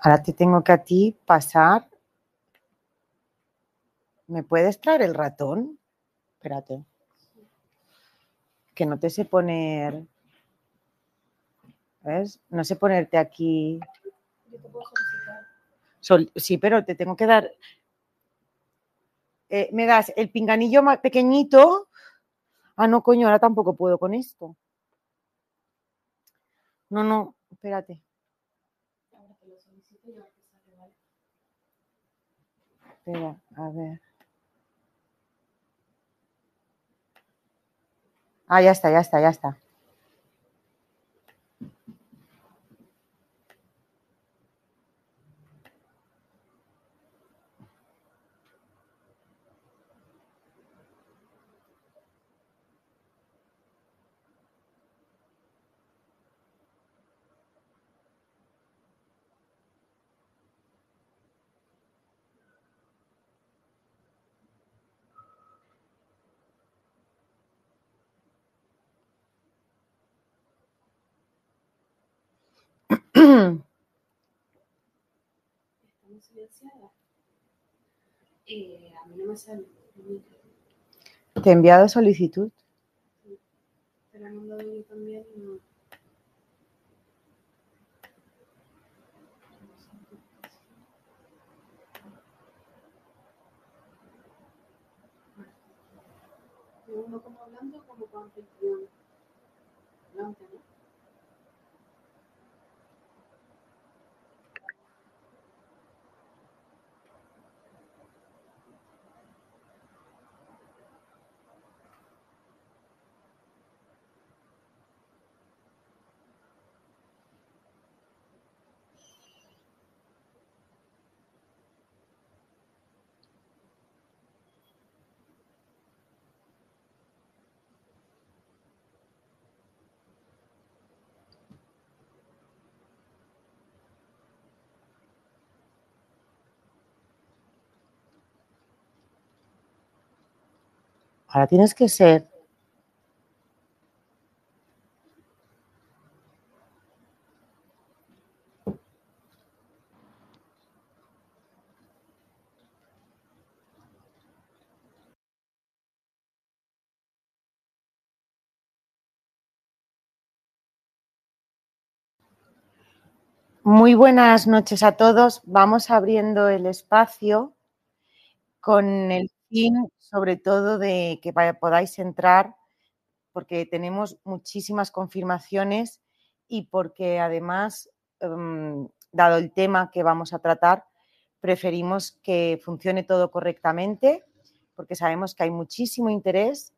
Ahora te tengo que a ti pasar. ¿Me puedes traer el ratón? Espérate. Que no te sé poner. ¿Ves? No sé ponerte aquí. Yo te puedo solicitar. Sí, pero te tengo que dar. ¿Me das el pinganillo más pequeñito? Ah, no, coño, ahora tampoco puedo con esto. No, espérate. Ahora te lo solicito y ahora te sale, ¿vale? Espera, a ver. Ah, ya está. Estamos silenciadas. A mí no me sale. Te he enviado solicitud. Sí. Te la he mandado yo también. No. Uno como hablando como con anfitrión. Hablante, ¿no? Ahora tienes que ser. Muy buenas noches a todos. Vamos abriendo el espacio con el fin, sobre todo, de que podáis entrar, porque tenemos muchísimas confirmaciones y porque además, dado el tema que vamos a tratar, preferimos que funcione todo correctamente, porque sabemos que hay muchísimo interés,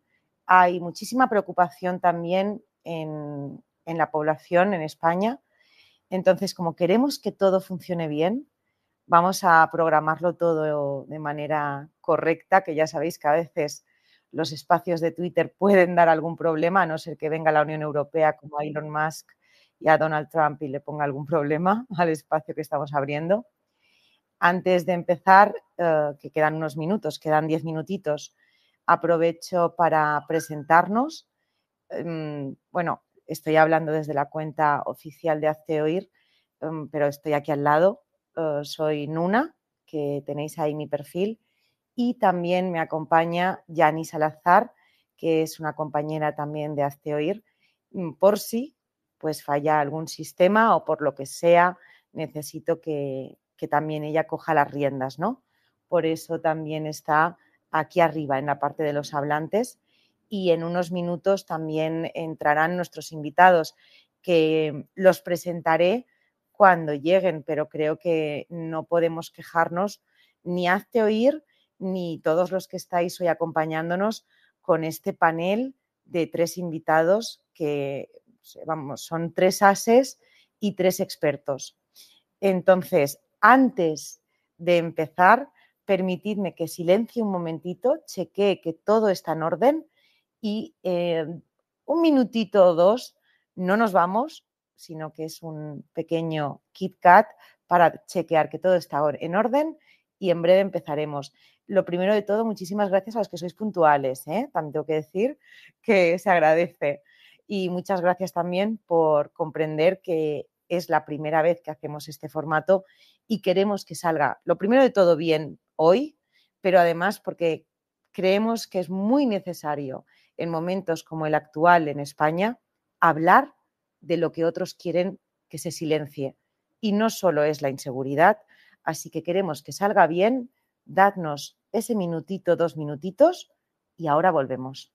hay muchísima preocupación también en la población en España. Entonces, como queremos que todo funcione bien, vamos a programarlo todo de manera correcta, que ya sabéis que a veces los espacios de Twitter pueden dar algún problema, a no ser que venga la Unión Europea como a Elon Musk y a Donald Trump y le ponga algún problema al espacio que estamos abriendo. Antes de empezar, que quedan unos minutos, quedan 10 minutitos, aprovecho para presentarnos. Bueno, estoy hablando desde la cuenta oficial de Hazte Oír, pero estoy aquí al lado. Soy Nuna, que tenéis ahí mi perfil, y también me acompaña Yani Salazar, que es una compañera también de Hazte Oír, por si pues falla algún sistema o por lo que sea, necesito que también ella coja las riendas, ¿no? Por eso también está aquí arriba, en la parte de los hablantes, y en unos minutos también entrarán nuestros invitados, que los presentaré cuando lleguen, pero creo que no podemos quejarnos ni Hazte Oír ni todos los que estáis hoy acompañándonos con este panel de 3 invitados que, vamos, son 3 ases y 3 expertos. Entonces, antes de empezar, permitidme que silencie un momentito, chequee que todo está en orden y un minutito o dos no nos vamos, sino que es un pequeño Kit Kat para chequear que todo está en orden y en breve empezaremos. Lo primero de todo, muchísimas gracias a los que sois puntuales, ¿eh? También tengo que decir que se agradece. Y muchas gracias también por comprender que es la primera vez que hacemos este formato y queremos que salga, lo primero de todo, bien hoy, pero además porque creemos que es muy necesario en momentos como el actual en España hablar de lo que otros quieren que se silencie. Y no solo es la inseguridad, así que queremos que salga bien, dadnos ese minutito, 2 minutitos y ahora volvemos.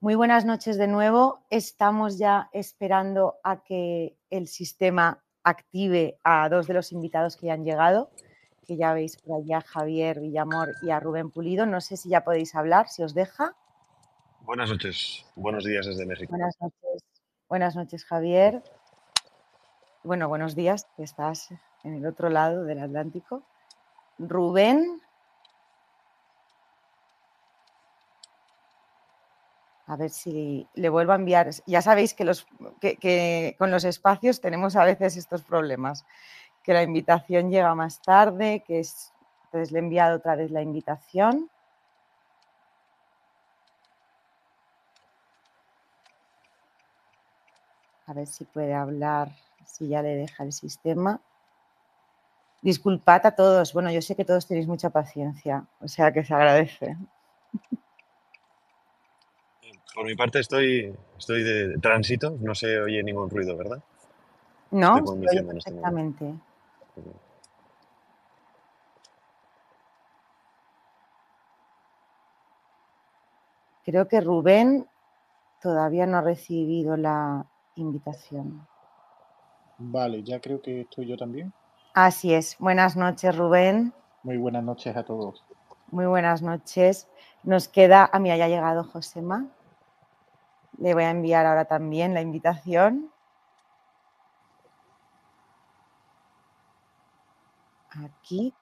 Muy buenas noches de nuevo. Estamos ya esperando a que el sistema active a 2 de los invitados que ya han llegado, que ya veis por allá a Javier Villamor y a Rubén Pulido. No sé si ya podéis hablar, si os deja. Buenas noches, buenos días desde México. Buenas noches, Javier. Bueno, buenos días, que estás en el otro lado del Atlántico. Rubén. A ver si le vuelvo a enviar. Ya sabéis que con los espacios tenemos a veces estos problemas, que la invitación llega más tarde, entonces le he enviado otra vez la invitación. A ver si puede hablar, si ya le deja el sistema. Disculpad a todos. Bueno, yo sé que todos tenéis mucha paciencia, o sea que se agradece. Por mi parte estoy de tránsito, no se oye ningún ruido, ¿verdad? No, Estoy se oye conduciendo en este momento. perfectamente. Creo que Rubén todavía no ha recibido la invitación. Vale, ya creo que estoy yo también. Así es. Buenas noches, Rubén. Muy buenas noches a todos. Muy buenas noches. Nos queda... Ah, mira, ya ha llegado Josema. Le voy a enviar ahora también la invitación. Aquí.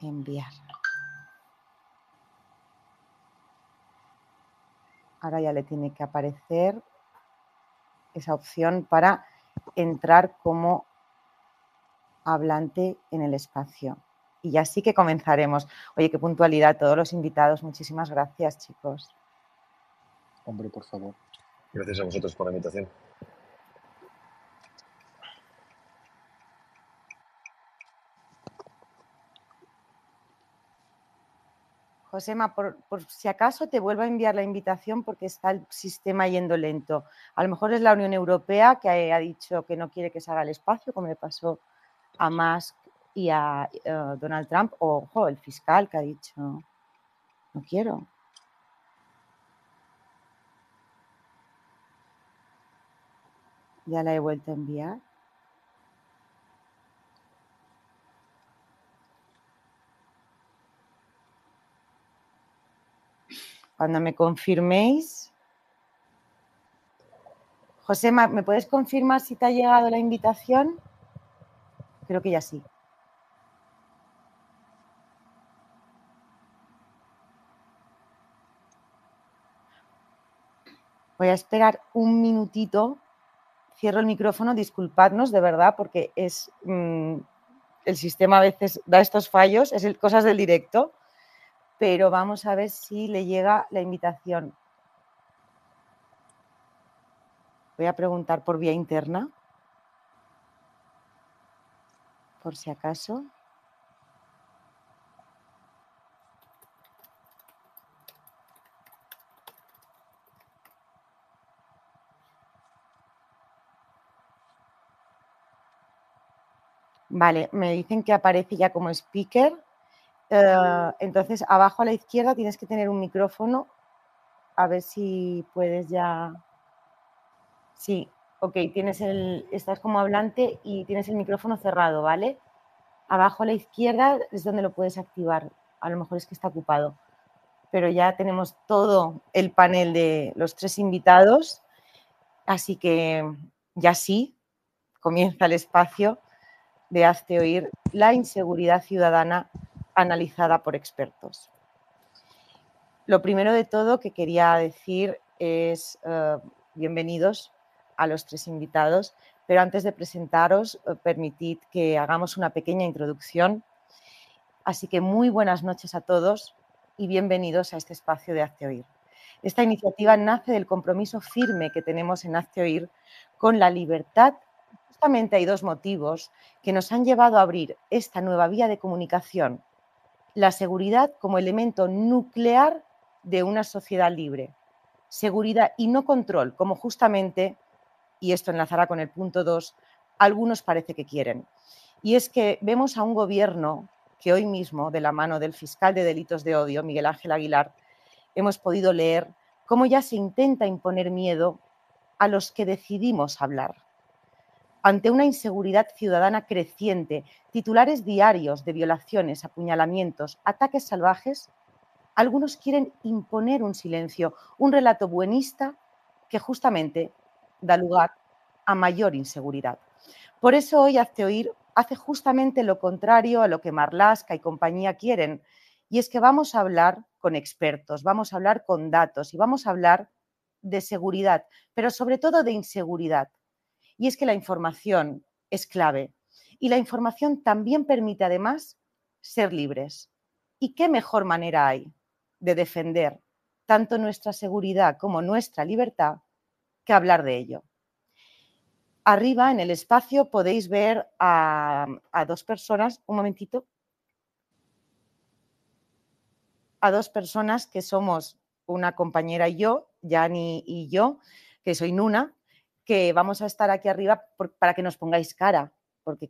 Enviar. Ahora ya le tiene que aparecer esa opción para entrar como hablante en el espacio. Y ya sí que comenzaremos. Oye, qué puntualidad, todos los invitados. Muchísimas gracias, chicos. Hombre, por favor. Gracias a vosotros por la invitación. Josema, por si acaso te vuelvo a enviar la invitación porque está el sistema yendo lento. A lo mejor es la Unión Europea que ha dicho que no quiere que se haga el espacio, como le pasó a Musk y a Donald Trump, o ojo, el fiscal que ha dicho no quiero. Ya la he vuelto a enviar. Cuando me confirméis... Josema, ¿me puedes confirmar si te ha llegado la invitación? Creo que ya sí. Voy a esperar un minutito. Cierro el micrófono, disculpadnos de verdad porque es el sistema a veces da estos fallos, es cosas del directo, pero vamos a ver si le llega la invitación. Voy a preguntar por vía interna, por si acaso. Vale, me dicen que aparece ya como speaker. Entonces, abajo a la izquierda tienes que tener un micrófono. A ver si puedes ya... Sí, ok, estás como hablante y tienes el micrófono cerrado, ¿vale? Abajo a la izquierda es donde lo puedes activar. A lo mejor es que está ocupado. Pero ya tenemos todo el panel de los 3 invitados. Así que ya sí, comienza el espacio de Hazte Oír, la inseguridad ciudadana analizada por expertos. Lo primero de todo que quería decir es bienvenidos a los 3 invitados, pero antes de presentaros, permitid que hagamos una pequeña introducción. Así que muy buenas noches a todos y bienvenidos a este espacio de Hazte Oír. Esta iniciativa nace del compromiso firme que tenemos en Hazte Oír con la libertad. Justamente hay 2 motivos que nos han llevado a abrir esta nueva vía de comunicación. La seguridad como elemento nuclear de una sociedad libre. Seguridad y no control, como justamente, y esto enlazará con el punto 2, algunos parece que quieren. Y es que vemos a un gobierno que hoy mismo, de la mano del fiscal de delitos de odio, Miguel Ángel Aguilar, hemos podido leer cómo ya se intenta imponer miedo a los que decidimos hablar. Ante una inseguridad ciudadana creciente, titulares diarios de violaciones, apuñalamientos, ataques salvajes, algunos quieren imponer un silencio, un relato buenista que justamente da lugar a mayor inseguridad. Por eso hoy Hazte Oír hace justamente lo contrario a lo que Marlaska y compañía quieren, Y es que vamos a hablar con expertos, vamos a hablar con datos y vamos a hablar de seguridad, pero sobre todo de inseguridad. Y es que la información es clave y la información también permite además ser libres. ¿Y qué mejor manera hay de defender tanto nuestra seguridad como nuestra libertad que hablar de ello? Arriba en el espacio podéis ver a dos personas, un momentito, a dos personas que somos una compañera y yo, Yani y yo, que soy Nuna, que vamos a estar aquí arriba para que nos pongáis cara, porque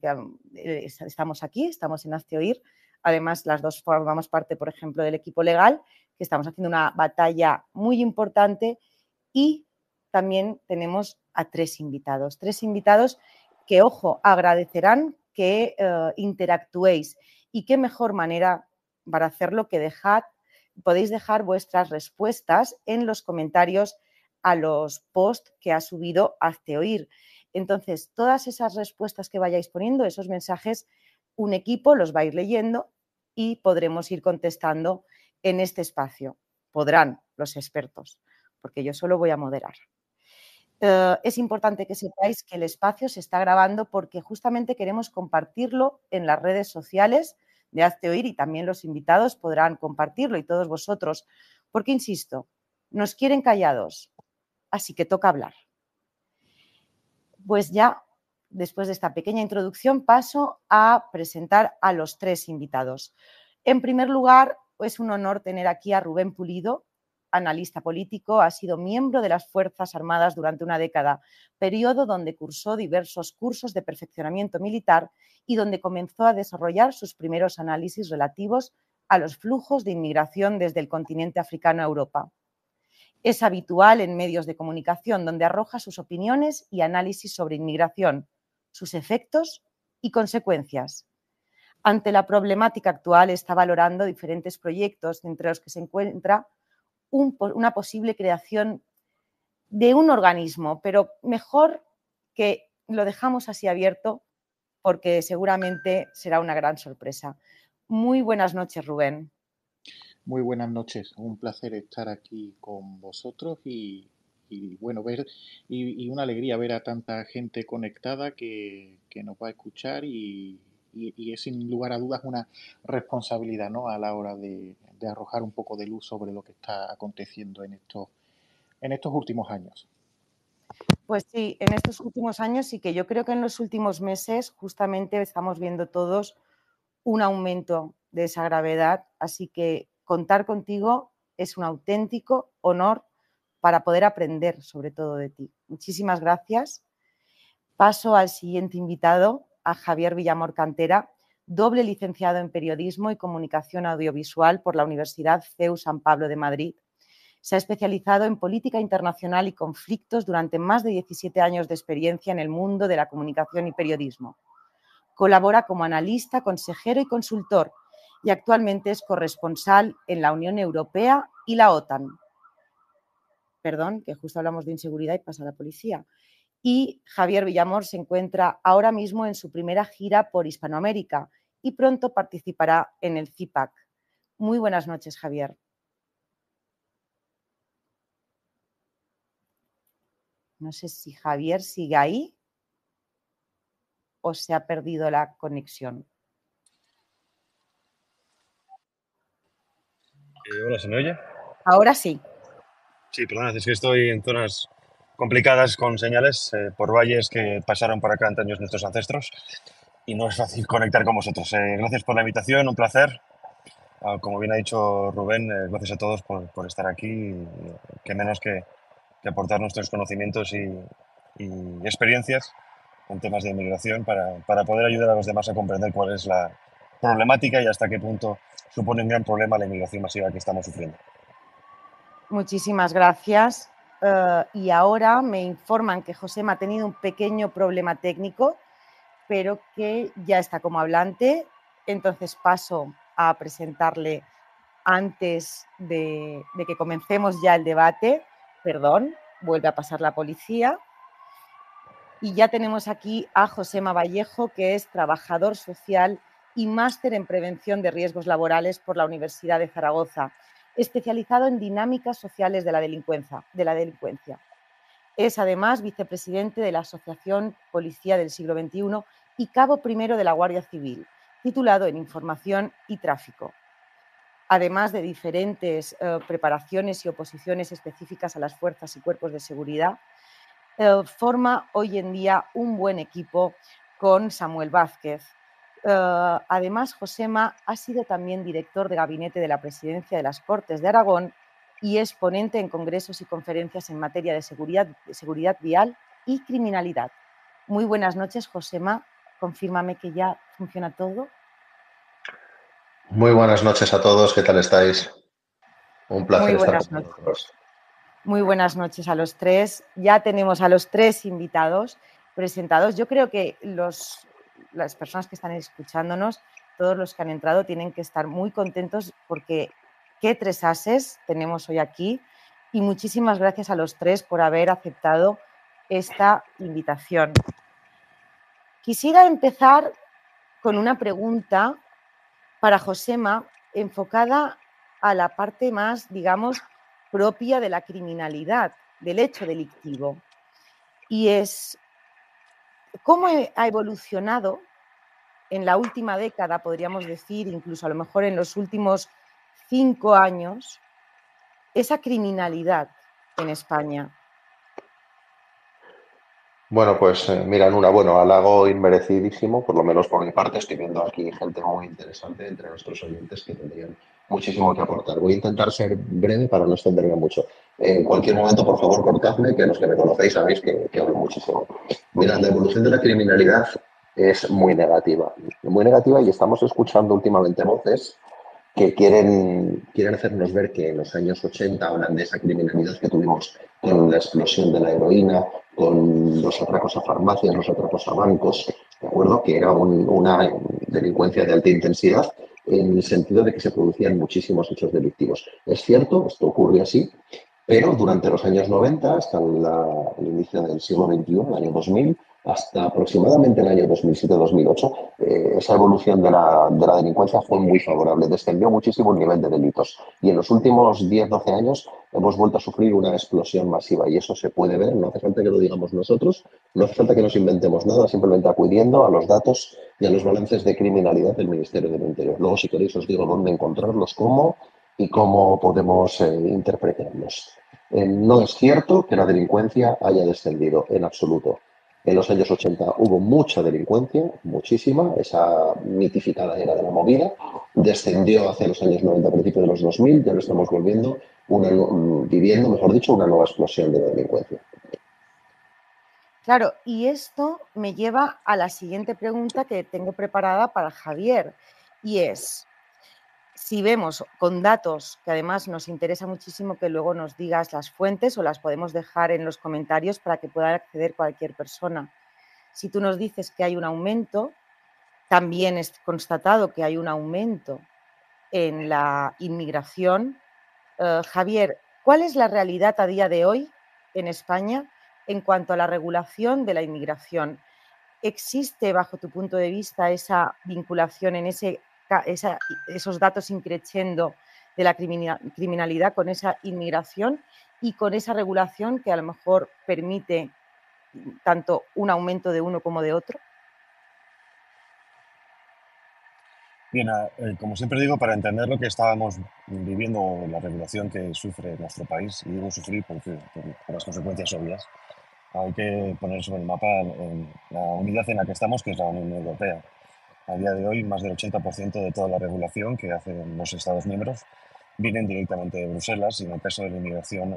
estamos aquí, estamos en Hazte Oír. Además, las dos formamos parte, por ejemplo, del equipo legal, que estamos haciendo una batalla muy importante, y también tenemos a tres invitados que, ojo, agradecerán que interactuéis. Y qué mejor manera para hacerlo que podéis dejar vuestras respuestas en los comentarios a los posts que ha subido Hazte Oír. Entonces, todas esas respuestas que vayáis poniendo, esos mensajes, un equipo los va a ir leyendo y podremos ir contestando en este espacio. Podrán los expertos, porque yo solo voy a moderar. Es importante que sepáis que el espacio se está grabando porque justamente queremos compartirlo en las redes sociales de Hazte Oír, y también los invitados podrán compartirlo y todos vosotros, porque, insisto, nos quieren callados, así que toca hablar. Pues ya, después de esta pequeña introducción, paso a presentar a los tres invitados. En primer lugar, es un honor tener aquí a Rubén Pulido, analista político, ha sido miembro de las Fuerzas Armadas durante una década, periodo donde cursó diversos cursos de perfeccionamiento militar y donde comenzó a desarrollar sus primeros análisis relativos a los flujos de inmigración desde el continente africano a Europa. Es habitual en medios de comunicación donde arroja sus opiniones y análisis sobre inmigración, sus efectos y consecuencias. Ante la problemática actual está valorando diferentes proyectos, entre los que se encuentra una posible creación de un organismo, pero mejor que lo dejamos así abierto porque seguramente será una gran sorpresa. Muy buenas noches, Rubén. Muy buenas noches, un placer estar aquí con vosotros bueno, ver y una alegría ver a tanta gente conectada que nos va a escuchar y es sin lugar a dudas una responsabilidad, ¿no?, a la hora de arrojar un poco de luz sobre lo que está aconteciendo en estos últimos años. Pues sí, en estos últimos años, y que yo creo que en los últimos meses justamente estamos viendo todos un aumento de esa gravedad, así que contar contigo es un auténtico honor para poder aprender sobre todo de ti. Muchísimas gracias. Paso al siguiente invitado, a Javier Villamor Cantera, doble licenciado en Periodismo y Comunicación Audiovisual por la Universidad CEU San Pablo de Madrid. Se ha especializado en política internacional y conflictos durante más de 17 años de experiencia en el mundo de la comunicación y periodismo. Colabora como analista, consejero y consultor, y actualmente es corresponsal en la Unión Europea y la OTAN. Perdón, que justo hablamos de inseguridad y pasa la policía. Y Javier Villamor se encuentra ahora mismo en su primera gira por Hispanoamérica y pronto participará en el CIPAC. Muy buenas noches, Javier. No sé si Javier sigue ahí o se ha perdido la conexión. Hola, ¿se me oye? Ahora sí. Sí, perdona, es que estoy en zonas complicadas con señales por valles que pasaron por acá antaños nuestros ancestros y no es fácil conectar con vosotros. Gracias por la invitación, un placer. Como bien ha dicho Rubén, gracias a todos por estar aquí. Que menos que aportar nuestros conocimientos y experiencias en temas de inmigración para poder ayudar a los demás a comprender cuál es la problemática y hasta qué punto supone un gran problema la inmigración masiva que estamos sufriendo. Muchísimas gracias. Y ahora me informan que Josema ha tenido un pequeño problema técnico, pero que ya está como hablante. Entonces paso a presentarle antes de que comencemos ya el debate. Perdón, vuelve a pasar la policía. Y ya tenemos aquí a Josema Vallejo, que es trabajador social y máster en prevención de riesgos laborales por la Universidad de Zaragoza, especializado en dinámicas sociales de la delincuencia. Es además vicepresidente de la Asociación Policía del Siglo XXI y cabo primero de la Guardia Civil, titulado en Información y Tráfico. Además de diferentes preparaciones y oposiciones específicas a las fuerzas y cuerpos de seguridad, forma hoy en día un buen equipo con Samuel Vázquez. Además, Josema ha sido también director de gabinete de la Presidencia de las Cortes de Aragón y es ponente en congresos y conferencias en materia de seguridad vial y criminalidad. Muy buenas noches, Josema. Confírmame que ya funciona todo. Muy buenas noches a todos, ¿qué tal estáis? Un placer Muy estar buenas con noches. vosotros. Muy buenas noches a los tres. Ya tenemos a los tres invitados presentados. Yo creo que las personas que están escuchándonos, todos los que han entrado, tienen que estar muy contentos porque qué tres ases tenemos hoy aquí. Y muchísimas gracias a los tres por haber aceptado esta invitación. Quisiera empezar con una pregunta para Josema enfocada a la parte más, digamos, propia de la criminalidad, del hecho delictivo. Y es, ¿cómo ha evolucionado en la última década, podríamos decir, incluso a lo mejor en los últimos 5 años, esa criminalidad en España? Bueno, pues mira, halago inmerecidísimo, por lo menos por mi parte, estoy viendo aquí gente muy interesante entre nuestros oyentes que tendrían muchísimo que aportar. Voy a intentar ser breve para no extenderme mucho. En cualquier momento, por favor, cortadme, que los que me conocéis sabéis que hablo muchísimo. Mira, la evolución de la criminalidad es muy negativa y estamos escuchando últimamente voces que quieren hacernos ver que en los años 80 hablan de esa criminalidad que tuvimos con la explosión de la heroína, con los atracos a farmacias, los atracos a bancos, ¿de acuerdo? Que era una delincuencia de alta intensidad en el sentido de que se producían muchísimos hechos delictivos. Es cierto, esto ocurre así, pero durante los años 90, hasta el inicio del siglo XXI, el año 2000, hasta aproximadamente el año 2007-2008, esa evolución de la delincuencia fue muy favorable, descendió muchísimo el nivel de delitos. Y en los últimos 10-12 años hemos vuelto a sufrir una explosión masiva y eso se puede ver, no hace falta que lo digamos nosotros, no hace falta que nos inventemos nada, simplemente acudiendo a los datos y a los balances de criminalidad del Ministerio del Interior. Luego, si queréis, os digo dónde encontrarlos, cómo y cómo podemos interpretarlos. No es cierto que la delincuencia haya descendido en absoluto. En los años 80 hubo mucha delincuencia, muchísima, esa mitificada era de la movida, descendió hacia los años 90, a principios de los 2000, ya lo estamos viviendo, mejor dicho, una nueva explosión de la delincuencia. Claro, y esto me lleva a la siguiente pregunta que tengo preparada para Javier, y es, si vemos con datos, que además nos interesa muchísimo que luego nos digas las fuentes o las podemos dejar en los comentarios para que pueda acceder cualquier persona. Si tú nos dices que hay un aumento, también es constatado que hay un aumento en la inmigración. Javier, ¿cuál es la realidad a día de hoy en España en cuanto a la regulación de la inmigración? ¿Existe, bajo tu punto de vista, esa vinculación en esos datos increciendo de la criminalidad con esa inmigración y con esa regulación que a lo mejor permite tanto un aumento de uno como de otro? Bien, como siempre digo, para entender lo que estábamos viviendo, la regulación que sufre nuestro país, y digo sufrir por las consecuencias obvias, hay que poner sobre el mapa la unidad en la que estamos, que es la Unión Europea. A día de hoy, más del 80% de toda la regulación que hacen los Estados miembros vienen directamente de Bruselas y en el caso de la inmigración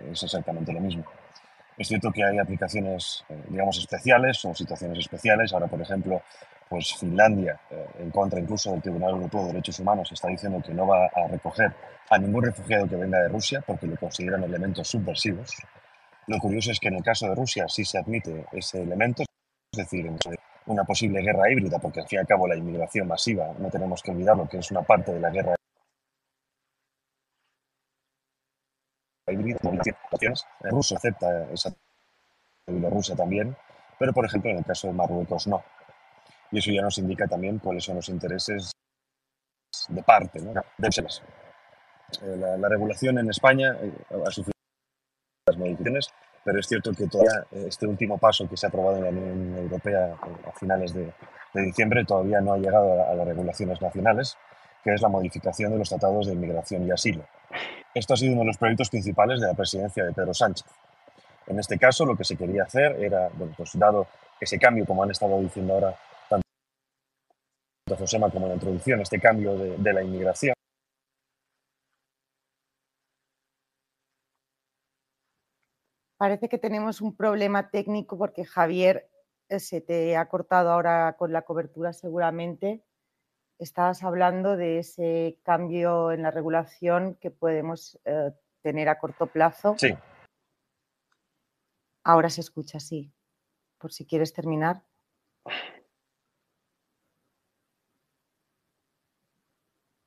es exactamente lo mismo. Es cierto que hay aplicaciones, digamos, especiales o situaciones especiales. Ahora, por ejemplo, pues Finlandia, en contra incluso del Tribunal Europeo de Derechos Humanos, está diciendo que no va a recoger a ningún refugiado que venga de Rusia porque lo consideran elementos subversivos. Lo curioso es que en el caso de Rusia sí se admite ese elemento, es decir, en una posible guerra híbrida, porque al fin y al cabo la inmigración masiva, no tenemos que olvidarlo, que es una parte de la guerra híbrida. Rusia acepta esa, y Bielorrusia también, pero por ejemplo en el caso de Marruecos no. y eso ya nos indica también cuáles son los intereses de parte, ¿no? La regulación en España ha sufrido las modificaciones, pero es cierto que todavía este último paso que se ha aprobado en la Unión Europea a finales de diciembre todavía no ha llegado a las regulaciones nacionales, que es la modificación de los tratados de inmigración y asilo. Esto ha sido uno de los proyectos principales de la presidencia de Pedro Sánchez. En este caso, lo que se quería hacer era, bueno, pues dado ese cambio, como han estado diciendo ahora tanto Josema como en la introducción, este cambio de la inmigración. Parece que tenemos un problema técnico porque Javier se te ha cortado ahora con la cobertura seguramente. Estabas hablando de ese cambio en la regulación que podemos tener a corto plazo. Sí. Ahora se escucha, sí. Por si quieres terminar.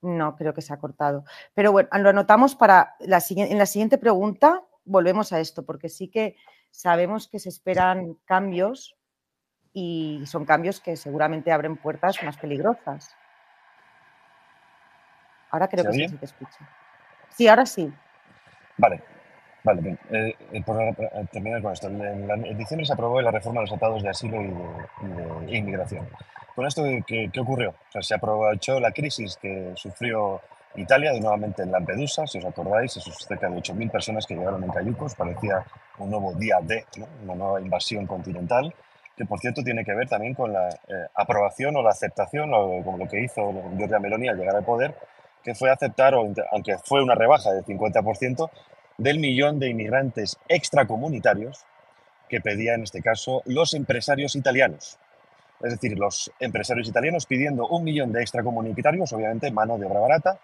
No, creo que se ha cortado. Pero bueno, lo anotamos para en la siguiente pregunta. Volvemos a esto, porque sí que sabemos que se esperan cambios y son cambios que seguramente abren puertas más peligrosas. Ahora creo que sí se te escucha. Sí, ahora sí. Vale, bien. Por terminar con esto, en diciembre se aprobó la reforma de los tratados de asilo y de inmigración. Con esto, ¿qué ocurrió? O sea, se aprovechó la crisis que sufrió Italia nuevamente en Lampedusa, si os acordáis, esos cerca de 8.000 personas que llegaron en cayucos, parecía un nuevo día D, ¿no? Una nueva invasión continental, que por cierto tiene que ver también con la aprobación o la aceptación, o como lo que hizo Giorgia Meloni al llegar al poder, que fue aceptar, aunque fue una rebaja del 50%, del millón de inmigrantes extracomunitarios que pedían en este caso los empresarios italianos. Es decir, los empresarios italianos pidiendo 1 millón de extracomunitarios, obviamente mano de obra barata.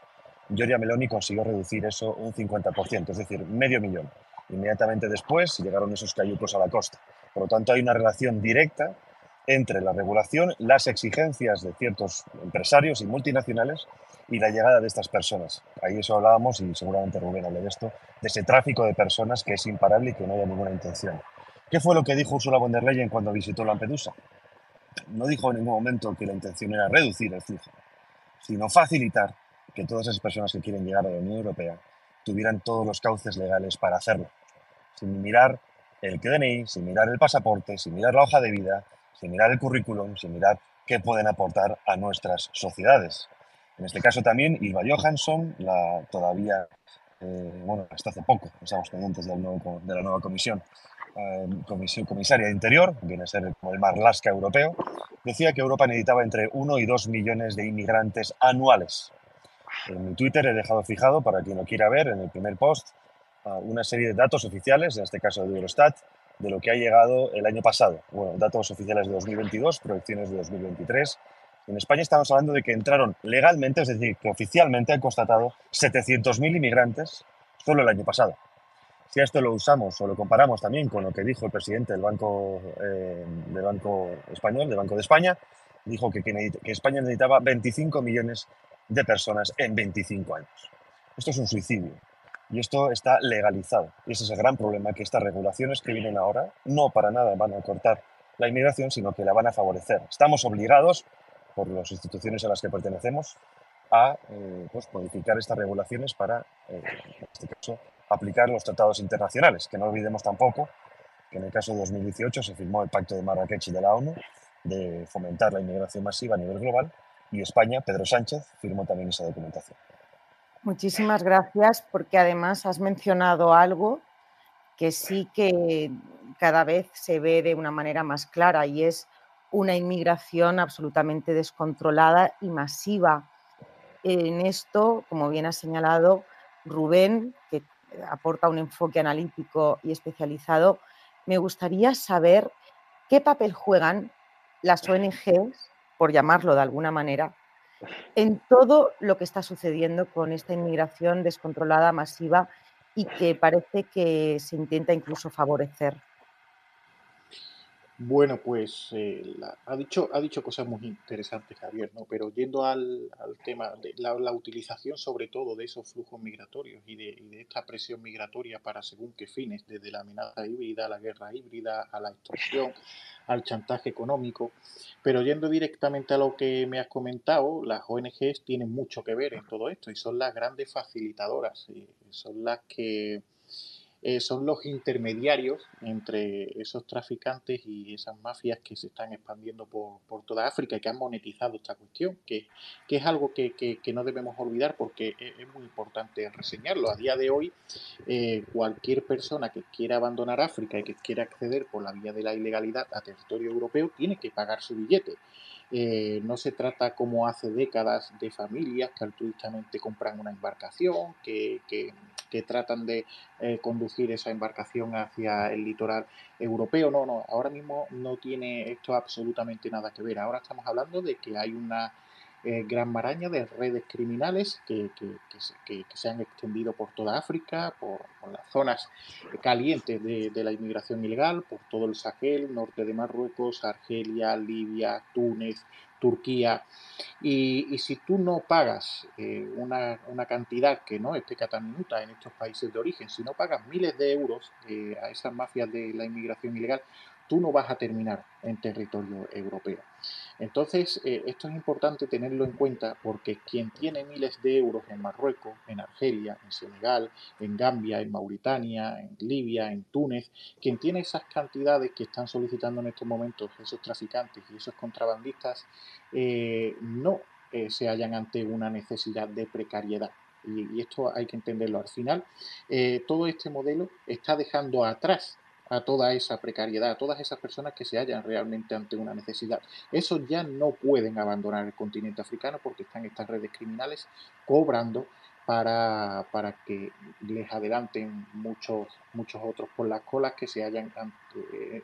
Giorgia Meloni consiguió reducir eso un 50%, es decir, medio millón. Inmediatamente después llegaron esos cayucos a la costa. Por lo tanto, hay una relación directa entre la regulación, las exigencias de ciertos empresarios y multinacionales y la llegada de estas personas. Ahí eso hablábamos, y seguramente Rubén hable de esto, de ese tráfico de personas que es imparable y que no haya ninguna intención. ¿Qué fue lo que dijo Ursula von der Leyen cuando visitó Lampedusa? No dijo en ningún momento que la intención era reducir el flujo, sino facilitar que todas esas personas que quieren llegar a la Unión Europea tuvieran todos los cauces legales para hacerlo, sin mirar el DNI, sin mirar el pasaporte, sin mirar la hoja de vida, sin mirar el currículum, sin mirar qué pueden aportar a nuestras sociedades. En este caso también Ylva Johansson, todavía, hasta hace poco, estamos pendientes de la nueva comisaria de Interior, viene a ser como el Marlaska europeo, decía que Europa necesitaba entre 1 y 2 millones de inmigrantes anuales. En mi Twitter he dejado fijado, para quien lo quiera ver, en el primer post, una serie de datos oficiales, en este caso de Eurostat, de lo que ha llegado el año pasado. Bueno, datos oficiales de 2022, proyecciones de 2023. En España estamos hablando de que entraron legalmente, es decir, que oficialmente han constatado 700.000 inmigrantes solo el año pasado. Si a esto lo usamos o lo comparamos también con lo que dijo el presidente del Banco Español, del Banco de España, dijo que España necesitaba 25 millones de personas en 25 años. Esto es un suicidio y esto está legalizado. Y ese es el gran problema, que estas regulaciones que vienen ahora no para nada van a cortar la inmigración, sino que la van a favorecer. Estamos obligados, por las instituciones a las que pertenecemos, a modificar estas regulaciones para, en este caso, aplicar los tratados internacionales, que no olvidemos tampoco que en el caso de 2018 se firmó el Pacto de Marrakech de la ONU de fomentar la inmigración masiva a nivel global, y España, Pedro Sánchez, firmó también esa documentación. Muchísimas gracias, porque además has mencionado algo que sí que cada vez se ve de una manera más clara, y es una inmigración absolutamente descontrolada y masiva. En esto, como bien ha señalado Rubén, que aporta un enfoque analítico y especializado, me gustaría saber qué papel juegan las ONGs, por llamarlo de alguna manera, en todo lo que está sucediendo con esta inmigración descontrolada, masiva, y que parece que se intenta incluso favorecer. Bueno, pues ha dicho cosas muy interesantes, Javier, ¿no? Pero yendo al tema de la utilización sobre todo de esos flujos migratorios y de esta presión migratoria para según qué fines, desde la amenaza híbrida, la guerra híbrida, a la extorsión, al chantaje económico. Pero yendo directamente a lo que me has comentado, las ONGs tienen mucho que ver en todo esto y son las grandes facilitadoras, y son las que son los intermediarios entre esos traficantes y esas mafias que se están expandiendo por toda África y que han monetizado esta cuestión, que es algo que no debemos olvidar porque es muy importante reseñarlo. A día de hoy, cualquier persona que quiera abandonar África y que quiera acceder por la vía de la ilegalidad a territorio europeo tiene que pagar su billete. No se trata como hace décadas de familias que altruistamente compran una embarcación, que tratan de conducir esa embarcación hacia el litoral europeo. No, no, ahora mismo no tiene esto absolutamente nada que ver. Ahora estamos hablando de que hay una gran maraña de redes criminales que se han extendido por toda África, por las zonas calientes de la inmigración ilegal, por todo el Sahel, norte de Marruecos, Argelia, Libia, Túnez, Turquía. Y si tú no pagas una cantidad que no esté cataminuta en estos países de origen, si no pagas miles de euros a esas mafias de la inmigración ilegal, tú no vas a terminar en territorio europeo. Entonces, esto es importante tenerlo en cuenta porque quien tiene miles de euros en Marruecos, en Argelia, en Senegal, en Gambia, en Mauritania, en Libia, en Túnez, quien tiene esas cantidades que están solicitando en estos momentos esos traficantes y esos contrabandistas, no se hallan ante una necesidad de precariedad. Y esto hay que entenderlo. Al final, todo este modelo está dejando atrás a toda esa precariedad, a todas esas personas que se hallan realmente ante una necesidad. Esos ya no pueden abandonar el continente africano porque están estas redes criminales cobrando para que les adelanten muchos otros por las colas que se hallan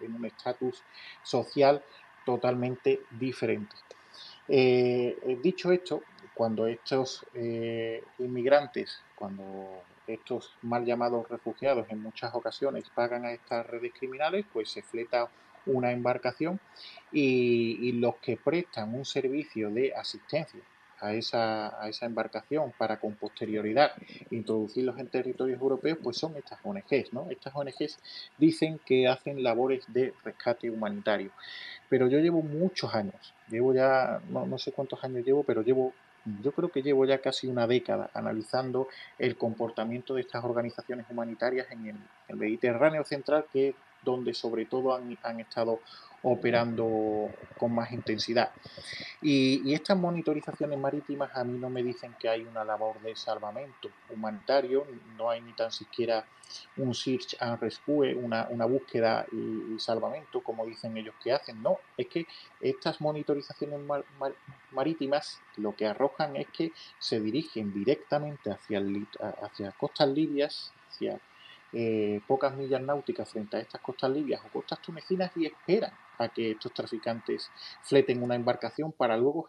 en un estatus social totalmente diferente. Dicho esto, cuando estos inmigrantes, cuando estos mal llamados refugiados en muchas ocasiones pagan a estas redes criminales, pues se fleta una embarcación y los que prestan un servicio de asistencia a esa embarcación para con posterioridad introducirlos en territorios europeos, pues son estas ONGs, ¿no? Estas ONGs dicen que hacen labores de rescate humanitario. Pero yo llevo muchos años, llevo ya, no sé cuántos años llevo, pero yo creo que llevo ya casi una década analizando el comportamiento de estas organizaciones humanitarias en el Mediterráneo central, que es donde sobre todo han estado operando con más intensidad. Y estas monitorizaciones marítimas a mí no me dicen que hay una labor de salvamento humanitario, no hay ni tan siquiera un search and rescue, una búsqueda y salvamento, como dicen ellos que hacen. No, es que estas monitorizaciones marítimas lo que arrojan es que se dirigen directamente hacia costas libias, hacia pocas millas náuticas frente a estas costas libias o costas tunecinas y esperan a que estos traficantes fleten una embarcación para luego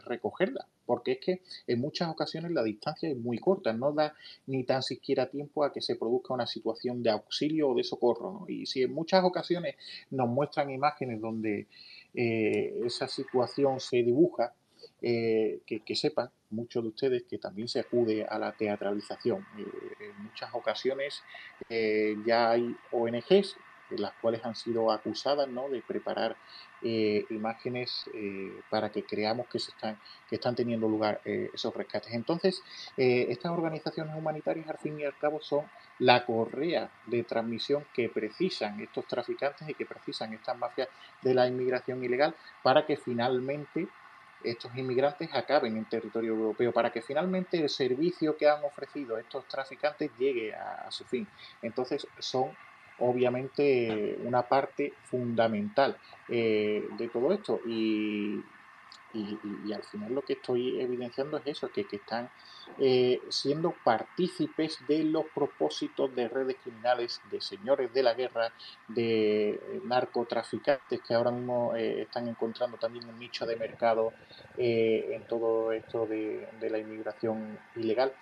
recogerla, porque es que en muchas ocasiones la distancia es muy corta, no da ni tan siquiera tiempo a que se produzca una situación de auxilio o de socorro, ¿no? Y si en muchas ocasiones nos muestran imágenes donde esa situación se dibuja, que sepan muchos de ustedes que también se acude a la teatralización. En muchas ocasiones ya hay ONGs las cuales han sido acusadas, ¿no?, de preparar imágenes para que creamos que están teniendo lugar esos rescates. Entonces, estas organizaciones humanitarias al fin y al cabo son la correa de transmisión que precisan estos traficantes y que precisan estas mafias de la inmigración ilegal para que finalmente estos inmigrantes acaben en territorio europeo, para que finalmente el servicio que han ofrecido estos traficantes llegue a su fin. Entonces son obviamente una parte fundamental de todo esto y al final lo que estoy evidenciando es eso, que están siendo partícipes de los propósitos de redes criminales, de señores de la guerra, de narcotraficantes que ahora mismo están encontrando también un nicho de mercado en todo esto de la inmigración ilegal.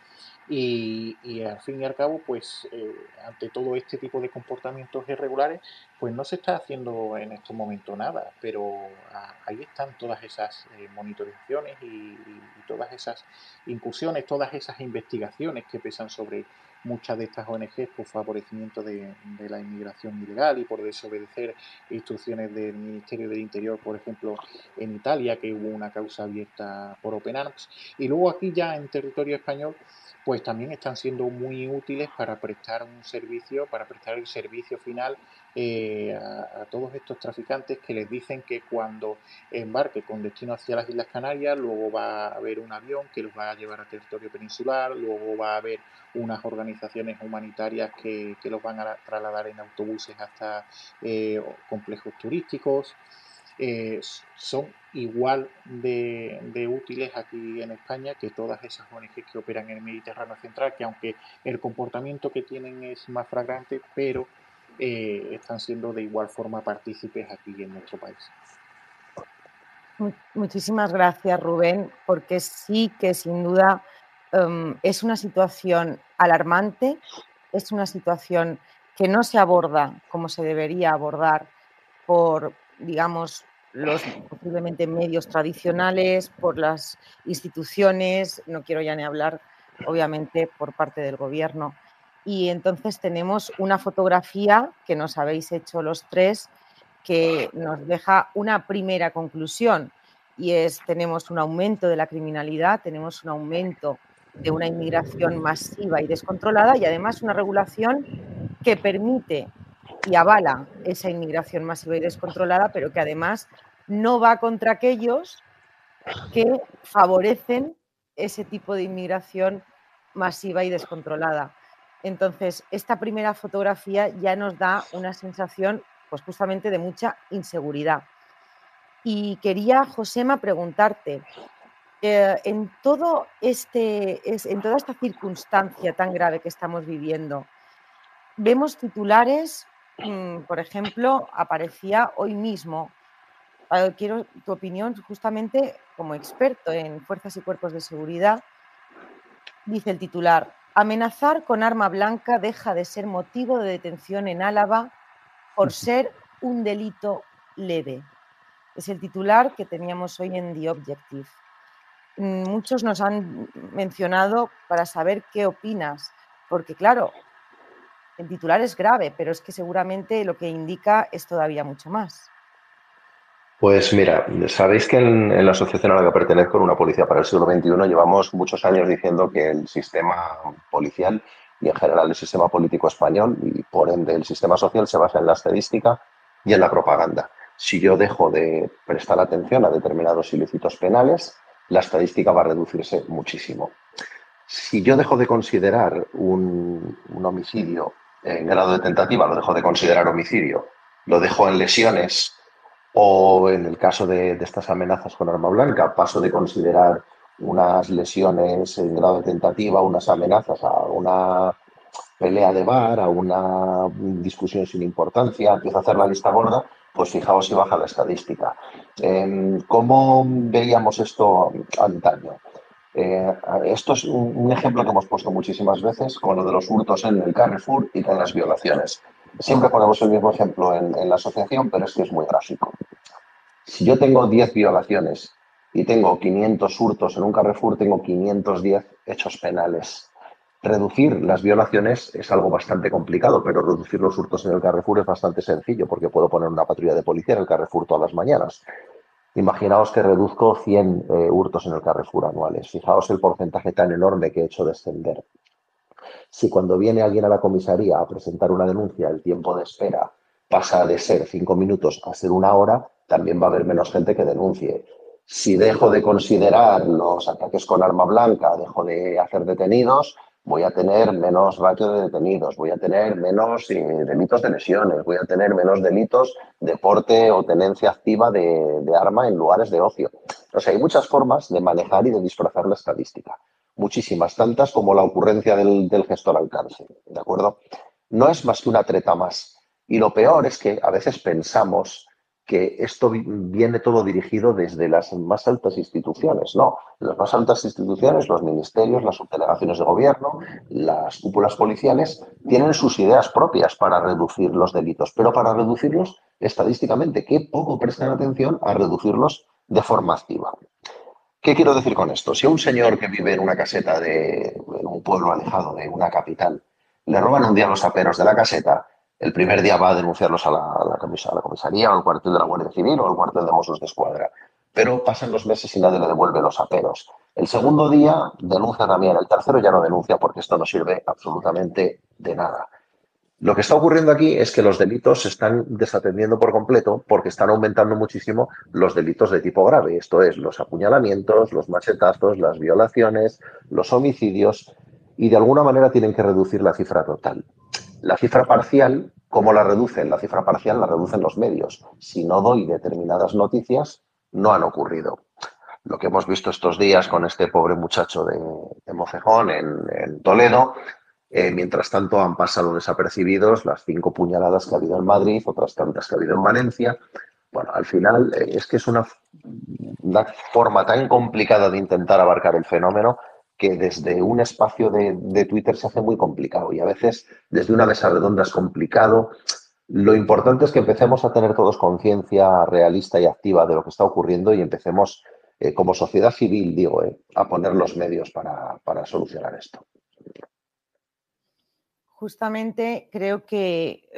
Y al fin y al cabo, pues ante todo este tipo de comportamientos irregulares, pues no se está haciendo en estos momentos nada, pero ahí están todas esas monitorizaciones y todas esas incursiones, todas esas investigaciones que pesan sobre muchas de estas ONGs por favorecimiento de la inmigración ilegal y por desobedecer instrucciones del Ministerio del Interior, por ejemplo, en Italia, que hubo una causa abierta por Open Arms. Y luego aquí ya en territorio español, pues también están siendo muy útiles para prestar un servicio, para prestar el servicio final a todos estos traficantes que les dicen que cuando embarque con destino hacia las Islas Canarias, luego va a haber un avión que los va a llevar a territorio peninsular, luego va a haber unas organizaciones humanitarias que los van a trasladar en autobuses hasta complejos turísticos. Son igual de útiles aquí en España que todas esas ONG que operan en el Mediterráneo Central, que aunque el comportamiento que tienen es más flagrante, pero están siendo de igual forma partícipes aquí en nuestro país. Muchísimas gracias, Rubén, porque sí que sin duda es una situación alarmante, es una situación que no se aborda como se debería abordar por, digamos, los posiblemente medios tradicionales, por las instituciones, no quiero ya ni hablar, obviamente, por parte del gobierno. Y entonces tenemos una fotografía que nos habéis hecho los tres que nos deja una primera conclusión y es tenemos un aumento de la criminalidad, tenemos un aumento de una inmigración masiva y descontrolada y además una regulación que permite y avala esa inmigración masiva y descontrolada, pero que además no va contra aquellos que favorecen ese tipo de inmigración masiva y descontrolada. Entonces, esta primera fotografía ya nos da una sensación, pues justamente de mucha inseguridad. Y quería, Josema, preguntarte, en toda esta circunstancia tan grave que estamos viviendo, vemos titulares, por ejemplo, aparecía hoy mismo, quiero tu opinión justamente como experto en fuerzas y cuerpos de seguridad, dice el titular, amenazar con arma blanca deja de ser motivo de detención en Álava por ser un delito leve. Es el titular que teníamos hoy en The Objective. Muchos nos han mencionado para saber qué opinas, porque claro, el titular es grave, pero es que seguramente lo que indica es todavía mucho más. Pues mira, sabéis que en la asociación a la que pertenezco, en Una Policía para el Siglo XXI, llevamos muchos años diciendo que el sistema policial y en general el sistema político español y por ende el sistema social se basa en la estadística y en la propaganda. Si yo dejo de prestar atención a determinados ilícitos penales, la estadística va a reducirse muchísimo. Si yo dejo de considerar un homicidio en grado de tentativa, lo dejo de considerar homicidio, lo dejo en lesiones o en el caso de estas amenazas con arma blanca, paso de considerar unas lesiones en grado de tentativa, unas amenazas a una pelea de bar, a una discusión sin importancia, empiezo a hacer la lista gorda, pues fijaos si baja la estadística. ¿Cómo veíamos esto antaño? Esto es un ejemplo que hemos puesto muchísimas veces con lo de los hurtos en el Carrefour y con las violaciones. Siempre ponemos el mismo ejemplo en la asociación, pero es que es muy gráfico. Si yo tengo 10 violaciones y tengo 500 hurtos en un Carrefour, tengo 510 hechos penales. Reducir las violaciones es algo bastante complicado, pero reducir los hurtos en el Carrefour es bastante sencillo porque puedo poner una patrulla de policía en el Carrefour todas las mañanas. Imaginaos que reduzco 100 hurtos en el Carrefour anuales. Fijaos el porcentaje tan enorme que he hecho descender. Si cuando viene alguien a la comisaría a presentar una denuncia, el tiempo de espera pasa de ser 5 minutos a ser 1 hora, también va a haber menos gente que denuncie. Si dejo de considerar los ataques con arma blanca, dejo de hacer detenidos, voy a tener menos ratio de detenidos, voy a tener menos delitos de lesiones, voy a tener menos delitos de porte o tenencia activa de arma en lugares de ocio. O sea, hay muchas formas de manejar y de disfrazar la estadística. muchísimas, tantas como la ocurrencia del gesto al alcance, ¿de acuerdo? No es más que una treta más. Y lo peor es que a veces pensamos que esto viene todo dirigido desde las más altas instituciones. No, las más altas instituciones, los ministerios, las subdelegaciones de gobierno, las cúpulas policiales, tienen sus ideas propias para reducir los delitos, pero para reducirlos estadísticamente, que poco prestan atención a reducirlos de forma activa. ¿Qué quiero decir con esto? Si a un señor que vive en una caseta en un pueblo alejado de una capital le roban un día los aperos de la caseta, el primer día va a denunciarlos a la comisaría o al cuartel de la Guardia Civil o al cuartel de Mossos de Escuadra. Pero pasan los meses y nadie le devuelve los aperos. El segundo día denuncia también, el tercero ya no denuncia porque esto no sirve absolutamente de nada. Lo que está ocurriendo aquí es que los delitos se están desatendiendo por completo porque están aumentando muchísimo los delitos de tipo grave. Esto es, los apuñalamientos, los machetazos, las violaciones, los homicidios y de alguna manera tienen que reducir la cifra total. La cifra parcial, ¿cómo la reducen? La cifra parcial la reducen los medios. Si no doy determinadas noticias, no han ocurrido. Lo que hemos visto estos días con este pobre muchacho de Mocejón en Toledo. Mientras tanto, han pasado desapercibidos las 5 puñaladas que ha habido en Madrid, otras tantas que ha habido en Valencia. Bueno, al final es que es una forma tan complicada de intentar abarcar el fenómeno que desde un espacio de Twitter se hace muy complicado y a veces desde una mesa redonda es complicado. Lo importante es que empecemos a tener todos conciencia realista y activa de lo que está ocurriendo y empecemos, como sociedad civil, digo, a poner los medios para solucionar esto. Justamente creo que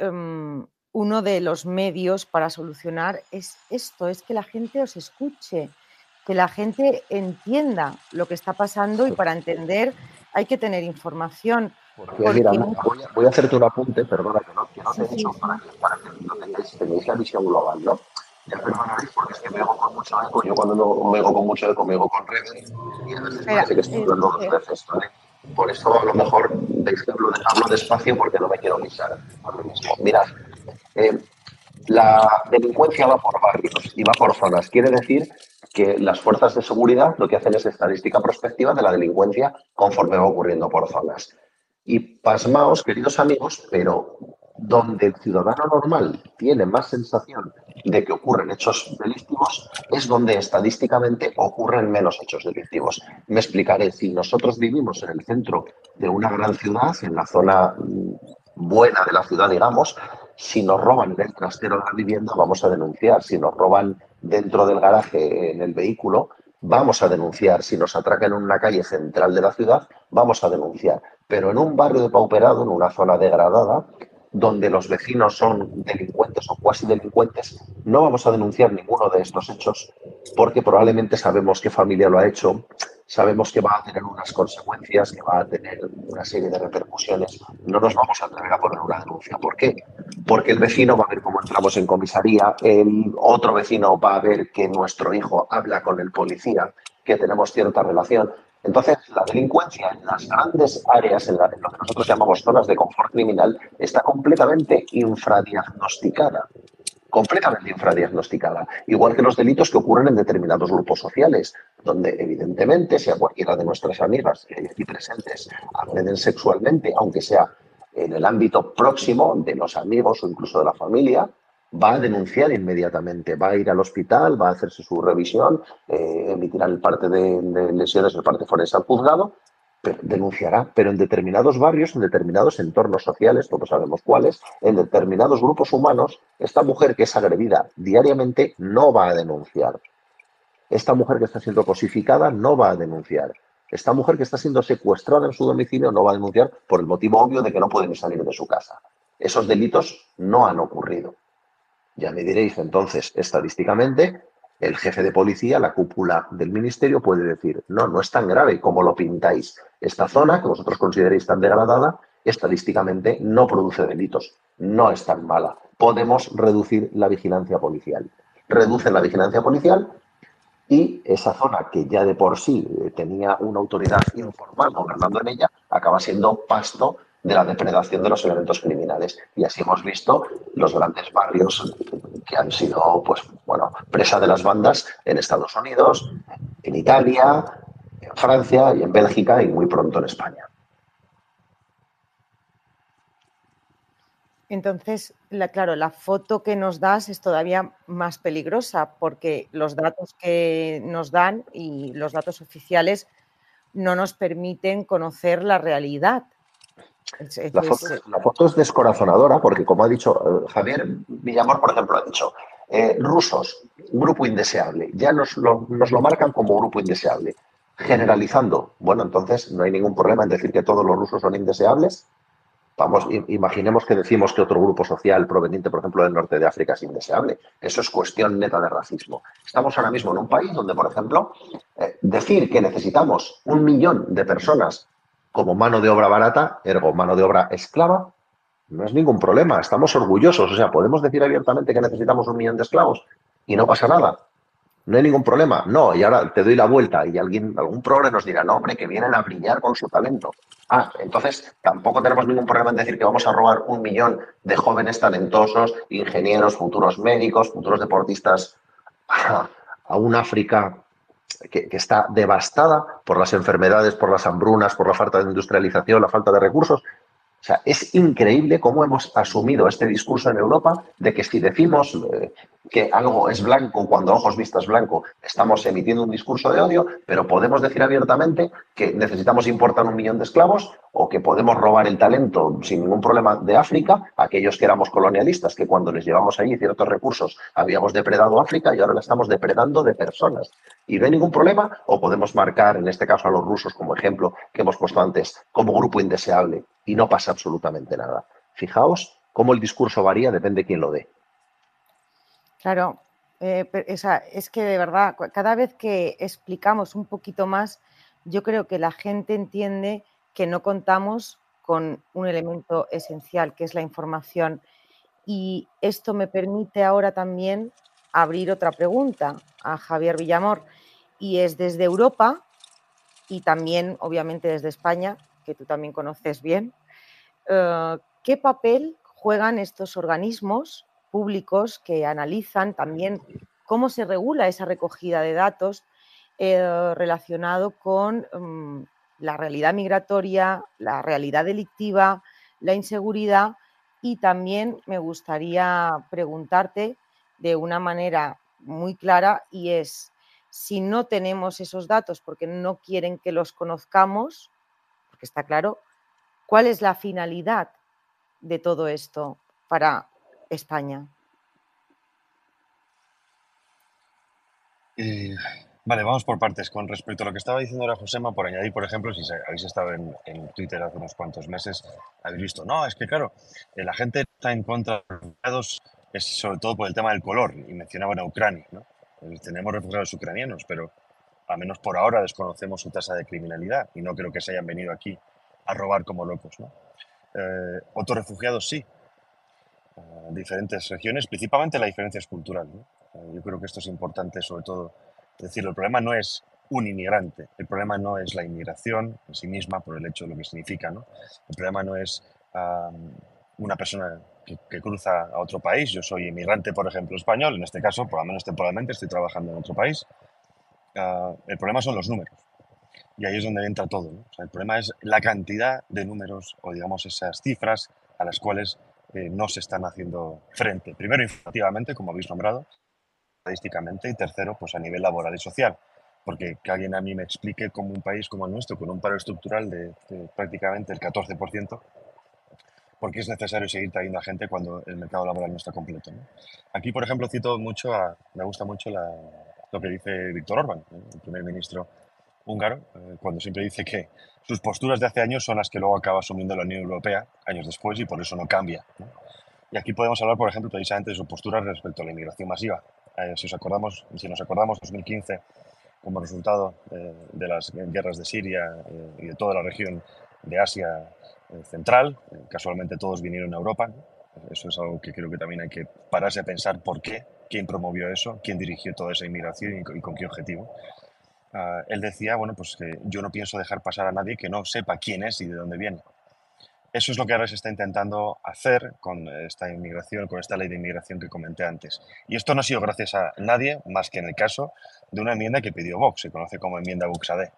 uno de los medios para solucionar es esto, es que la gente os escuche, que la gente entienda lo que está pasando y para entender hay que tener información. Porque mira, voy a hacerte un apunte, perdona que no te he dicho, para que lo tengáis la visión global, ¿no? Ya perdonaréis porque es que me hago con mucho eco, yo cuando no me hago con mucho eco me hago con redes y a veces parece que estoy hablando 2 veces, ¿vale? Por eso a lo mejor veis que hablo despacio porque no me quiero lisar a mí mismo. Mirad, la delincuencia va por barrios y va por zonas. Quiere decir que las fuerzas de seguridad lo que hacen es estadística prospectiva de la delincuencia conforme va ocurriendo por zonas. Y pasmaos, queridos amigos, pero donde el ciudadano normal tiene más sensación de que ocurren hechos delictivos es donde estadísticamente ocurren menos hechos delictivos. Me explicaré. Si nosotros vivimos en el centro de una gran ciudad, en la zona buena de la ciudad, digamos, si nos roban en el trastero de la vivienda, vamos a denunciar. Si nos roban dentro del garaje en el vehículo, vamos a denunciar. Si nos atracan en una calle central de la ciudad, vamos a denunciar. Pero en un barrio depauperado, en una zona degradada, donde los vecinos son delincuentes o cuasi delincuentes, no vamos a denunciar ninguno de estos hechos porque probablemente sabemos qué familia lo ha hecho, sabemos que va a tener unas consecuencias, que va a tener una serie de repercusiones. No nos vamos a atrever a poner una denuncia. ¿Por qué? Porque el vecino va a ver cómo entramos en comisaría, el otro vecino va a ver que nuestro hijo habla con el policía, que tenemos cierta relación. Entonces, la delincuencia en las grandes áreas, en lo que nosotros llamamos zonas de confort criminal, está completamente infradiagnosticada. Completamente infradiagnosticada. Igual que los delitos que ocurren en determinados grupos sociales, donde evidentemente, si a cualquiera de nuestras amigas que hay aquí presentes agreden sexualmente, aunque sea en el ámbito próximo de los amigos o incluso de la familia, va a denunciar inmediatamente, va a ir al hospital, va a hacerse su revisión, emitirá el parte de lesiones, el parte forense al juzgado, pero denunciará, pero en determinados barrios, en determinados entornos sociales, todos sabemos cuáles, en determinados grupos humanos, esta mujer que es agredida diariamente no va a denunciar. Esta mujer que está siendo cosificada no va a denunciar. Esta mujer que está siendo secuestrada en su domicilio no va a denunciar por el motivo obvio de que no puede salir de su casa. Esos delitos no han ocurrido. Ya me diréis, entonces, estadísticamente, el jefe de policía, la cúpula del ministerio, puede decir, no, no es tan grave como lo pintáis. Esta zona, que vosotros consideréis tan degradada, estadísticamente no produce delitos, no es tan mala. Podemos reducir la vigilancia policial. Reducen la vigilancia policial y esa zona, que ya de por sí tenía una autoridad informal gobernando en ella, acaba siendo pasto de la depredación de los elementos criminales. Y así hemos visto los grandes barrios que han sido, pues, bueno, presa de las bandas en Estados Unidos, en Italia, Francia y en Bélgica y muy pronto en España. Entonces, claro, la foto que nos das es todavía más peligrosa porque los datos que nos dan y los datos oficiales no nos permiten conocer la realidad. La foto es descorazonadora porque, como ha dicho Javier Villamor, por ejemplo, ha dicho, rusos, grupo indeseable. Ya nos lo marcan como grupo indeseable. Generalizando. Bueno, entonces no hay ningún problema en decir que todos los rusos son indeseables. Vamos, imaginemos que decimos que otro grupo social proveniente, por ejemplo, del norte de África es indeseable. Eso es cuestión neta de racismo. Estamos ahora mismo en un país donde, por ejemplo, decir que necesitamos 1 millón de personas como mano de obra barata, ergo mano de obra esclava, no es ningún problema. Estamos orgullosos. O sea, podemos decir abiertamente que necesitamos 1 millón de esclavos y no pasa nada. No hay ningún problema. No, y ahora te doy la vuelta y algún progre nos dirá, no, hombre, que vienen a brillar con su talento. Ah, entonces tampoco tenemos ningún problema en decir que vamos a robar 1 millón de jóvenes talentosos, ingenieros, futuros médicos, futuros deportistas a un África que está devastada por las enfermedades, por las hambrunas, por la falta de industrialización, la falta de recursos. O sea, es increíble cómo hemos asumido este discurso en Europa de que si decimos que algo es blanco cuando a ojos vistas blanco, estamos emitiendo un discurso de odio, pero podemos decir abiertamente que necesitamos importar 1 millón de esclavos o que podemos robar el talento sin ningún problema de África, aquellos que éramos colonialistas, que cuando les llevamos allí ciertos recursos habíamos depredado África y ahora la estamos depredando de personas. Y no hay ningún problema, o podemos marcar, en este caso a los rusos como ejemplo que hemos puesto antes, como grupo indeseable y no pasa absolutamente nada. Fijaos cómo el discurso varía, depende de quién lo dé. Claro, es que de verdad, cada vez que explicamos un poquito más, yo creo que la gente entiende que no contamos con un elemento esencial, que es la información. Y esto me permite ahora también abrir otra pregunta a Javier Villamor, y es desde Europa y también, obviamente, desde España, que tú también conoces bien, ¿qué papel juegan estos organismos públicos que analizan también cómo se regula esa recogida de datos relacionado con la realidad migratoria, la realidad delictiva, la inseguridad? Y también me gustaría preguntarte de una manera muy clara, y es, si no tenemos esos datos porque no quieren que los conozcamos, porque está claro, ¿cuál es la finalidad de todo esto para España? Vale, vamos por partes. Con respecto a lo que estaba diciendo ahora Josema, por añadir, por ejemplo, si habéis estado en Twitter hace unos cuantos meses, habéis visto, no, es que claro, la gente está en contra de los refugiados, es sobre todo por el tema del color, y mencionaban a Ucrania, ¿no? Tenemos refugiados ucranianos, pero al menos por ahora desconocemos su tasa de criminalidad y no creo que se hayan venido aquí a robar como locos, ¿no? Otros refugiados sí, diferentes regiones, principalmente la diferencia es cultural, ¿no? Yo creo que esto es importante, sobre todo, decirlo. El problema no es un inmigrante, el problema no es la inmigración en sí misma por el hecho de lo que significa, ¿no? El problema no es una persona que cruza a otro país. Yo soy inmigrante, por ejemplo, español, en este caso, por lo menos temporalmente, estoy trabajando en otro país. El problema son los números. Y ahí es donde entra todo, ¿no? O sea, el problema es la cantidad de números o, digamos, esas cifras a las cuales no se están haciendo frente. Primero, informativamente, como habéis nombrado, estadísticamente, y tercero, pues a nivel laboral y social. Porque que alguien a mí me explique cómo un país como el nuestro, con un paro estructural de prácticamente el 14%, ¿por qué es necesario seguir trayendo a gente cuando el mercado laboral no está completo, ¿no? Aquí, por ejemplo, cito mucho me gusta mucho lo que dice Víctor Orbán, el primer ministro húngaro, cuando siempre dice que sus posturas de hace años son las que luego acaba asumiendo la Unión Europea años después y por eso no cambia, ¿no? Y aquí podemos hablar, por ejemplo, precisamente de sus posturas respecto a la inmigración masiva. Si nos acordamos, 2015, como resultado de las guerras de Siria y de toda la región de Asia Central, casualmente todos vinieron a Europa, ¿no? Eso es algo que creo que también hay que pararse a pensar por qué, quién promovió eso, quién dirigió toda esa inmigración y con qué objetivo. Él decía, bueno, pues que yo no pienso dejar pasar a nadie que no sepa quién es y de dónde viene. Eso es lo que ahora se está intentando hacer con esta inmigración, con esta ley de inmigración que comenté antes. Y esto no ha sido gracias a nadie más que en el caso de una enmienda que pidió Vox, se conoce como enmienda Buxadé.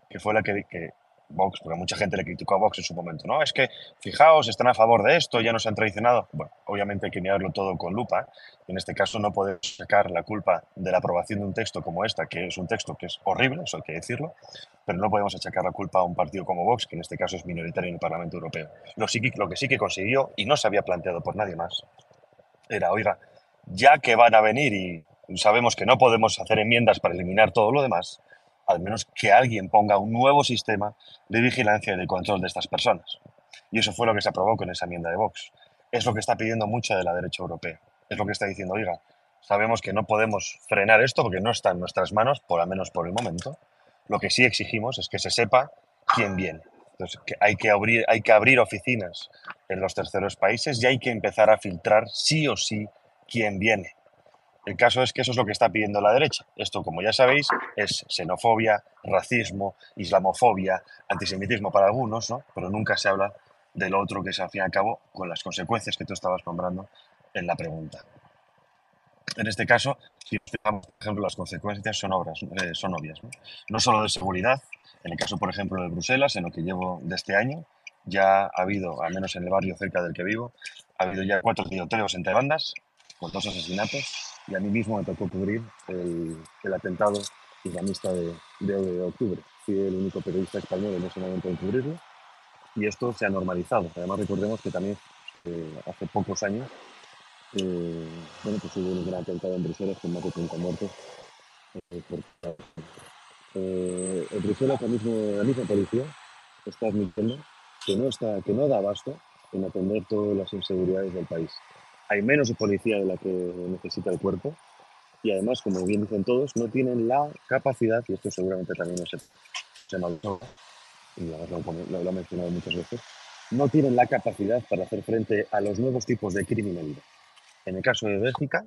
que fue la que Vox, porque mucha gente le criticó a Vox en su momento, ¿no? Es que, fijaos, están a favor de esto, ya nos han traicionado. Bueno, obviamente hay que mirarlo todo con lupa. En este caso no podemos sacar la culpa de la aprobación de un texto como esta, que es un texto que es horrible, eso hay que decirlo, pero no podemos achacar la culpa a un partido como Vox, que en este caso es minoritario en el Parlamento Europeo. Lo que sí que consiguió, y no se había planteado por nadie más, era, oiga, ya que van a venir y sabemos que no podemos hacer enmiendas para eliminar todo lo demás, al menos que alguien ponga un nuevo sistema de vigilancia y de control de estas personas. Y eso fue lo que se aprobó con esa enmienda de Vox. Es lo que está pidiendo mucha de la derecha europea. Es lo que está diciendo, oiga, sabemos que no podemos frenar esto porque no está en nuestras manos, por lo menos por el momento. Lo que sí exigimos es que se sepa quién viene. Entonces, que hay que abrir oficinas en los terceros países y hay que empezar a filtrar sí o sí quién viene. El caso es que eso es lo que está pidiendo la derecha. Esto, como ya sabéis, es xenofobia, racismo, islamofobia, antisemitismo para algunos, ¿no? Pero nunca se habla del otro, que es al fin y al cabo con las consecuencias que tú estabas nombrando en la pregunta. En este caso, si nos fijamos, por ejemplo, las consecuencias son obvias, ¿no? No solo de seguridad, en el caso, por ejemplo, de Bruselas, en lo que llevo de este año, ya ha habido, al menos en el barrio cerca del que vivo, ha habido ya 4 tiroteos entre bandas, con 2 asesinatos, y a mí mismo me tocó cubrir el atentado islamista de octubre. Fui el único periodista español en ese momento en cubrirlo, y esto se ha normalizado. Además, recordemos que también hace pocos años bueno, pues hubo un gran atentado en Bruselas con más de 30 muertos. En Bruselas la misma policía está admitiendo que no da abasto en atender todas las inseguridades del país. Hay menos policía de la que necesita el cuerpo y además, como bien dicen todos, no tienen la capacidad, y esto seguramente también se maldijo, y además lo ha mencionado muchas veces, no tienen la capacidad para hacer frente a los nuevos tipos de criminalidad. En el caso de Bélgica,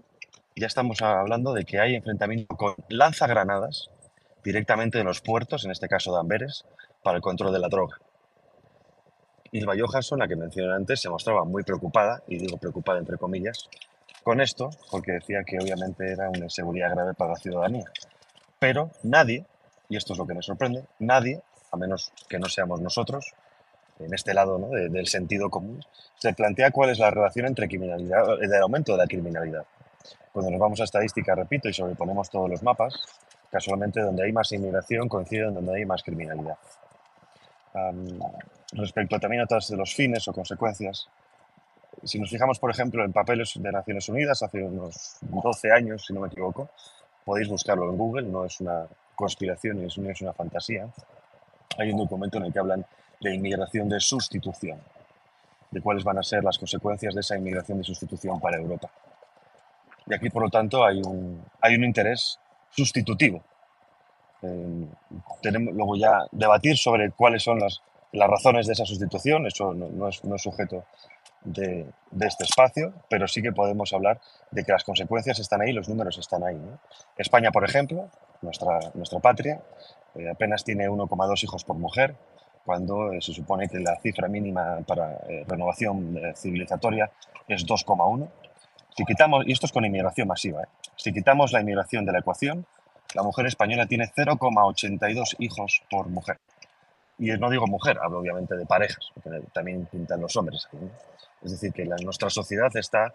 ya estamos hablando de que hay enfrentamiento con lanzagranadas directamente en los puertos, en este caso de Amberes, para el control de la droga. Ylva Johansson, la que mencioné antes, se mostraba muy preocupada, y digo preocupada entre comillas, con esto, porque decía que obviamente era una inseguridad grave para la ciudadanía. Pero nadie, y esto es lo que me sorprende, nadie, a menos que no seamos nosotros, en este lado, ¿no?, del sentido común, se plantea cuál es la relación entre criminalidad, el aumento de la criminalidad. Cuando nos vamos a estadística, repito, y sobreponemos todos los mapas, casualmente donde hay más inmigración coincide en donde hay más criminalidad. Respecto también a otros de los fines o consecuencias, si nos fijamos, por ejemplo, en papeles de Naciones Unidas hace unos 12 años, si no me equivoco, podéis buscarlo en Google, no es una conspiración ni es una fantasía. Hay un documento en el que hablan de inmigración de sustitución, de cuáles van a ser las consecuencias de esa inmigración de sustitución para Europa. Y aquí, por lo tanto, hay un interés sustitutivo. Tenemos luego ya debatir sobre cuáles son las razones de esa sustitución, eso no es sujeto de este espacio, pero sí que podemos hablar de que las consecuencias están ahí, los números están ahí, ¿no? España, por ejemplo, nuestra patria, apenas tiene 1,2 hijos por mujer, cuando se supone que la cifra mínima para renovación civilizatoria es 2,1. Si quitamos, y esto es con inmigración masiva, si quitamos la inmigración de la ecuación, la mujer española tiene 0,82 hijos por mujer. Y no digo mujer, hablo obviamente de parejas, porque también pintan los hombres ahí, ¿no? Es decir, que nuestra sociedad está,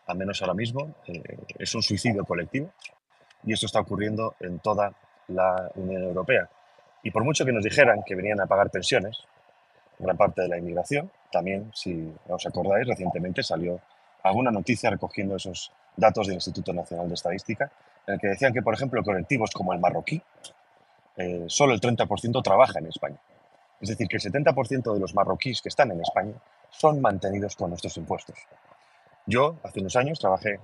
al menos ahora mismo, es un suicidio colectivo, y esto está ocurriendo en toda la Unión Europea. Y por mucho que nos dijeran que venían a pagar pensiones, gran parte de la inmigración, también, si os acordáis, recientemente salió alguna noticia recogiendo esos datos del Instituto Nacional de Estadística, en el que decían que, por ejemplo, colectivos como el marroquí, solo el 30% trabaja en España. Es decir, que el 70% de los marroquíes que están en España son mantenidos con nuestros impuestos. Yo, hace unos años, trabajé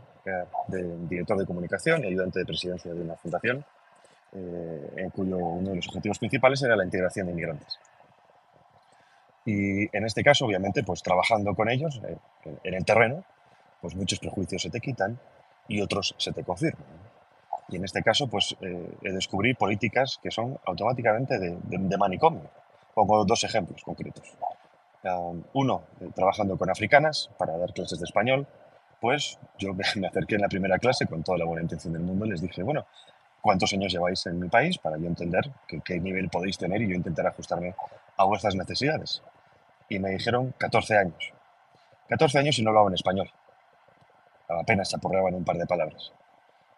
de director de comunicación y ayudante de presidencia de una fundación, en cuyo uno de los objetivos principales era la integración de inmigrantes. Y en este caso, obviamente, pues trabajando con ellos en el terreno, pues muchos prejuicios se te quitan y otros se te confirman. Y en este caso, pues descubrí políticas que son automáticamente de manicomio. Pongo 2 ejemplos concretos. Uno, trabajando con africanas para dar clases de español, pues yo me acerqué en la primera clase con toda la buena intención del mundo y les dije, bueno, cuántos años lleváis en mi país para yo entender qué nivel podéis tener y yo intentar ajustarme a vuestras necesidades. Y me dijeron 14 años. 14 años y no hablaban español. Apenas se aporreaban un par de palabras.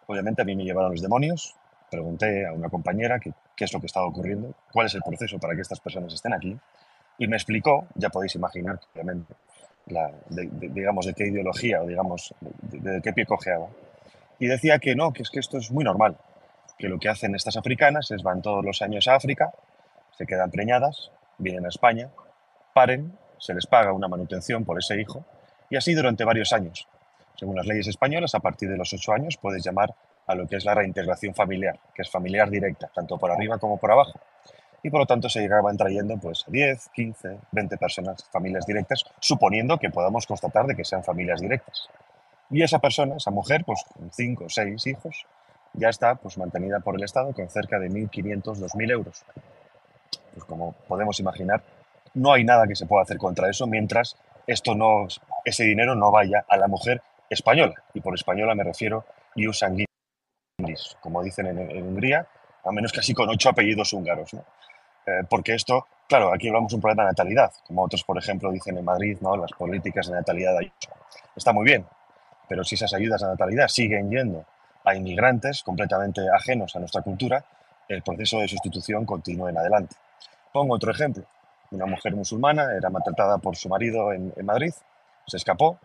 Obviamente a mí me llevaron los demonios. Pregunté a una compañera qué es lo que estaba ocurriendo, cuál es el proceso para que estas personas estén aquí. Y me explicó, ya podéis imaginar, obviamente, digamos, de qué ideología o digamos, de qué pie cojeaba. Y decía que no, que es que esto es muy normal, que lo que hacen estas africanas es van todos los años a África, se quedan preñadas, vienen a España, paren, se les paga una manutención por ese hijo y así durante varios años. Según las leyes españolas, a partir de los 8 años puedes llamar a lo que es la reintegración familiar, que es familiar directa, tanto por arriba como por abajo. Y por lo tanto se llegaban trayendo pues 10, 15, 20 personas, familias directas, suponiendo que podamos constatar de que sean familias directas. Y esa persona, esa mujer, pues con 5 o 6 hijos, ya está pues mantenida por el Estado con cerca de 1.500, 2.000 euros. Pues como podemos imaginar, no hay nada que se pueda hacer contra eso mientras ese dinero no vaya a la mujer española. Y por española me refiero ius sanguinis, como dicen en Hungría, a menos que así con 8 apellidos húngaros, ¿no? Porque esto, claro, aquí hablamos de un problema de natalidad, como otros, por ejemplo, dicen en Madrid, ¿no? Las políticas de natalidad de Ayuso. Está muy bien, pero si esas ayudas a natalidad siguen yendo a inmigrantes completamente ajenos a nuestra cultura, el proceso de sustitución continúa en adelante. Pongo otro ejemplo. Una mujer musulmana era maltratada por su marido en Madrid, se escapó.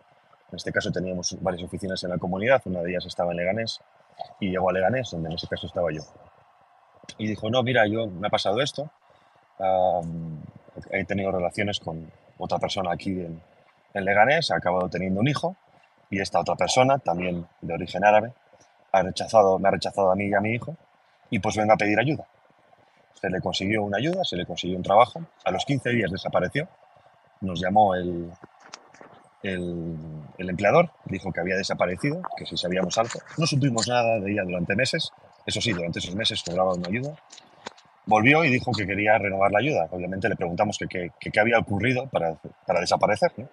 En este caso teníamos varias oficinas en la comunidad, una de ellas estaba en Leganés, y llegó a Leganés, donde en ese caso estaba yo. Y dijo, no, mira, me ha pasado esto, he tenido relaciones con otra persona aquí en Leganés, he acabado teniendo un hijo, y esta otra persona, también de origen árabe, me ha rechazado a mí y a mi hijo, y pues vengo a pedir ayuda. Se le consiguió una ayuda, se le consiguió un trabajo, a los 15 días desapareció, nos llamó el empleador, dijo que había desaparecido, que si sabíamos algo. No supimos nada de ella durante meses, eso sí, durante esos meses cobraba una ayuda. Volvió y dijo que quería renovar la ayuda. Obviamente le preguntamos qué había ocurrido para desaparecer, ¿no?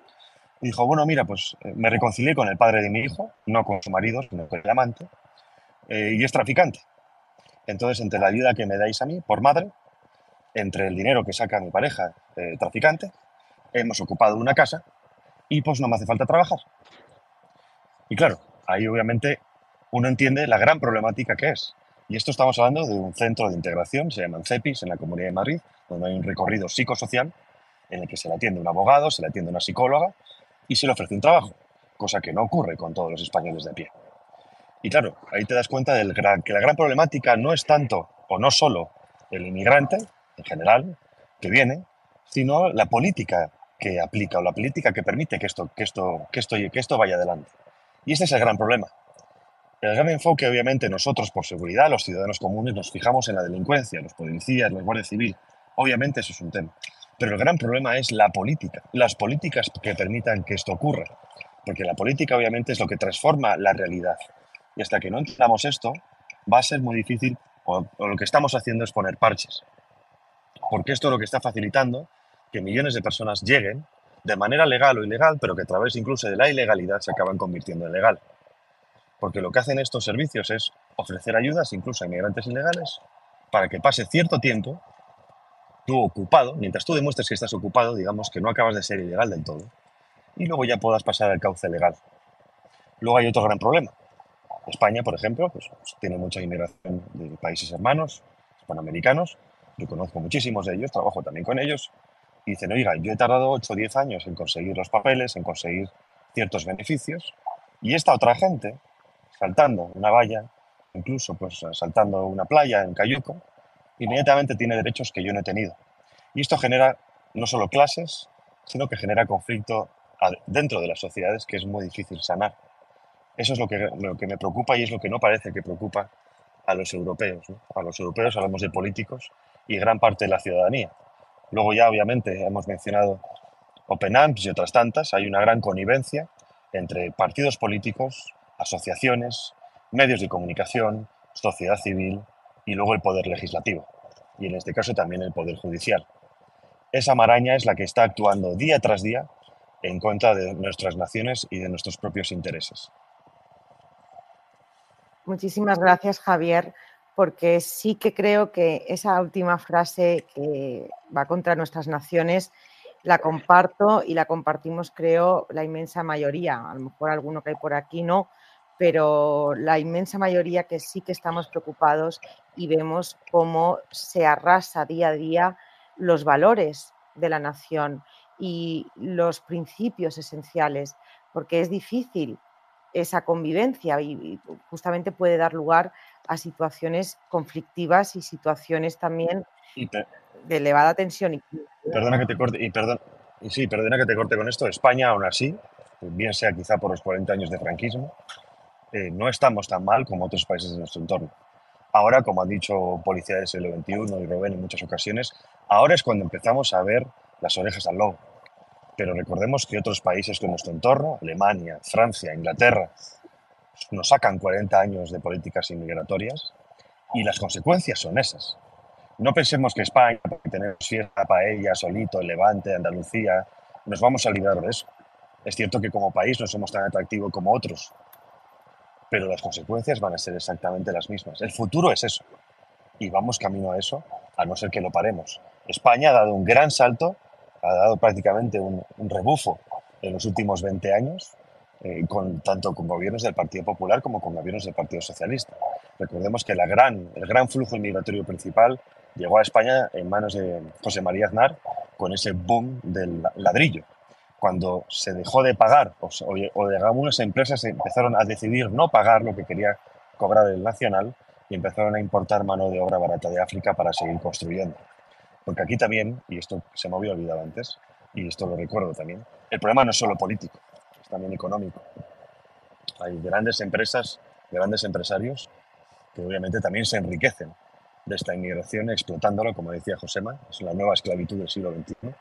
Y dijo, bueno, mira, pues me reconcilié con el padre de mi hijo, no con su marido, sino con el amante, y es traficante. Entonces, entre la ayuda que me dais a mí por madre, entre el dinero que saca mi pareja traficante, hemos ocupado una casa y pues no me hace falta trabajar. Y claro, ahí obviamente uno entiende la gran problemática que es. Y esto estamos hablando de un centro de integración, se llaman CEPIs, en la Comunidad de Madrid, donde hay un recorrido psicosocial en el que se le atiende un abogado, se le atiende una psicóloga y se le ofrece un trabajo, cosa que no ocurre con todos los españoles de a pie. Y claro, ahí te das cuenta que la gran problemática no es tanto o no solo el inmigrante en general que viene, sino la política que aplica o la política que permite que esto vaya adelante. Y este es el gran problema. El gran enfoque, obviamente, nosotros por seguridad, los ciudadanos comunes, nos fijamos en la delincuencia, los policías, la Guardia Civil. Obviamente eso es un tema. Pero el gran problema es la política, las políticas que permitan que esto ocurra. Porque la política, obviamente, es lo que transforma la realidad. Y hasta que no entendamos esto, va a ser muy difícil, o lo que estamos haciendo es poner parches. Porque esto es lo que está facilitando que millones de personas lleguen de manera legal o ilegal, pero que a través incluso de la ilegalidad se acaban convirtiendo en legal. Porque lo que hacen estos servicios es ofrecer ayudas incluso a inmigrantes ilegales para que pase cierto tiempo tú ocupado, mientras tú demuestres que estás ocupado, digamos que no acabas de ser ilegal del todo, y luego ya puedas pasar al cauce legal. Luego hay otro gran problema. España, por ejemplo, pues tiene mucha inmigración de países hermanos, hispanoamericanos. Yo conozco muchísimos de ellos, trabajo también con ellos. Y dicen, oiga, yo he tardado 8 o 10 años en conseguir los papeles, en conseguir ciertos beneficios. Y esta otra gente, saltando una valla, incluso pues saltando una playa en Cayuco, inmediatamente tiene derechos que yo no he tenido. Y esto genera no solo clases, sino que genera conflicto dentro de las sociedades que es muy difícil sanar. Eso es lo que me preocupa y es lo que no parece que preocupa a los europeos, ¿no? A los europeos hablamos de políticos y gran parte de la ciudadanía. Luego ya, obviamente, hemos mencionado Open Arms y otras tantas. Hay una gran connivencia entre partidos políticos, asociaciones, medios de comunicación, sociedad civil y luego el poder legislativo. Y en este caso también el poder judicial. Esa maraña es la que está actuando día tras día en contra de nuestras naciones y de nuestros propios intereses. Muchísimas gracias, Javier, porque sí que creo que esa última frase que va contra nuestras naciones la comparto y la compartimos, creo, la inmensa mayoría. A lo mejor alguno que hay por aquí no, pero la inmensa mayoría que sí que estamos preocupados y vemos cómo se arrasa día a día los valores de la nación y los principios esenciales, porque es difícil esa convivencia y justamente puede dar lugar a situaciones conflictivas y situaciones también Y de elevada tensión. perdona que te corte, sí, perdona que te corte con esto. España, aún así, bien sea quizá por los 40 años de franquismo, no estamos tan mal como otros países de nuestro entorno. Ahora, como ha dicho Policía del siglo XXI y Rubén en muchas ocasiones, ahora es cuando empezamos a ver las orejas al lobo. Pero recordemos que otros países de nuestro entorno, Alemania, Francia, Inglaterra, nos sacan 40 años de políticas inmigratorias y las consecuencias son esas. No pensemos que España, porque tenemos fiesta, paella, solito, el Levante, Andalucía, nos vamos a librar de eso. Es cierto que como país no somos tan atractivos como otros, pero las consecuencias van a ser exactamente las mismas. El futuro es eso y vamos camino a eso, a no ser que lo paremos. España ha dado un gran salto, ha dado prácticamente un rebufo en los últimos 20 años, tanto con gobiernos del Partido Popular como con gobiernos del Partido Socialista. Recordemos que el gran flujo inmigratorio principal llegó a España en manos de José María Aznar con ese boom del ladrillo. Cuando se dejó de pagar o de algunas empresas empezaron a decidir no pagar lo que quería cobrar el nacional, y empezaron a importar mano de obra barata de África para seguir construyendo. Porque aquí también, y esto se me había olvidado antes, y esto lo recuerdo también, el problema no es solo político, es también económico. Hay grandes empresas, grandes empresarios que obviamente también se enriquecen de esta inmigración explotándola, como decía Josema, es la nueva esclavitud del siglo XXI.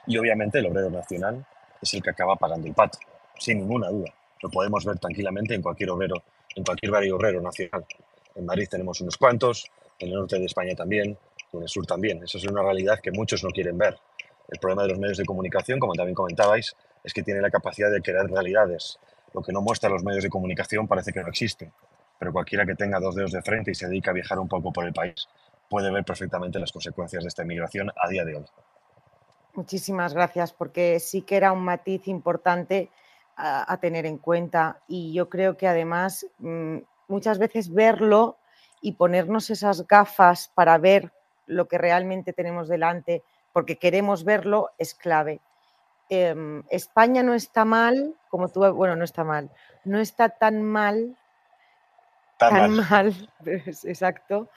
Y obviamente el obrero nacional es el que acaba pagando el pato, sin ninguna duda. Lo podemos ver tranquilamente en cualquier barrio obrero nacional. En Madrid tenemos unos cuantos, en el norte de España también, en el sur también. Esa es una realidad que muchos no quieren ver. El problema de los medios de comunicación, como también comentabais, es que tiene la capacidad de crear realidades. Lo que no muestran los medios de comunicación parece que no existe, pero cualquiera que tenga dos dedos de frente y se dedica a viajar un poco por el país puede ver perfectamente las consecuencias de esta inmigración a día de hoy. Muchísimas gracias, porque sí que era un matiz importante a tener en cuenta y yo creo que además muchas veces verlo y ponernos esas gafas para ver lo que realmente tenemos delante, porque queremos verlo, es clave. España no está mal, como tú, bueno, no está mal, no está tan mal, exacto,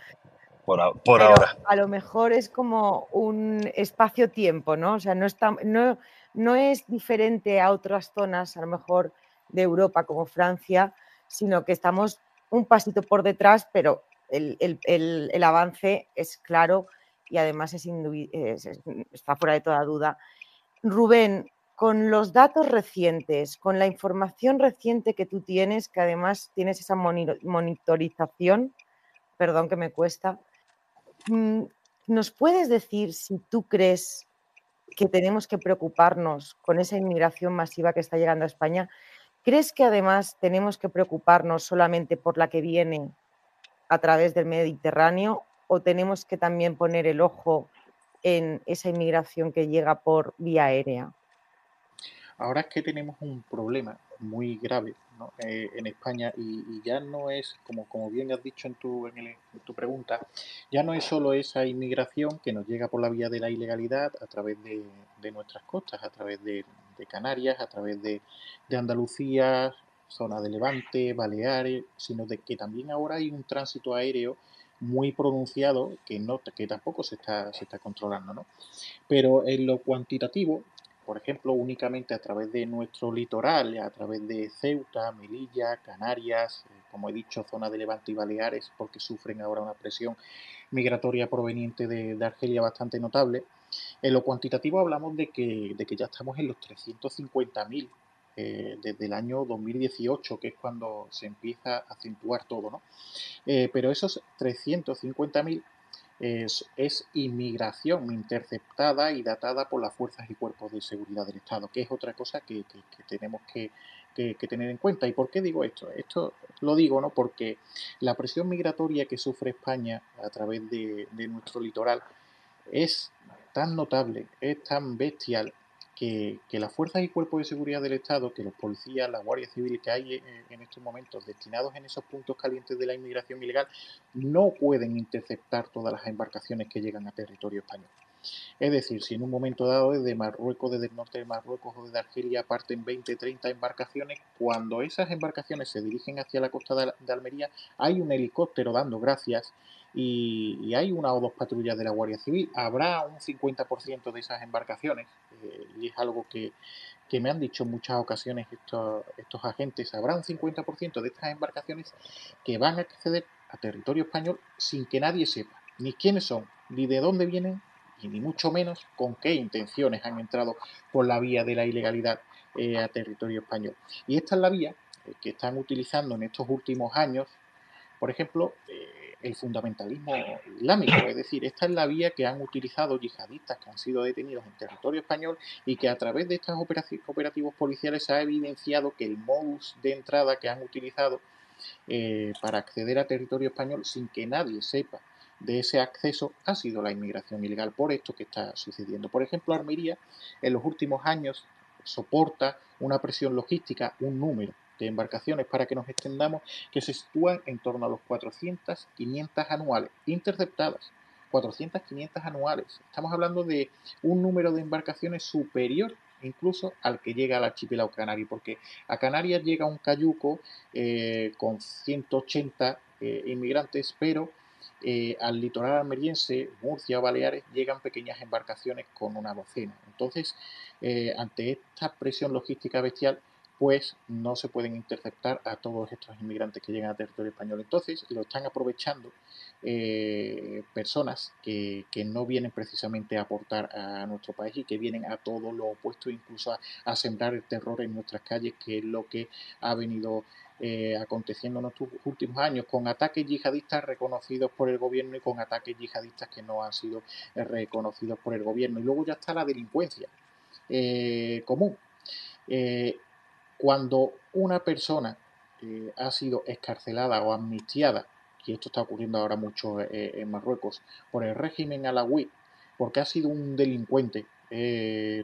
por pero ahora. a lo mejor es como un espacio-tiempo, ¿no? O sea, no es diferente a otras zonas, a lo mejor de Europa como Francia, sino que estamos un pasito por detrás, pero el avance es claro y además está fuera de toda duda. Rubén, con los datos recientes, con la información reciente que tú tienes, que además tienes esa monitorización, perdón que me cuesta, ¿nos puedes decir si tú crees que tenemos que preocuparnos con esa inmigración masiva que está llegando a España? ¿Crees que además tenemos que preocuparnos solamente por la que viene a través del Mediterráneo o tenemos que también poner el ojo en esa inmigración que llega por vía aérea? Ahora es que tenemos un problema muy grave, ¿no? En España y ya no es, como bien has dicho en tu pregunta, ya no es solo esa inmigración que nos llega por la vía de la ilegalidad a través de nuestras costas, a través de Canarias, a través de Andalucía, zona de Levante, Baleares, sino de que también ahora hay un tránsito aéreo muy pronunciado que tampoco se está controlando, ¿no? Pero en lo cuantitativo, por ejemplo, únicamente a través de nuestro litoral, a través de Ceuta, Melilla, Canarias, como he dicho, zona de Levante y Baleares, porque sufren ahora una presión migratoria proveniente de Argelia bastante notable. En lo cuantitativo hablamos de que ya estamos en los 350.000 desde el año 2018, que es cuando se empieza a acentuar todo, ¿no? Pero esos 350.000 es inmigración interceptada y datada por las fuerzas y cuerpos de seguridad del Estado, que es otra cosa que tenemos que tener en cuenta. ¿Y por qué digo esto? Esto lo digo, ¿no?, porque la presión migratoria que sufre España a través de nuestro litoral es tan notable, es tan bestial, que las fuerzas y cuerpos de seguridad del Estado, que los policías, la Guardia Civil que hay en estos momentos destinados en esos puntos calientes de la inmigración ilegal, no pueden interceptar todas las embarcaciones que llegan a territorio español. Es decir, si en un momento dado desde Marruecos, desde el norte de Marruecos o desde Argelia parten 20, 30 embarcaciones, cuando esas embarcaciones se dirigen hacia la costa de Almería, hay un helicóptero dando gracias y hay una o dos patrullas de la Guardia Civil. Habrá un 50% de esas embarcaciones, y es algo que me han dicho en muchas ocasiones estos agentes, habrá un 50% de estas embarcaciones que van a acceder a territorio español sin que nadie sepa ni quiénes son, ni de dónde vienen, y ni mucho menos con qué intenciones han entrado por la vía de la ilegalidad a territorio español. Y esta es la vía que están utilizando en estos últimos años, por ejemplo, el fundamentalismo islámico. Es decir, esta es la vía que han utilizado yihadistas que han sido detenidos en territorio español y que a través de estos operativos policiales se ha evidenciado que el modus de entrada que han utilizado para acceder a territorio español sin que nadie sepa de ese acceso ha sido la inmigración ilegal, por esto que está sucediendo. Por ejemplo, Almería en los últimos años soporta una presión logística, un número de embarcaciones, para que nos extendamos, que se sitúan en torno a los 400, 500 anuales, interceptadas. 400, 500 anuales. Estamos hablando de un número de embarcaciones superior incluso al que llega al archipiélago canario, porque a Canarias llega un cayuco con 180 inmigrantes, pero al litoral almeriense, Murcia o Baleares, llegan pequeñas embarcaciones con una docena. Entonces, ante esta presión logística bestial, pues no se pueden interceptar a todos estos inmigrantes que llegan a territorio español. Entonces, lo están aprovechando personas que no vienen precisamente a aportar a nuestro país y que vienen a todo lo opuesto, incluso a sembrar el terror en nuestras calles, que es lo que ha venido aconteciendo en estos últimos años, con ataques yihadistas reconocidos por el gobierno y con ataques yihadistas que no han sido reconocidos por el gobierno. Y luego ya está la delincuencia común. Cuando una persona ha sido excarcelada o amnistiada, y esto está ocurriendo ahora mucho en Marruecos, por el régimen alawí, porque ha sido un delincuente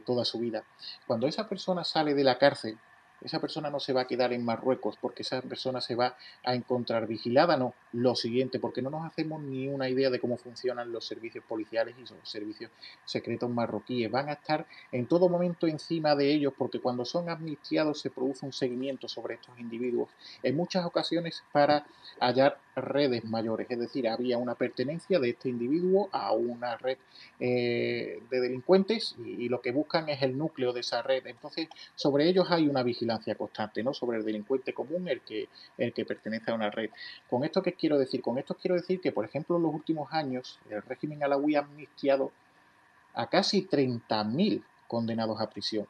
toda su vida, cuando esa persona sale de la cárcel, esa persona no se va a quedar en Marruecos porque esa persona se va a encontrar vigilada, no. Lo siguiente, porque no nos hacemos ni una idea de cómo funcionan los servicios policiales y los servicios secretos marroquíes. Van a estar en todo momento encima de ellos, porque cuando son amnistiados se produce un seguimiento sobre estos individuos, en muchas ocasiones para hallar redes mayores, es decir, había una pertenencia de este individuo a una red de delincuentes y lo que buscan es el núcleo de esa red. Entonces, sobre ellos hay una vigilancia constante, ¿no?, sobre el delincuente común, el que pertenece a una red. ¿Con esto qué quiero decir? Con esto quiero decir que, por ejemplo, en los últimos años, el régimen alawí ha amnistiado a casi 30.000 condenados a prisión.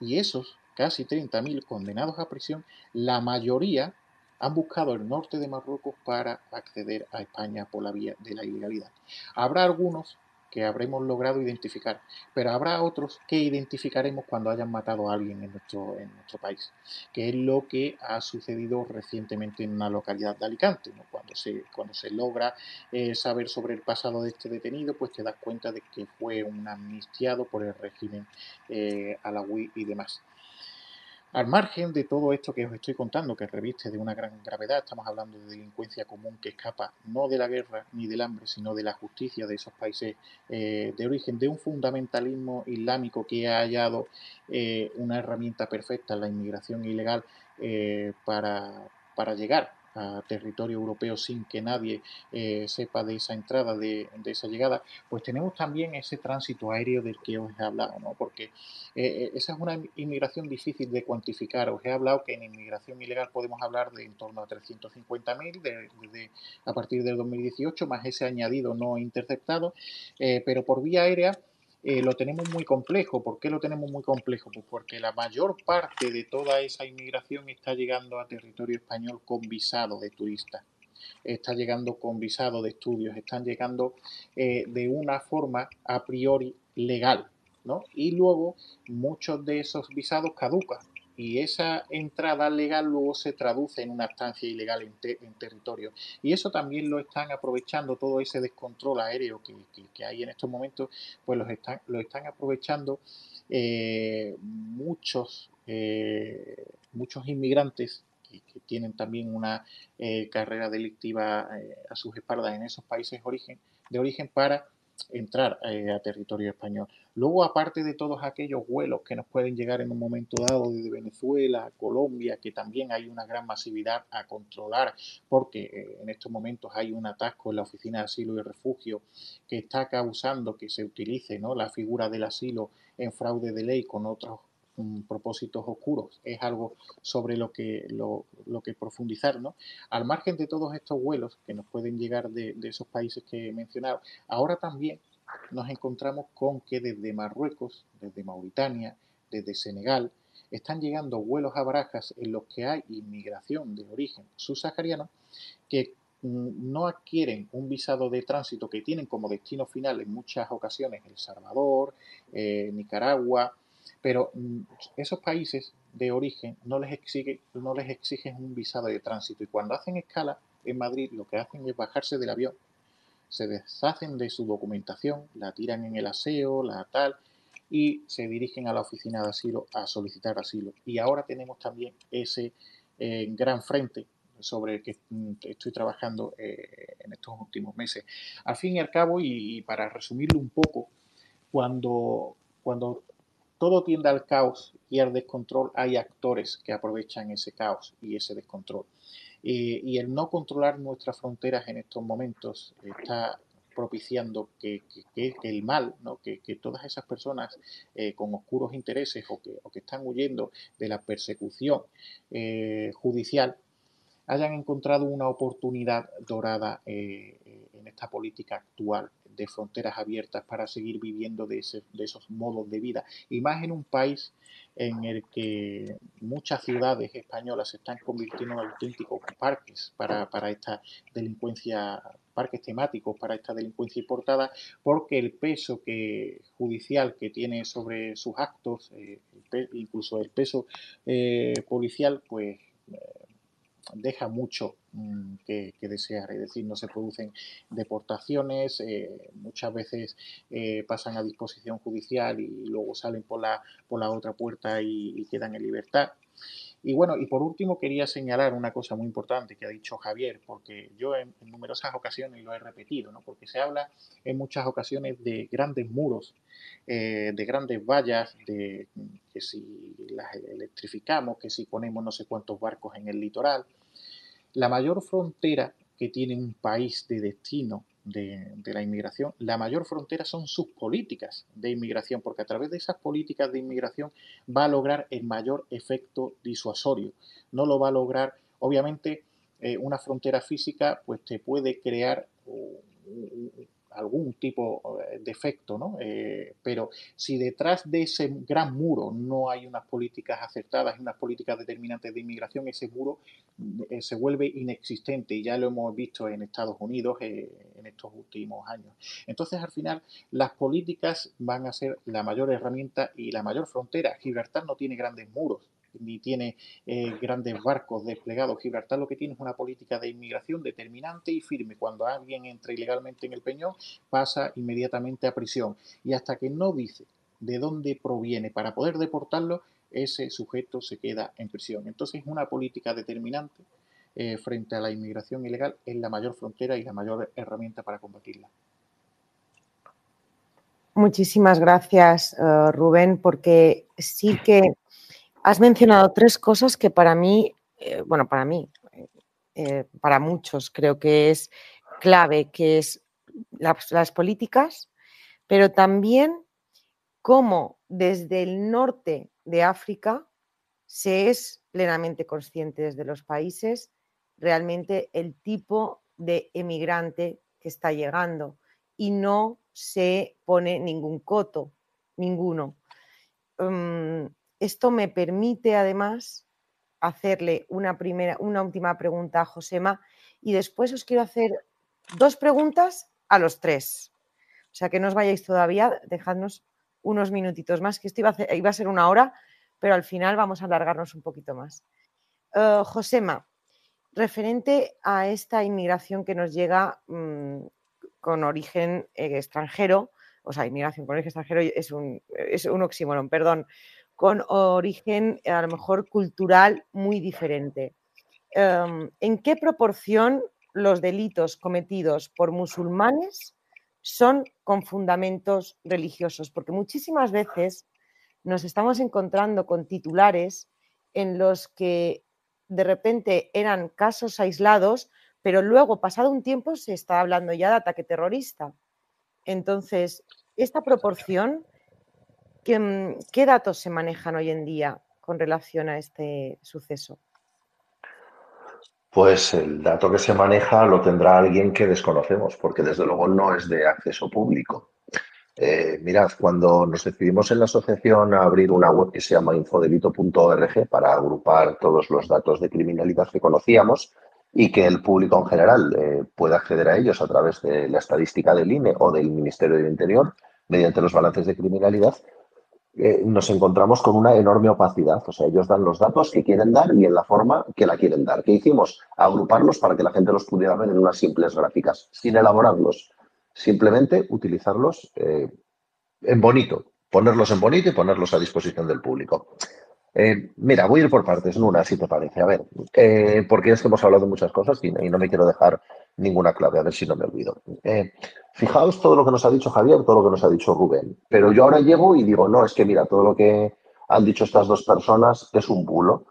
Y esos casi 30.000 condenados a prisión, la mayoría han buscado el norte de Marruecos para acceder a España por la vía de la ilegalidad. Habrá algunos que habremos logrado identificar, pero habrá otros que identificaremos cuando hayan matado a alguien en nuestro país, que es lo que ha sucedido recientemente en una localidad de Alicante, ¿no? Cuando se logra saber sobre el pasado de este detenido, pues te das cuenta de que fue un amnistiado por el régimen alawí y demás. Al margen de todo esto que os estoy contando, que reviste de una gran gravedad, estamos hablando de delincuencia común que escapa no de la guerra ni del hambre, sino de la justicia de esos países de origen, de un fundamentalismo islámico que ha hallado una herramienta perfecta, la inmigración ilegal, para llegar a territorio europeo sin que nadie sepa de esa entrada, de esa llegada. Pues tenemos también ese tránsito aéreo del que os he hablado, ¿no? Porque esa es una inmigración difícil de cuantificar. Os he hablado que en inmigración ilegal podemos hablar de en torno a 350.000 a partir del 2018, más ese añadido no interceptado, pero por vía aérea lo tenemos muy complejo. ¿Por qué lo tenemos muy complejo? Pues porque la mayor parte de toda esa inmigración está llegando a territorio español con visado de turista. está llegando con visado de estudios, están llegando de una forma a priori legal, ¿no? Y luego muchos de esos visados caducan y esa entrada legal luego se traduce en una estancia ilegal en territorio. Y eso también lo están aprovechando, todo ese descontrol aéreo que hay en estos momentos, pues lo están aprovechando muchos inmigrantes que tienen también una carrera delictiva a sus espaldas en esos países de origen para entrar a territorio español. Luego, aparte de todos aquellos vuelos que nos pueden llegar en un momento dado desde Venezuela, Colombia, que también hay una gran masividad a controlar, porque en estos momentos hay un atasco en la Oficina de Asilo y Refugio que está causando que se utilice, ¿no?, la figura del asilo en fraude de ley con otros propósitos oscuros. Es algo sobre lo que profundizar, ¿no? Al margen de todos estos vuelos que nos pueden llegar de esos países que he mencionado, ahora también nos encontramos con que desde Marruecos, desde Mauritania, desde Senegal, están llegando vuelos a Barajas en los que hay inmigración de origen subsahariano que no adquieren un visado de tránsito, que tienen como destino final en muchas ocasiones El Salvador, Nicaragua, pero esos países de origen no les exigen un visado de tránsito, y cuando hacen escala en Madrid lo que hacen es bajarse del avión, se deshacen de su documentación, la tiran en el aseo, la tal, y se dirigen a la oficina de asilo a solicitar asilo. Y ahora tenemos también ese gran frente sobre el que estoy trabajando en estos últimos meses. Al fin y al cabo, y para resumirlo un poco, cuando todo tiende al caos y al descontrol, hay actores que aprovechan ese caos y ese descontrol. Y el no controlar nuestras fronteras en estos momentos está propiciando que el mal, ¿no?, que todas esas personas con oscuros intereses o que están huyendo de la persecución judicial hayan encontrado una oportunidad dorada en esta política actual de fronteras abiertas para seguir viviendo de esos modos de vida. Y más en un país en el que muchas ciudades españolas se están convirtiendo en auténticos parques para esta delincuencia, parques temáticos para esta delincuencia importada, porque el peso judicial que tiene sobre sus actos, incluso el peso policial, pues deja mucho que desear. Es decir, no se producen deportaciones, muchas veces pasan a disposición judicial y luego salen por la otra puerta y quedan en libertad. Y bueno, y por último quería señalar una cosa muy importante que ha dicho Javier, porque yo en numerosas ocasiones lo he repetido, ¿no?, porque se habla en muchas ocasiones de grandes muros, de grandes vallas, de que si las electrificamos, que si ponemos no sé cuántos barcos en el litoral. La mayor frontera que tiene un país de destino de la inmigración, la mayor frontera son sus políticas de inmigración, porque a través de esas políticas de inmigración va a lograr el mayor efecto disuasorio. No lo va a lograr, obviamente, una frontera física pues te puede crear algún tipo de efecto, ¿no? Pero si detrás de ese gran muro no hay unas políticas acertadas y unas políticas determinantes de inmigración, ese muro se vuelve inexistente, y ya lo hemos visto en Estados Unidos en estos últimos años. Entonces, al final, las políticas van a ser la mayor herramienta y la mayor frontera. Gibraltar no tiene grandes muros, ni tiene grandes barcos desplegados. Gibraltar lo que tiene es una política de inmigración determinante y firme. Cuando alguien entra ilegalmente en el Peñón, pasa inmediatamente a prisión. Y hasta que no dice de dónde proviene para poder deportarlo, ese sujeto se queda en prisión. Entonces, una política determinante frente a la inmigración ilegal es la mayor frontera y la mayor herramienta para combatirla. Muchísimas gracias, Rubén, porque sí que has mencionado tres cosas que para mí, para muchos creo que es clave, que es las políticas, pero también cómo desde el norte de África se es plenamente consciente desde los países realmente el tipo de emigrante que está llegando y no se pone ningún coto, ninguno. Esto me permite además hacerle una última pregunta a Josema y después os quiero hacer 2 preguntas a los 3. O sea, que no os vayáis todavía, dejadnos unos minutitos más, que esto iba a ser 1 hora, pero al final vamos a alargarnos un poquito más. Josema, referente a esta inmigración que nos llega con origen extranjero, o sea, inmigración con origen extranjero es un oxímoron, perdón, con origen a lo mejor cultural muy diferente. ¿En qué proporción los delitos cometidos por musulmanes son con fundamentos religiosos? Porque muchísimas veces nos estamos encontrando con titulares en los que de repente eran casos aislados, pero luego, pasado un tiempo, se está hablando ya de ataque terrorista. Entonces, esta proporción, ¿qué datos se manejan hoy en día con relación a este suceso? Pues el dato que se maneja lo tendrá alguien que desconocemos, porque desde luego no es de acceso público. Mirad, cuando nos decidimos en la asociación a abrir una web que se llama infodelito.org para agrupar todos los datos de criminalidad que conocíamos y que el público en general pueda acceder a ellos a través de la estadística del INE o del Ministerio del Interior mediante los balances de criminalidad, nos encontramos con una enorme opacidad. O sea, ellos dan los datos que quieren dar y en la forma que la quieren dar. ¿Qué hicimos? Agruparlos para que la gente los pudiera ver en unas simples gráficas, sin elaborarlos. Simplemente utilizarlos en bonito, ponerlos en bonito y ponerlos a disposición del público. Mira, voy a ir por partes, Nuna, si te parece. A ver, porque es que hemos hablado de muchas cosas y no me quiero dejar ninguna clave, a ver si no me olvido. Fijaos todo lo que nos ha dicho Javier, todo lo que nos ha dicho Rubén, pero yo ahora llego y digo, no, es que mira, todo lo que han dicho estas 2 personas es un bulo,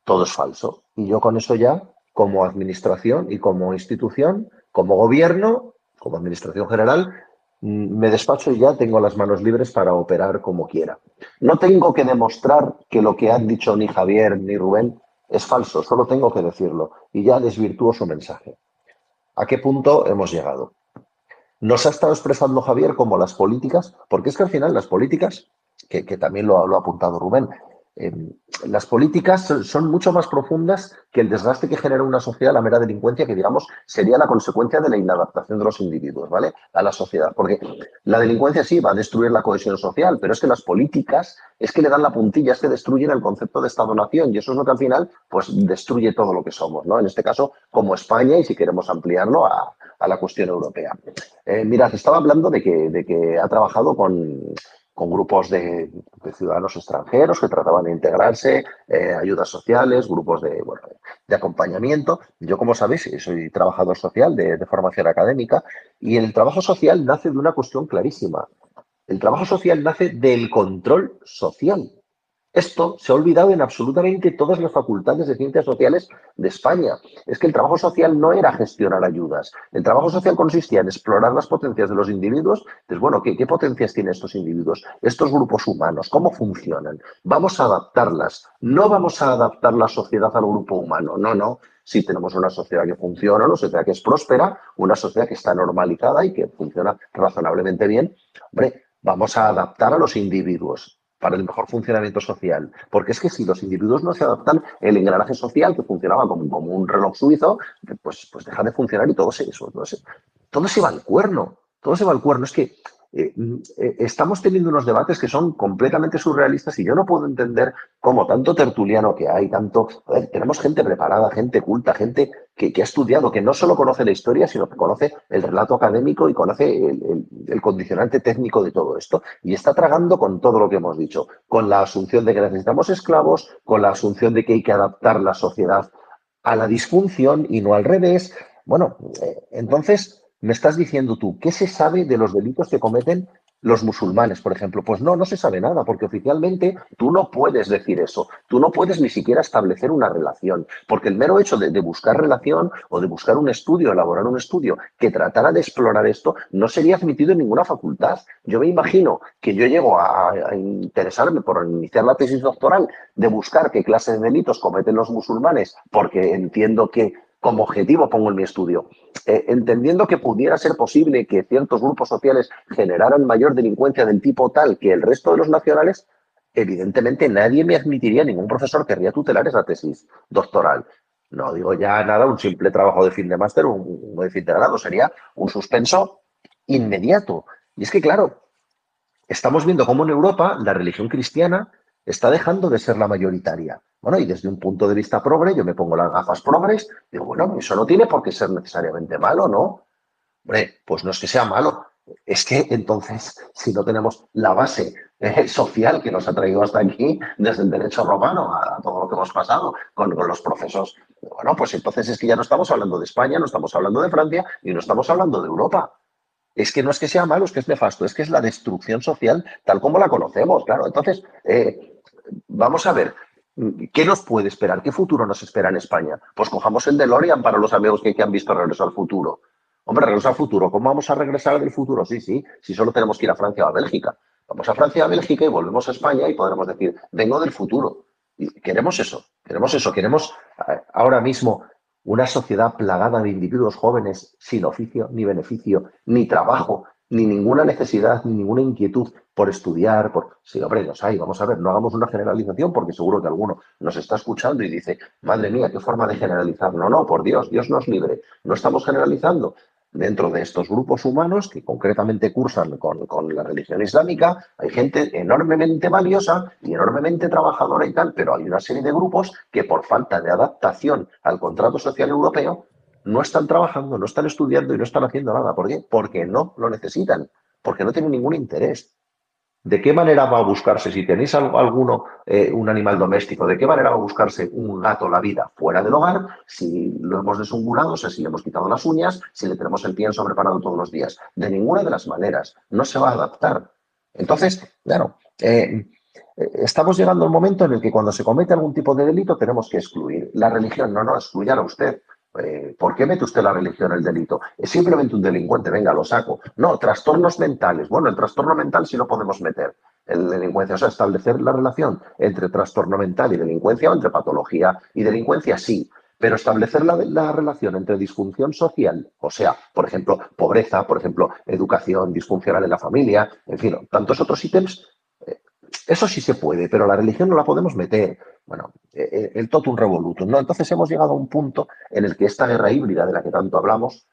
todo es falso. Y yo con eso ya, como administración y como institución, como gobierno, como administración general, me despacho y ya tengo las manos libres para operar como quiera. No tengo que demostrar que lo que han dicho ni Javier ni Rubén es falso, solo tengo que decirlo y ya desvirtúo su mensaje. ¿A qué punto hemos llegado? Nos ha estado expresando Javier como las políticas, porque es que al final las políticas, que también lo ha apuntado Rubén, las políticas son mucho más profundas que el desgaste que genera una sociedad, la mera delincuencia, que digamos sería la consecuencia de la inadaptación de los individuos, ¿vale?, a la sociedad. Porque la delincuencia sí va a destruir la cohesión social, pero es que las políticas es que le dan la puntilla, es que destruyen el concepto de Estado-nación y eso es lo que al final pues destruye todo lo que somos, ¿no? En este caso, como España y si queremos ampliarlo a la cuestión europea. Mirad, estaba hablando de que ha trabajado con grupos de ciudadanos extranjeros que trataban de integrarse, ayudas sociales, grupos de acompañamiento. Yo, como sabéis, soy trabajador social de formación académica y el trabajo social nace de una cuestión clarísima. El trabajo social nace del control social. Esto se ha olvidado en absolutamente todas las facultades de ciencias sociales de España. Es que el trabajo social no era gestionar ayudas. El trabajo social consistía en explorar las potencias de los individuos. Entonces, bueno, ¿qué potencias tienen estos individuos, estos grupos humanos? ¿Cómo funcionan? Vamos a adaptarlas. No vamos a adaptar la sociedad al grupo humano. No. Si tenemos una sociedad que funciona, una sociedad que es próspera, una sociedad que está normalizada y que funciona razonablemente bien, hombre, vamos a adaptar a los individuos para el mejor funcionamiento social. Porque es que si los individuos no se adaptan, el engranaje social, que funcionaba como un reloj suizo, pues deja de funcionar y todo se va al cuerno. Todo se va al cuerno. Es que estamos teniendo unos debates que son completamente surrealistas y yo no puedo entender cómo tanto tertuliano que hay, tenemos gente preparada, gente culta, gente que ha estudiado, que no solo conoce la historia, sino que conoce el relato académico y conoce el condicionante técnico de todo esto y está tragando con todo lo que hemos dicho, con la asunción de que necesitamos esclavos, con la asunción de que hay que adaptar la sociedad a la disfunción y no al revés. Bueno, entonces me estás diciendo tú, ¿qué se sabe de los delitos que cometen los musulmanes, por ejemplo? Pues no se sabe nada, porque oficialmente tú no puedes decir eso. Tú no puedes ni siquiera establecer una relación, porque el mero hecho de buscar relación o de buscar un estudio, elaborar un estudio que tratara de explorar esto, no sería admitido en ninguna facultad. Yo me imagino que yo llego a interesarme por iniciar la tesis doctoral de buscar qué clase de delitos cometen los musulmanes, porque entiendo que como objetivo pongo en mi estudio, entendiendo que pudiera ser posible que ciertos grupos sociales generaran mayor delincuencia del tipo tal que el resto de los nacionales, evidentemente nadie me admitiría, ningún profesor querría tutelar esa tesis doctoral. No digo ya nada, un simple trabajo de fin de máster o un de fin de grado, sería un suspenso inmediato. Y es que, claro, estamos viendo cómo en Europa la religión cristiana está dejando de ser la mayoritaria. Bueno, y desde un punto de vista progre, yo me pongo las gafas progres, digo, bueno, eso no tiene por qué ser necesariamente malo, ¿no? Hombre, pues no es que sea malo, es que entonces, si no tenemos la base social que nos ha traído hasta aquí, desde el derecho romano a todo lo que hemos pasado con los procesos, bueno, pues entonces es que ya no estamos hablando de España, no estamos hablando de Francia y no estamos hablando de Europa. Es que no es que sea malo, es que es nefasto, es que es la destrucción social tal como la conocemos, claro. Entonces, vamos a ver, ¿qué nos puede esperar? ¿Qué futuro nos espera en España? Pues cojamos el DeLorean para los amigos que han visto Regreso al Futuro. Hombre, Regreso al Futuro, ¿cómo vamos a regresar del futuro? Sí, sí, si solo tenemos que ir a Francia o a Bélgica. Vamos a Francia o a Bélgica y volvemos a España y podremos decir, vengo del futuro. Y queremos eso, queremos ahora mismo una sociedad plagada de individuos jóvenes sin oficio, ni beneficio, ni trabajo, ni ninguna necesidad, ni ninguna inquietud por estudiar. Sí, hombre, los hay, vamos a ver, no hagamos una generalización porque seguro que alguno nos está escuchando y dice, madre mía, qué forma de generalizar. No, no, por Dios, Dios nos libre. No estamos generalizando. Dentro de estos grupos humanos que concretamente cursan con la religión islámica, hay gente enormemente valiosa y enormemente trabajadora y tal, pero hay una serie de grupos que por falta de adaptación al contrato social europeo no están trabajando, no están estudiando y no están haciendo nada. ¿Por qué? Porque no lo necesitan, porque no tienen ningún interés. ¿De qué manera va a buscarse, si tenéis alguno, un animal doméstico, de qué manera va a buscarse un gato la vida fuera del hogar si lo hemos desungurado, o sea, si le hemos quitado las uñas, si le tenemos el pienso preparado todos los días? De ninguna de las maneras. No se va a adaptar. Entonces, claro, estamos llegando al momento en el que cuando se comete algún tipo de delito tenemos que excluir. La religión, no, excluyala usted. ¿Por qué mete usted la religión en el delito? Es simplemente un delincuente, venga, lo saco. No, trastornos mentales. Bueno, el trastorno mental sí lo podemos meter en delincuencia. O sea, establecer la relación entre trastorno mental y delincuencia o entre patología y delincuencia, sí. Pero establecer la relación entre disfunción social, o sea, por ejemplo, pobreza, por ejemplo, educación disfuncional en la familia, en fin, tantos otros ítems, eso sí se puede, pero la religión no la podemos meter. Bueno, el totum revolutum, ¿no? Entonces hemos llegado a un punto en el que esta guerra híbrida de la que tanto hablamos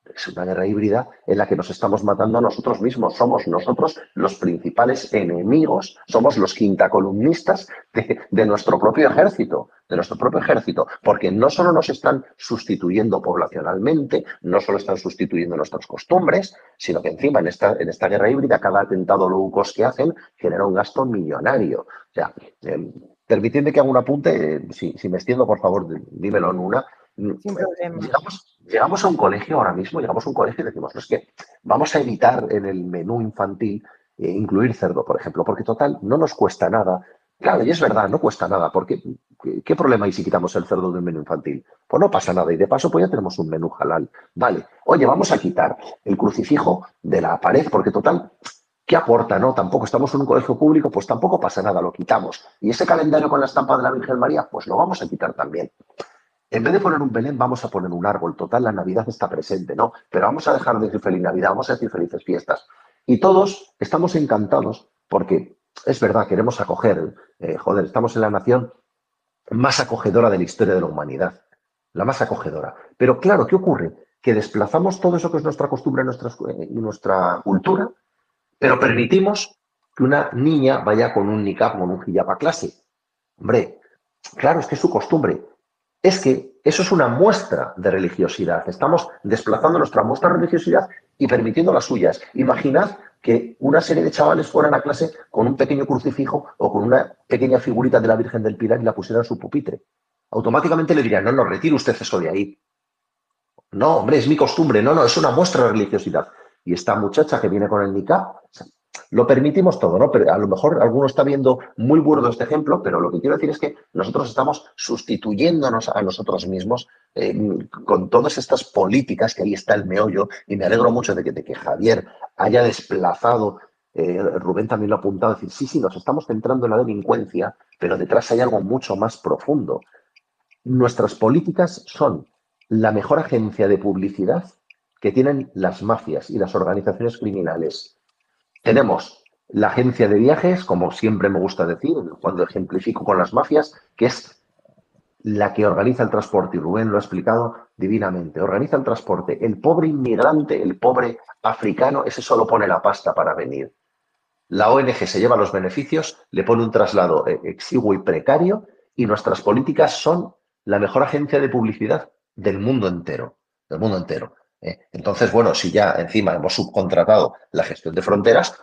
es una guerra híbrida en la que nos estamos matando a nosotros mismos. Somos nosotros los principales enemigos, somos los quintacolumnistas de nuestro propio ejército, porque no solo nos están sustituyendo poblacionalmente, no solo están sustituyendo nuestras costumbres, sino que encima en esta guerra híbrida cada atentado low cost que hacen genera un gasto millonario. O sea, permitidme que haga un apunte, si me extiendo, por favor, dímelo en una. Sin problema. Llegamos a un colegio ahora mismo, llegamos a un colegio y decimos, no, es que vamos a evitar en el menú infantil incluir cerdo, por ejemplo, porque total, no nos cuesta nada. Claro, y es verdad, no cuesta nada, porque ¿qué problema hay si quitamos el cerdo del menú infantil? Pues no pasa nada, y de paso pues ya tenemos un menú halal. Vale, oye, vamos a quitar el crucifijo de la pared, porque total, ¿qué aporta? No, tampoco estamos en un colegio público, pues tampoco pasa nada, lo quitamos. Y ese calendario con la estampa de la Virgen María, pues lo vamos a quitar también. En vez de poner un Belén, vamos a poner un árbol. Total, la Navidad está presente, ¿no? Pero vamos a dejar de decir feliz Navidad, vamos a decir felices fiestas. Y todos estamos encantados porque, es verdad, queremos acoger. Estamos en la nación más acogedora de la historia de la humanidad. La más acogedora. Pero claro, ¿qué ocurre? Que desplazamos todo eso que es nuestra costumbre y nuestra cultura, pero permitimos que una niña vaya con un niqab, con un hijab a clase. Hombre, claro, es que es su costumbre. Es que eso es una muestra de religiosidad. Estamos desplazando nuestra muestra de religiosidad y permitiendo las suyas. Imaginad que una serie de chavales fueran a clase con un pequeño crucifijo o con una pequeña figurita de la Virgen del Pilar y la pusieran en su pupitre. Automáticamente le dirían, no, retire usted eso de ahí. No, hombre, es mi costumbre. No, es una muestra de religiosidad. Y esta muchacha que viene con el niqab, lo permitimos todo, ¿no? Pero a lo mejor alguno está viendo muy burdo este ejemplo, pero lo que quiero decir es que nosotros estamos sustituyéndonos a nosotros mismos con todas estas políticas, que ahí está el meollo, y me alegro mucho de que Javier haya desplazado, Rubén también lo ha apuntado, decir, sí, nos estamos centrando en la delincuencia, pero detrás hay algo mucho más profundo. Nuestras políticas son la mejor agencia de publicidad que tienen las mafias y las organizaciones criminales. Tenemos la agencia de viajes, como siempre me gusta decir, cuando ejemplifico con las mafias, que es la que organiza el transporte, y Rubén lo ha explicado divinamente, organiza el transporte. El pobre inmigrante, el pobre africano, ese solo pone la pasta para venir. La ONG se lleva los beneficios, le pone un traslado exiguo y precario, y nuestras políticas son la mejor agencia de publicidad del mundo entero, del mundo entero. Entonces, bueno, si ya encima hemos subcontratado la gestión de fronteras,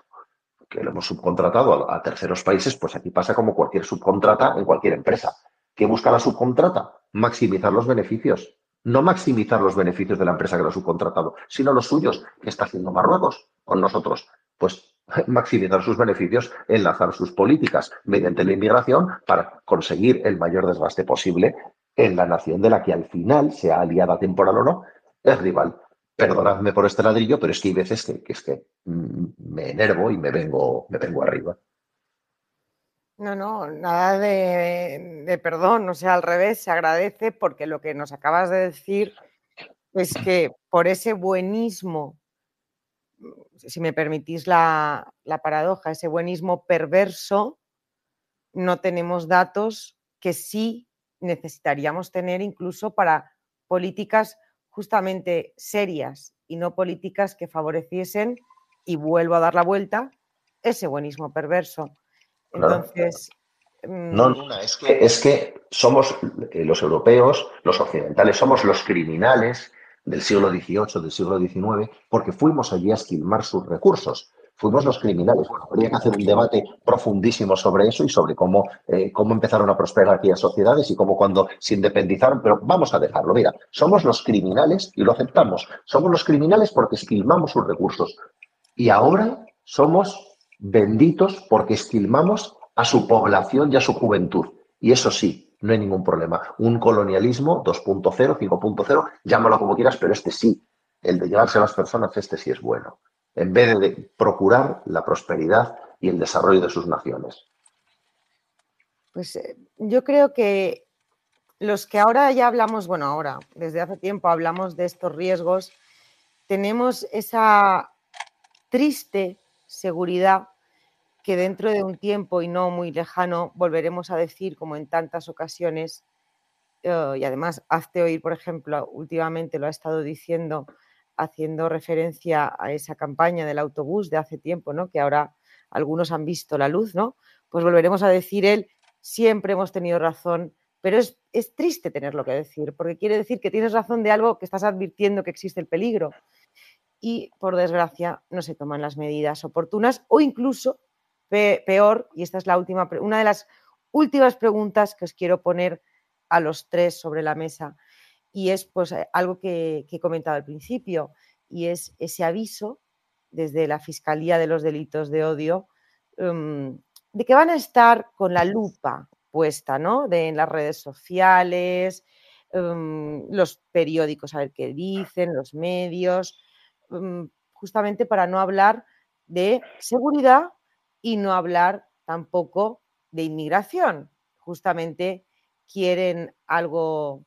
que lo hemos subcontratado a terceros países, pues aquí pasa como cualquier subcontrata en cualquier empresa. ¿Qué busca la subcontrata? Maximizar los beneficios. No maximizar los beneficios de la empresa que lo ha subcontratado, sino los suyos, que está haciendo Marruecos con nosotros. Pues maximizar sus beneficios, enlazar sus políticas mediante la inmigración para conseguir el mayor desgaste posible en la nación de la que al final, sea aliada temporal o no, es rival. Perdonadme por este ladrillo, pero es que hay veces que me enervo y me vengo arriba. No, no, nada de perdón, o sea, al revés, se agradece porque lo que nos acabas de decir es que por ese buenismo, si me permitís la paradoja, ese buenismo perverso, no tenemos datos que sí necesitaríamos tener incluso para políticas justamente serias y no políticas que favoreciesen, y vuelvo a dar la vuelta, ese buenismo perverso. Claro. Entonces, No, Luna, es que somos los europeos, los occidentales, somos los criminales del siglo XVIII, del siglo XIX, porque fuimos allí a esquilmar sus recursos. Fuimos los criminales. Bueno, habría que hacer un debate profundísimo sobre eso y sobre cómo empezaron a prosperar aquellas sociedades y cómo cuando se independizaron, pero vamos a dejarlo. Mira, somos los criminales y lo aceptamos. Somos los criminales porque esquilmamos sus recursos. Y ahora somos benditos porque esquilmamos a su población y a su juventud. Y eso sí, no hay ningún problema. Un colonialismo 2.0, 5.0, llámalo como quieras, pero este sí, el de llevarse a las personas, este sí es bueno, en vez de procurar la prosperidad y el desarrollo de sus naciones. pues yo creo que los que ahora ya hablamos, bueno, ahora, desde hace tiempo hablamos de estos riesgos, tenemos esa triste seguridad que dentro de un tiempo y no muy lejano volveremos a decir, como en tantas ocasiones, y además hazte oír, por ejemplo, últimamente lo ha estado diciendo, haciendo referencia a esa campaña del autobús de hace tiempo, ¿no? Que ahora algunos han visto la luz, ¿no? Pues volveremos a decir él, siempre hemos tenido razón, pero es triste tenerlo que decir, porque quiere decir que tienes razón de algo que estás advirtiendo que existe el peligro. Y, por desgracia, no se toman las medidas oportunas o incluso, peor, y esta es una de las últimas preguntas que os quiero poner a los tres sobre la mesa, y es pues algo que he comentado al principio, y es ese aviso desde la Fiscalía de los Delitos de Odio, de que van a estar con la lupa puesta, ¿no? En las redes sociales, los periódicos a ver qué dicen, los medios, justamente para no hablar de seguridad y no hablar tampoco de inmigración. Justamente quieren algo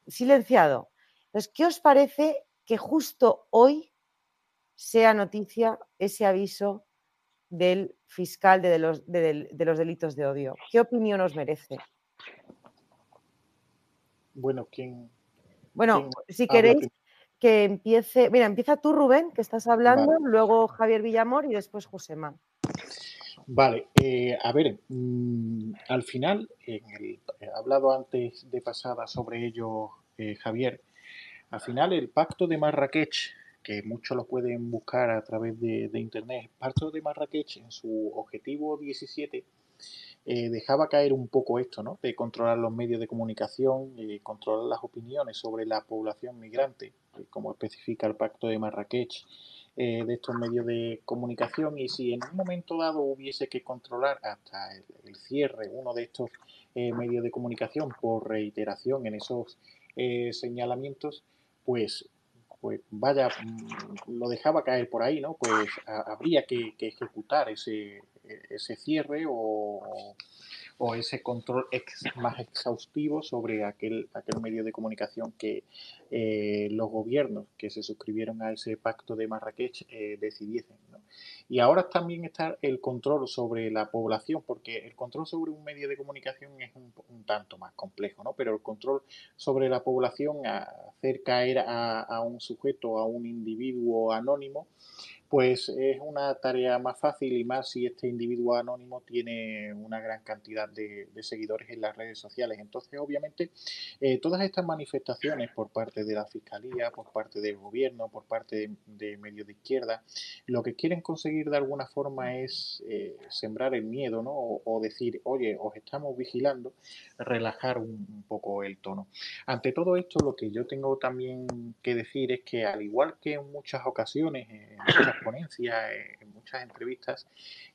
silenciado. Entonces, ¿qué os parece que justo hoy sea noticia ese aviso del fiscal de los delitos de odio? ¿Qué opinión os merece? Bueno, Bueno, si habla queréis que empiece... Mira, empieza tú, Rubén, que estás hablando, Vale. luego Javier Villamor y después Josema. Vale, a ver, al final, he hablado antes de pasada sobre ello, Javier, al final el Pacto de Marrakech, que muchos lo pueden buscar a través de Internet, el Pacto de Marrakech en su objetivo 17 dejaba caer un poco esto, ¿no? De controlar los medios de comunicación, controlar las opiniones sobre la población migrante, como especifica el Pacto de Marrakech, de estos medios de comunicación, y si en un momento dado hubiese que controlar hasta el cierre uno de estos medios de comunicación por reiteración en esos señalamientos, pues vaya, lo dejaba caer por ahí, ¿no? Pues habría que ejecutar ese cierre o o ese control más exhaustivo sobre aquel medio de comunicación que los gobiernos que se suscribieron a ese pacto de Marrakech decidiesen, ¿no? Y ahora también está el control sobre la población, porque el control sobre un medio de comunicación es un tanto más complejo, ¿no? Pero el control sobre la población, hacer caer a un sujeto, a un individuo anónimo, pues es una tarea más fácil, y más si este individuo anónimo tiene una gran cantidad de seguidores en las redes sociales. Entonces, obviamente, todas estas manifestaciones por parte de la Fiscalía, por parte del Gobierno, por parte de medios de izquierda, lo que quieren conseguir de alguna forma es sembrar el miedo, ¿no? O decir, oye, os estamos vigilando, relajar un poco el tono. Ante todo esto, lo que yo tengo también que decir es que, al igual que en muchas ocasiones, en muchas ponencias, en muchas entrevistas,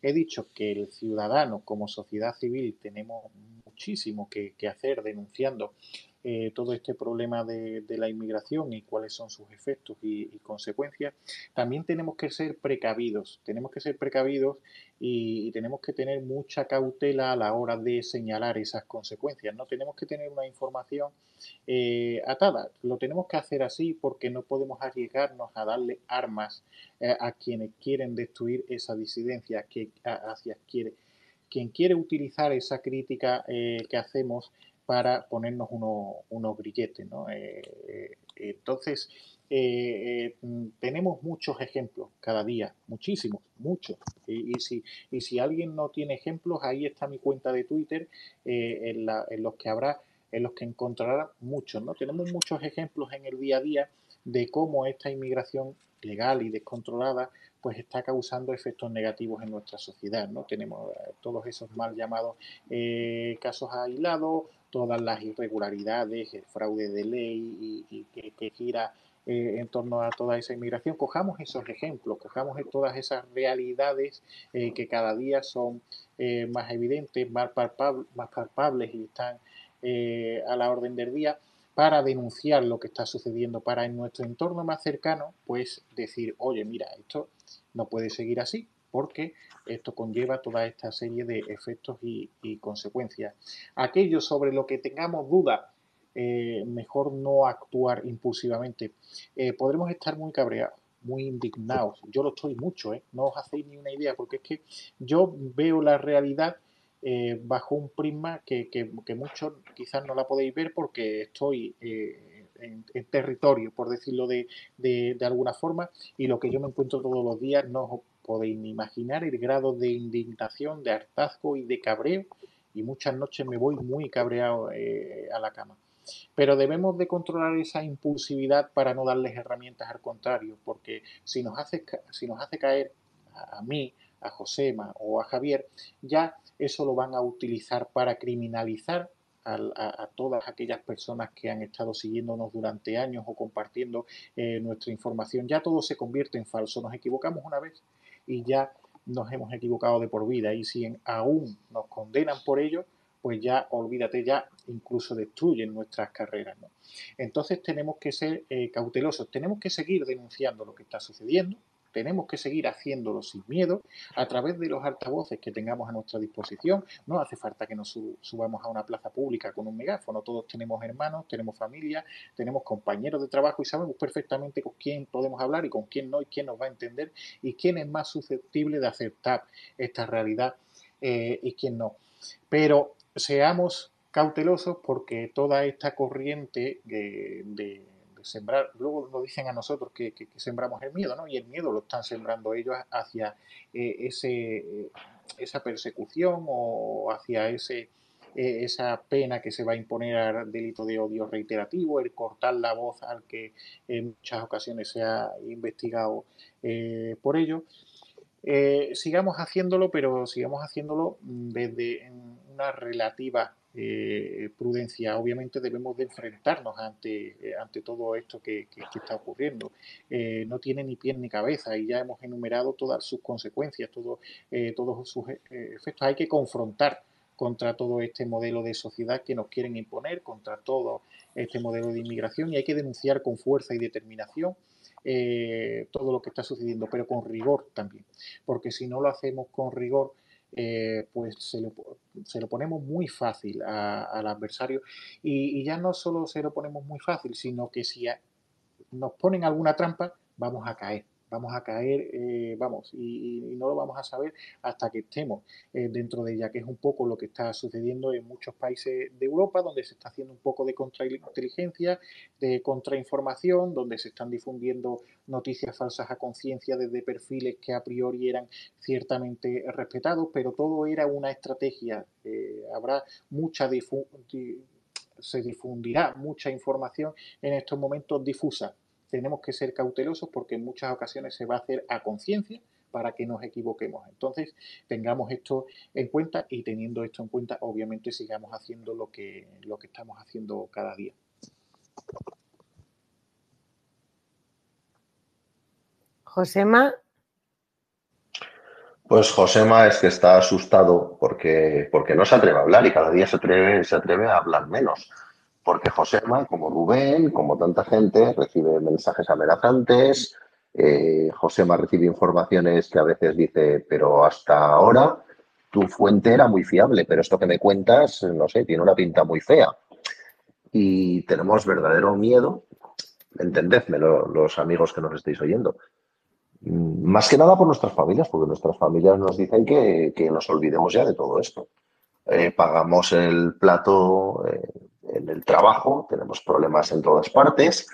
he dicho que el ciudadano como sociedad civil tenemos muchísimo que hacer denunciando todo este problema de la inmigración y cuáles son sus efectos y consecuencias. También tenemos que ser precavidos, y tenemos que tener mucha cautela a la hora de señalar esas consecuencias. No tenemos que tener una información atada, lo tenemos que hacer así porque no podemos arriesgarnos a darle armas a quienes quieren destruir esa disidencia, quien quiere utilizar esa crítica que hacemos para ponernos unos grilletes, ¿no? Entonces, tenemos muchos ejemplos cada día, muchísimos, muchos. Y si alguien no tiene ejemplos, ahí está mi cuenta de Twitter, en los que encontrará muchos, ¿no? Tenemos muchos ejemplos en el día a día de cómo esta inmigración legal y descontrolada pues está causando efectos negativos en nuestra sociedad, ¿no? Tenemos todos esos mal llamados casos aislados, todas las irregularidades, el fraude de ley y que gira en torno a toda esa inmigración. Cojamos esos ejemplos, cojamos todas esas realidades que cada día son más evidentes, más palpables y están a la orden del día, para denunciar lo que está sucediendo, para en nuestro entorno más cercano, pues decir, oye, mira, esto no puede seguir así, porque esto conlleva toda esta serie de efectos y consecuencias. Aquello sobre lo que tengamos duda, mejor no actuar impulsivamente. Podremos estar muy cabreados, muy indignados. Yo lo estoy mucho, no os hacéis ni una idea, porque es que yo veo la realidad bajo un prisma que muchos quizás no la podéis ver porque estoy en territorio, por decirlo de alguna forma, y lo que yo me encuentro todos los días no os podéis ni imaginar el grado de indignación, de hartazgo y de cabreo, y muchas noches me voy muy cabreado a la cama. Pero debemos de controlar esa impulsividad para no darles herramientas al contrario, porque si nos hace caer a mí, a Josema o a Javier, ya eso lo van a utilizar para criminalizar a todas aquellas personas que han estado siguiéndonos durante años o compartiendo nuestra información. Ya todo se convierte en falso. Nos equivocamos una vez y ya nos hemos equivocado de por vida. Y si aún nos condenan por ello, pues ya olvídate, ya incluso destruyen nuestras carreras, ¿no? Entonces tenemos que ser cautelosos, tenemos que seguir denunciando lo que está sucediendo, tenemos que seguir haciéndolo sin miedo a través de los altavoces que tengamos a nuestra disposición. No hace falta que nos subamos a una plaza pública con un megáfono, todos tenemos hermanos, tenemos familia, tenemos compañeros de trabajo y sabemos perfectamente con quién podemos hablar y con quién no, y quién nos va a entender y quién es más susceptible de aceptar esta realidad y quién no. Pero seamos cautelosos porque toda esta corriente de sembrar, luego nos dicen a nosotros que sembramos el miedo, ¿no? Y el miedo lo están sembrando ellos hacia esa persecución o hacia esa pena que se va a imponer al delito de odio reiterativo, el cortar la voz al que en muchas ocasiones se ha investigado por ello. Sigamos haciéndolo, pero sigamos haciéndolo desde una relativa prudencia. Obviamente debemos de enfrentarnos ante todo esto que está ocurriendo. No tiene ni pie ni cabeza y ya hemos enumerado todas sus consecuencias, todos sus efectos. Hay que confrontar contra todo este modelo de sociedad que nos quieren imponer, contra todo este modelo de inmigración, y hay que denunciar con fuerza y determinación todo lo que está sucediendo, pero con rigor también, porque si no lo hacemos con rigor, pues se lo ponemos muy fácil al adversario y ya no solo se lo ponemos muy fácil, sino que si nos ponen alguna trampa, vamos a caer, vamos, y no lo vamos a saber hasta que estemos dentro de ella, que es un poco lo que está sucediendo en muchos países de Europa, donde se está haciendo un poco de contrainteligencia, de contrainformación, donde se están difundiendo noticias falsas a conciencia desde perfiles que a priori eran ciertamente respetados, pero todo era una estrategia. Habrá mucha se difundirá mucha información en estos momentos difusa. Tenemos que ser cautelosos porque en muchas ocasiones se va a hacer a conciencia para que nos equivoquemos. Entonces, tengamos esto en cuenta y teniendo esto en cuenta, obviamente sigamos haciendo lo que estamos haciendo cada día. Josema. Pues Josema es que está asustado porque no se atreve a hablar y cada día se atreve a hablar menos. Porque Josema, como Rubén, como tanta gente, recibe mensajes amenazantes. Josema recibe informaciones que a veces dice, pero hasta ahora tu fuente era muy fiable, pero esto que me cuentas, no sé, tiene una pinta muy fea. Y tenemos verdadero miedo, entendedme los amigos que nos estáis oyendo, más que nada por nuestras familias, porque nuestras familias nos dicen que nos olvidemos ya de todo esto. Pagamos el plato en el trabajo, tenemos problemas en todas partes.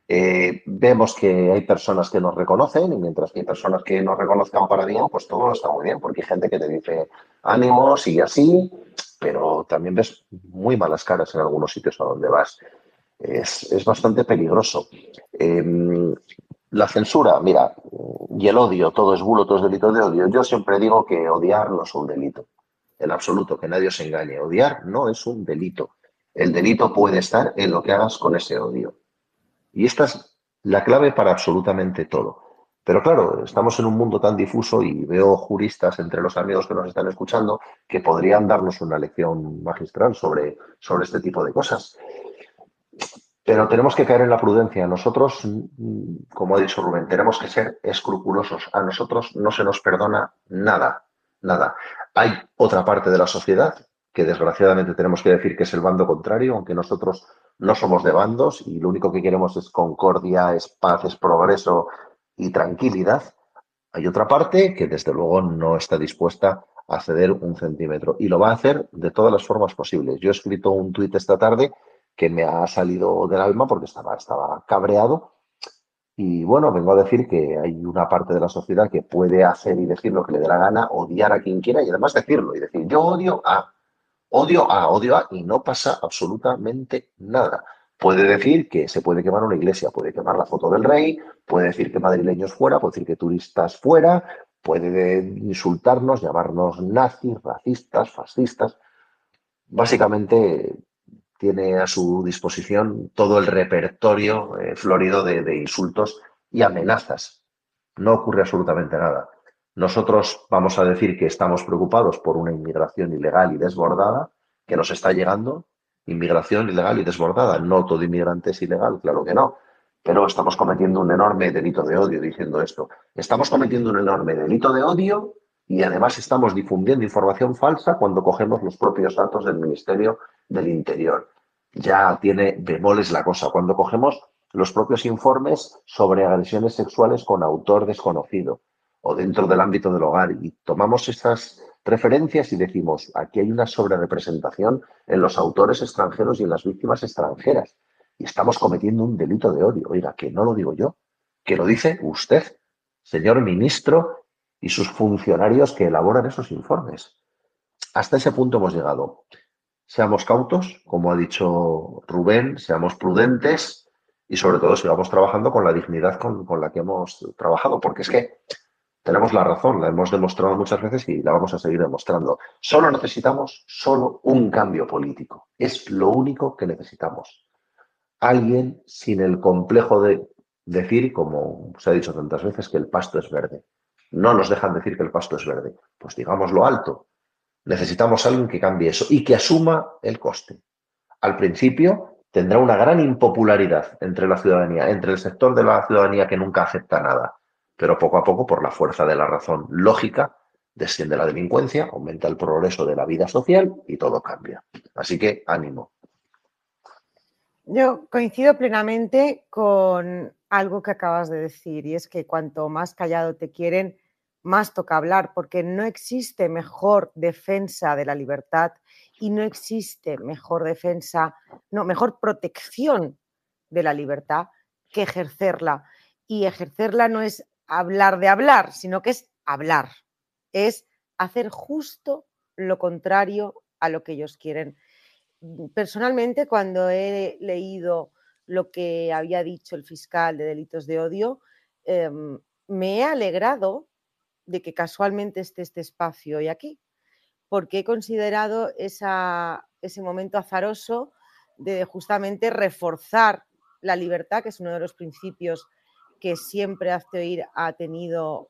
Vemos que hay personas que nos reconocen y mientras que hay personas que nos reconozcan para bien, pues todo está muy bien, porque hay gente que te dice ánimo, sigue así, pero también ves muy malas caras en algunos sitios a donde vas. Es bastante peligroso. La censura, mira, y el odio, todo es bulo, todo es delito de odio. Yo siempre digo que odiar no es un delito, en absoluto, que nadie os engañe. Odiar no es un delito. El delito puede estar en lo que hagas con ese odio. Y esta es la clave para absolutamente todo. Pero claro, estamos en un mundo tan difuso y veo juristas entre los amigos que nos están escuchando que podrían darnos una lección magistral sobre este tipo de cosas. Pero tenemos que caer en la prudencia. Nosotros, como ha dicho Rubén, tenemos que ser escrupulosos. A nosotros no se nos perdona nada, nada. Hay otra parte de la sociedad que desgraciadamente tenemos que decir que es el bando contrario, aunque nosotros no somos de bandos y lo único que queremos es concordia, es paz, es progreso y tranquilidad. Hay otra parte que desde luego no está dispuesta a ceder un centímetro y lo va a hacer de todas las formas posibles. Yo he escrito un tuit esta tarde que me ha salido del alma porque estaba cabreado y bueno, vengo a decir que hay una parte de la sociedad que puede hacer y decir lo que le dé la gana, odiar a quien quiera y además decirlo y decir yo odio a y no pasa absolutamente nada. Puede decir que se puede quemar una iglesia, puede quemar la foto del rey, puede decir que madrileños fuera, puede decir que turistas fuera, puede insultarnos, llamarnos nazis, racistas, fascistas. Básicamente tiene a su disposición todo el repertorio florido de insultos y amenazas. No ocurre absolutamente nada. Nosotros vamos a decir que estamos preocupados por una inmigración ilegal y desbordada que nos está llegando. Inmigración ilegal y desbordada. No todo inmigrante es ilegal, claro que no. Pero estamos cometiendo un enorme delito de odio diciendo esto. Estamos cometiendo un enorme delito de odio y además estamos difundiendo información falsa cuando cogemos los propios datos del Ministerio del Interior. Ya tiene bemoles la cosa. Cuando cogemos los propios informes sobre agresiones sexuales con autor desconocido o dentro del ámbito del hogar y tomamos estas referencias y decimos, aquí hay una sobrerepresentación en los autores extranjeros y en las víctimas extranjeras y estamos cometiendo un delito de odio. Oiga, que no lo digo yo, que lo dice usted, señor ministro, y sus funcionarios que elaboran esos informes. Hasta ese punto hemos llegado. Seamos cautos, como ha dicho Rubén, seamos prudentes y sobre todo sigamos trabajando con la dignidad con la que hemos trabajado, porque es que tenemos la razón, la hemos demostrado muchas veces y la vamos a seguir demostrando. Solo necesitamos un cambio político. Es lo único que necesitamos. Alguien sin el complejo de decir, como se ha dicho tantas veces, que el pasto es verde. No nos dejan decir que el pasto es verde. Pues digámoslo alto. Necesitamos a alguien que cambie eso y que asuma el coste. Al principio tendrá una gran impopularidad entre la ciudadanía, entre el sector de la ciudadanía que nunca acepta nada, pero poco a poco, por la fuerza de la razón lógica, desciende la delincuencia, aumenta el progreso de la vida social y todo cambia. Así que ánimo. Yo coincido plenamente con algo que acabas de decir, y es que cuanto más callado te quieren, más toca hablar, porque no existe mejor defensa de la libertad y no existe mejor defensa, no, mejor protección de la libertad que ejercerla. Y ejercerla no es hablar de hablar, sino que es hablar, es hacer justo lo contrario a lo que ellos quieren. Personalmente, cuando he leído lo que había dicho el fiscal de delitos de odio, me he alegrado de que casualmente esté este espacio hoy aquí, porque he considerado ese momento azaroso de justamente reforzar la libertad, que es uno de los principios que siempre Hazte Oír ha tenido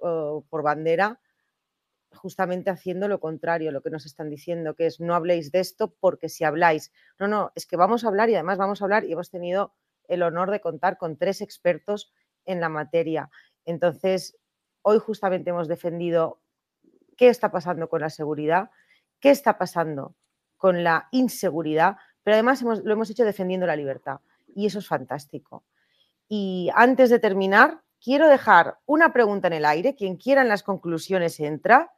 por bandera, justamente haciendo lo contrario, lo que nos están diciendo, que es no habléis de esto porque si habláis, no, es que vamos a hablar y además vamos a hablar y hemos tenido el honor de contar con 3 expertos en la materia. Entonces, hoy justamente hemos defendido qué está pasando con la seguridad, qué está pasando con la inseguridad, pero además lo hemos hecho defendiendo la libertad y eso es fantástico. Y antes de terminar, quiero dejar una pregunta en el aire. Quien quiera en las conclusiones entra,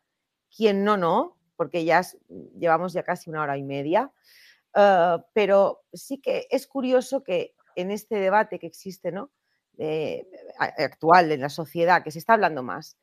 quien no, porque llevamos ya casi 1 hora y media. Pero sí que es curioso que en este debate que existe, ¿no? Actual en la sociedad, que se está hablando más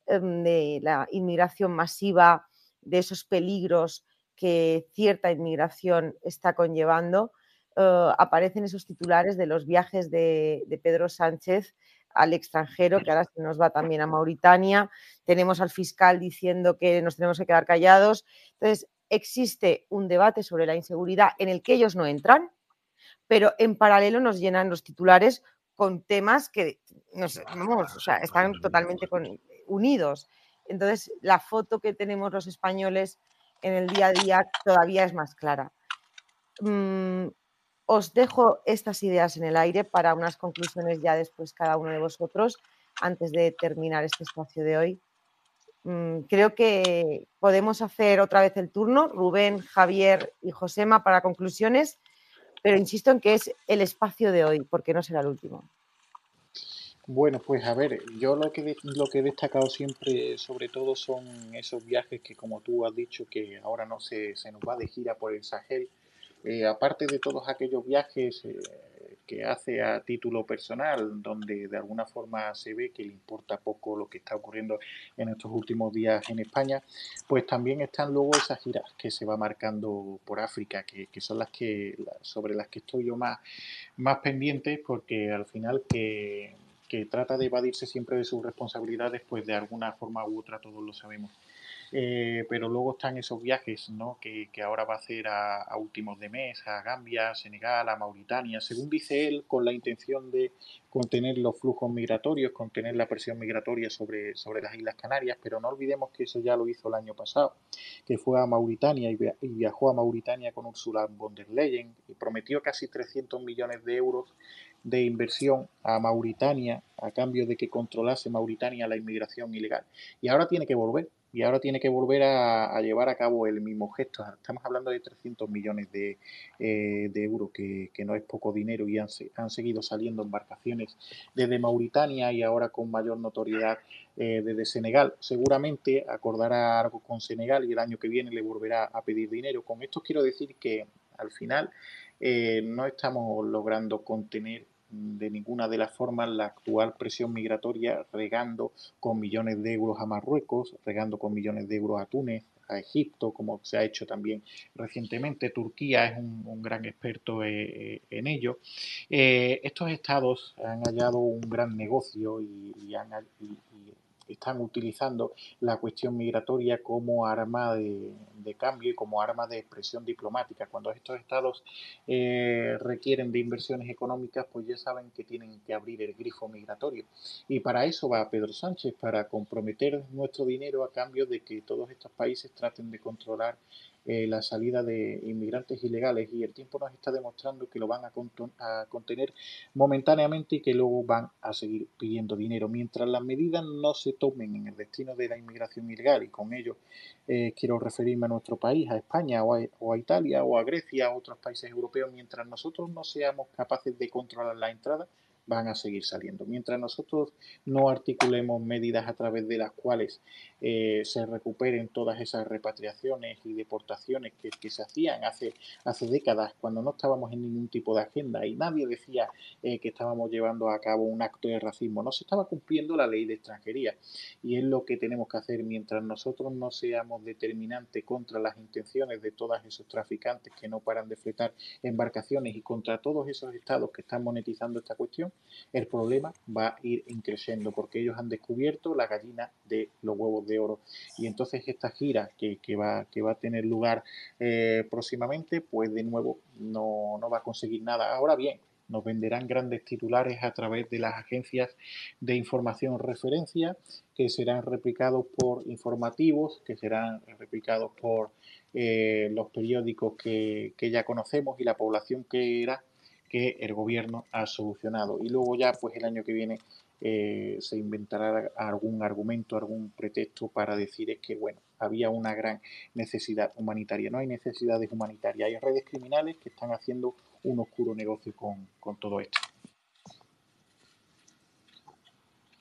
de la inmigración masiva, de esos peligros que cierta inmigración está conllevando, aparecen esos titulares de los viajes de Pedro Sánchez al extranjero, que ahora se nos va también a Mauritania. Tenemos al fiscal diciendo que nos tenemos que quedar callados. Entonces, existe un debate sobre la inseguridad en el que ellos no entran, pero en paralelo nos llenan los titulares con temas que están totalmente unidos. Entonces, la foto que tenemos los españoles en el día a día todavía es más clara. Os dejo estas ideas en el aire para unas conclusiones ya después cada uno de vosotros, antes de terminar este espacio de hoy. Creo que podemos hacer otra vez el turno, Rubén, Javier y Josema, para conclusiones, pero insisto en que es el espacio de hoy, porque no será el último. Bueno, pues a ver, yo lo que he destacado siempre, sobre todo, son esos viajes que, como tú has dicho, que ahora no se nos va de gira por el Sahel. Aparte de todos aquellos viajes que hace a título personal, donde de alguna forma se ve que le importa poco lo que está ocurriendo en estos últimos días en España, pues también están luego esas giras que se va marcando por África, que son sobre las que estoy yo más pendiente, porque al final que trata de evadirse siempre de sus responsabilidades, pues de alguna forma u otra todos lo sabemos. Pero luego están esos viajes, ¿no? que ahora va a hacer a últimos de mes, a Gambia, a Senegal, a Mauritania, según dice él, con la intención de contener los flujos migratorios, contener la presión migratoria sobre las Islas Canarias, pero no olvidemos que eso ya lo hizo el año pasado, que fue a Mauritania y viajó a Mauritania con Ursula von der Leyen y prometió casi 300 millones de euros de inversión a Mauritania a cambio de que controlase Mauritania la inmigración ilegal. Y ahora tiene que volver. Y ahora tiene que volver a llevar a cabo el mismo gesto. Estamos hablando de 300 millones de euros, que no es poco dinero, y han seguido saliendo embarcaciones desde Mauritania y ahora con mayor notoriedad desde Senegal. Seguramente acordará algo con Senegal y el año que viene le volverá a pedir dinero. Con esto quiero decir que al final no estamos logrando contener de ninguna de las formas la actual presión migratoria, regando con millones de euros a Marruecos, regando con millones de euros a Túnez, a Egipto, como se ha hecho también recientemente. Turquía es un gran experto en ello. Estos estados han hallado un gran negocio y están utilizando la cuestión migratoria como arma de cambio y como arma de expresión diplomática. Cuando estos estados requieren de inversiones económicas, pues ya saben que tienen que abrir el grifo migratorio. Y para eso va Pedro Sánchez, para comprometer nuestro dinero a cambio de que todos estos países traten de controlar la salida de inmigrantes ilegales, y el tiempo nos está demostrando que lo van a contener momentáneamente y que luego van a seguir pidiendo dinero. Mientras las medidas no se tomen en el destino de la inmigración ilegal, y con ello quiero referirme a nuestro país, a España o a Italia o a Grecia, a otros países europeos, mientras nosotros no seamos capaces de controlar la entrada, van a seguir saliendo. Mientras nosotros no articulemos medidas a través de las cuales se recuperen todas esas repatriaciones y deportaciones que se hacían hace décadas, cuando no estábamos en ningún tipo de agenda y nadie decía que estábamos llevando a cabo un acto de racismo, no se estaba cumpliendo la ley de extranjería, y es lo que tenemos que hacer. Mientras nosotros no seamos determinantes contra las intenciones de todos esos traficantes que no paran de fletar embarcaciones y contra todos esos estados que están monetizando esta cuestión, el problema va a ir creciendo, porque ellos han descubierto la gallina de los huevos de oro. Y entonces esta gira que va a tener lugar próximamente, pues de nuevo no va a conseguir nada. Ahora bien, nos venderán grandes titulares a través de las agencias de información referencia, que serán replicados por informativos, que serán replicados por los periódicos que ya conocemos, y la población que el gobierno ha solucionado. Y luego ya, pues el año que viene se inventará algún argumento, algún pretexto para decir es que, bueno, había una gran necesidad humanitaria. No hay necesidades humanitarias, hay redes criminales que están haciendo un oscuro negocio con todo esto.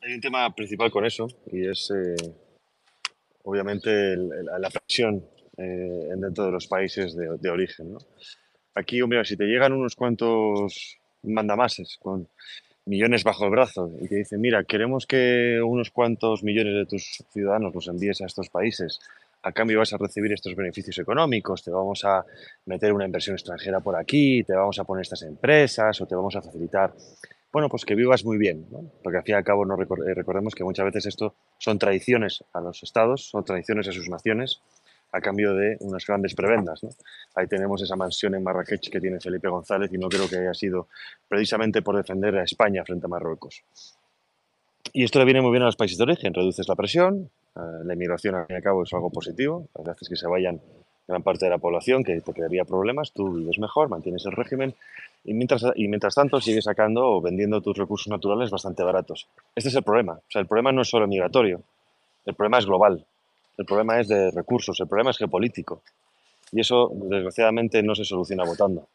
Hay un tema principal con eso, y es obviamente la presión dentro de los países de origen, ¿no? Aquí, hombre, si te llegan unos cuantos mandamases con millones bajo el brazo y te dicen, mira, queremos que unos cuantos millones de tus ciudadanos los envíes a estos países, a cambio vas a recibir estos beneficios económicos, te vamos a meter una inversión extranjera por aquí, te vamos a poner estas empresas o te vamos a facilitar, bueno, pues que vivas muy bien, ¿no? Porque al fin y al cabo no recordemos que muchas veces esto son traiciones a los estados, son traiciones a sus naciones, a cambio de unas grandes prebendas, ¿no? Ahí tenemos esa mansión en Marrakech que tiene Felipe González, y no creo que haya sido precisamente por defender a España frente a Marruecos. Y esto le viene muy bien a los países de origen, reduces la presión, la inmigración al fin y al cabo es algo positivo, haces que se vayan gran parte de la población que te crearía problemas, tú vives mejor, mantienes el régimen y mientras tanto sigues sacando o vendiendo tus recursos naturales bastante baratos. Este es el problema. O sea, el problema no es solo migratorio, el problema es global, el problema es de recursos, el problema es geopolítico. Y eso, desgraciadamente, no se soluciona votando.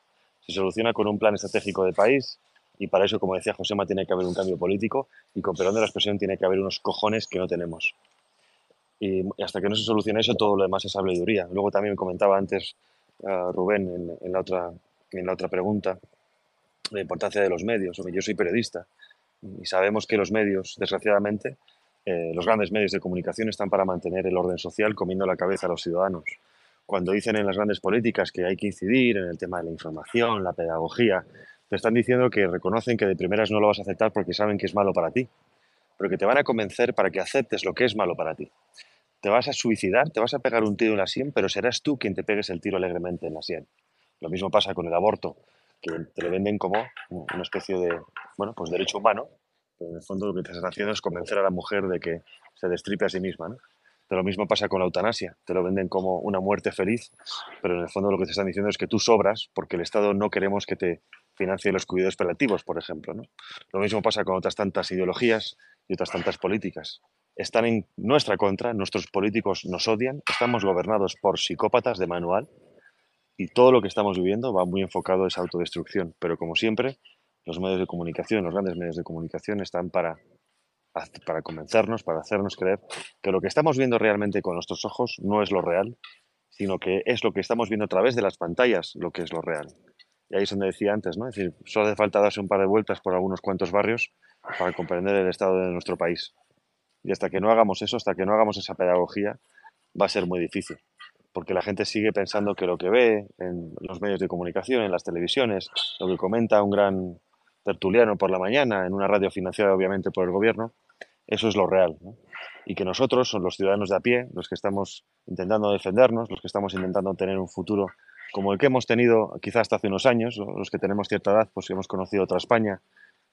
Se soluciona con un plan estratégico de país, y para eso, como decía Josema, tiene que haber un cambio político y, con perdón de la expresión, tiene que haber unos cojones que no tenemos. Y hasta que no se solucione eso, todo lo demás es habladuría. Luego también comentaba antes Rubén en la otra pregunta la importancia de los medios. Yo soy periodista y sabemos que los medios, desgraciadamente, los grandes medios de comunicación están para mantener el orden social comiendo la cabeza a los ciudadanos. Cuando dicen en las grandes políticas que hay que incidir en el tema de la información, la pedagogía, te están diciendo que reconocen que de primeras no lo vas a aceptar porque saben que es malo para ti, pero que te van a convencer para que aceptes lo que es malo para ti. Te vas a suicidar, te vas a pegar un tiro en la sien, pero serás tú quien te pegues el tiro alegremente en la sien. Lo mismo pasa con el aborto, que te lo venden como una especie de, bueno, pues derecho humano, pero en el fondo lo que te están haciendo es convencer a la mujer de que se destripe a sí misma, ¿no? Pero lo mismo pasa con la eutanasia, te lo venden como una muerte feliz, pero en el fondo lo que te están diciendo es que tú sobras porque el Estado no queremos que te financie los cuidados paliativos, por ejemplo, ¿no? Lo mismo pasa con otras tantas ideologías y otras tantas políticas. Están en nuestra contra, nuestros políticos nos odian, estamos gobernados por psicópatas de manual y todo lo que estamos viviendo va muy enfocado a esa autodestrucción. Pero como siempre, los medios de comunicación, los grandes medios de comunicación están para convencernos, para hacernos creer que lo que estamos viendo realmente con nuestros ojos no es lo real, sino que es lo que estamos viendo a través de las pantallas lo que es lo real. Y ahí es donde decía antes, ¿no? Es decir, solo hace falta darse un par de vueltas por algunos cuantos barrios para comprender el estado de nuestro país. Y hasta que no hagamos eso, hasta que no hagamos esa pedagogía, va a ser muy difícil. Porque la gente sigue pensando que lo que ve en los medios de comunicación, en las televisiones, lo que comenta un gran tertuliano por la mañana, en una radio financiada obviamente por el gobierno, eso es lo real, ¿no? Y que nosotros, son los ciudadanos de a pie, los que estamos intentando defendernos, los que estamos intentando tener un futuro como el que hemos tenido quizás hasta hace unos años, los que tenemos cierta edad, pues hemos conocido otra España,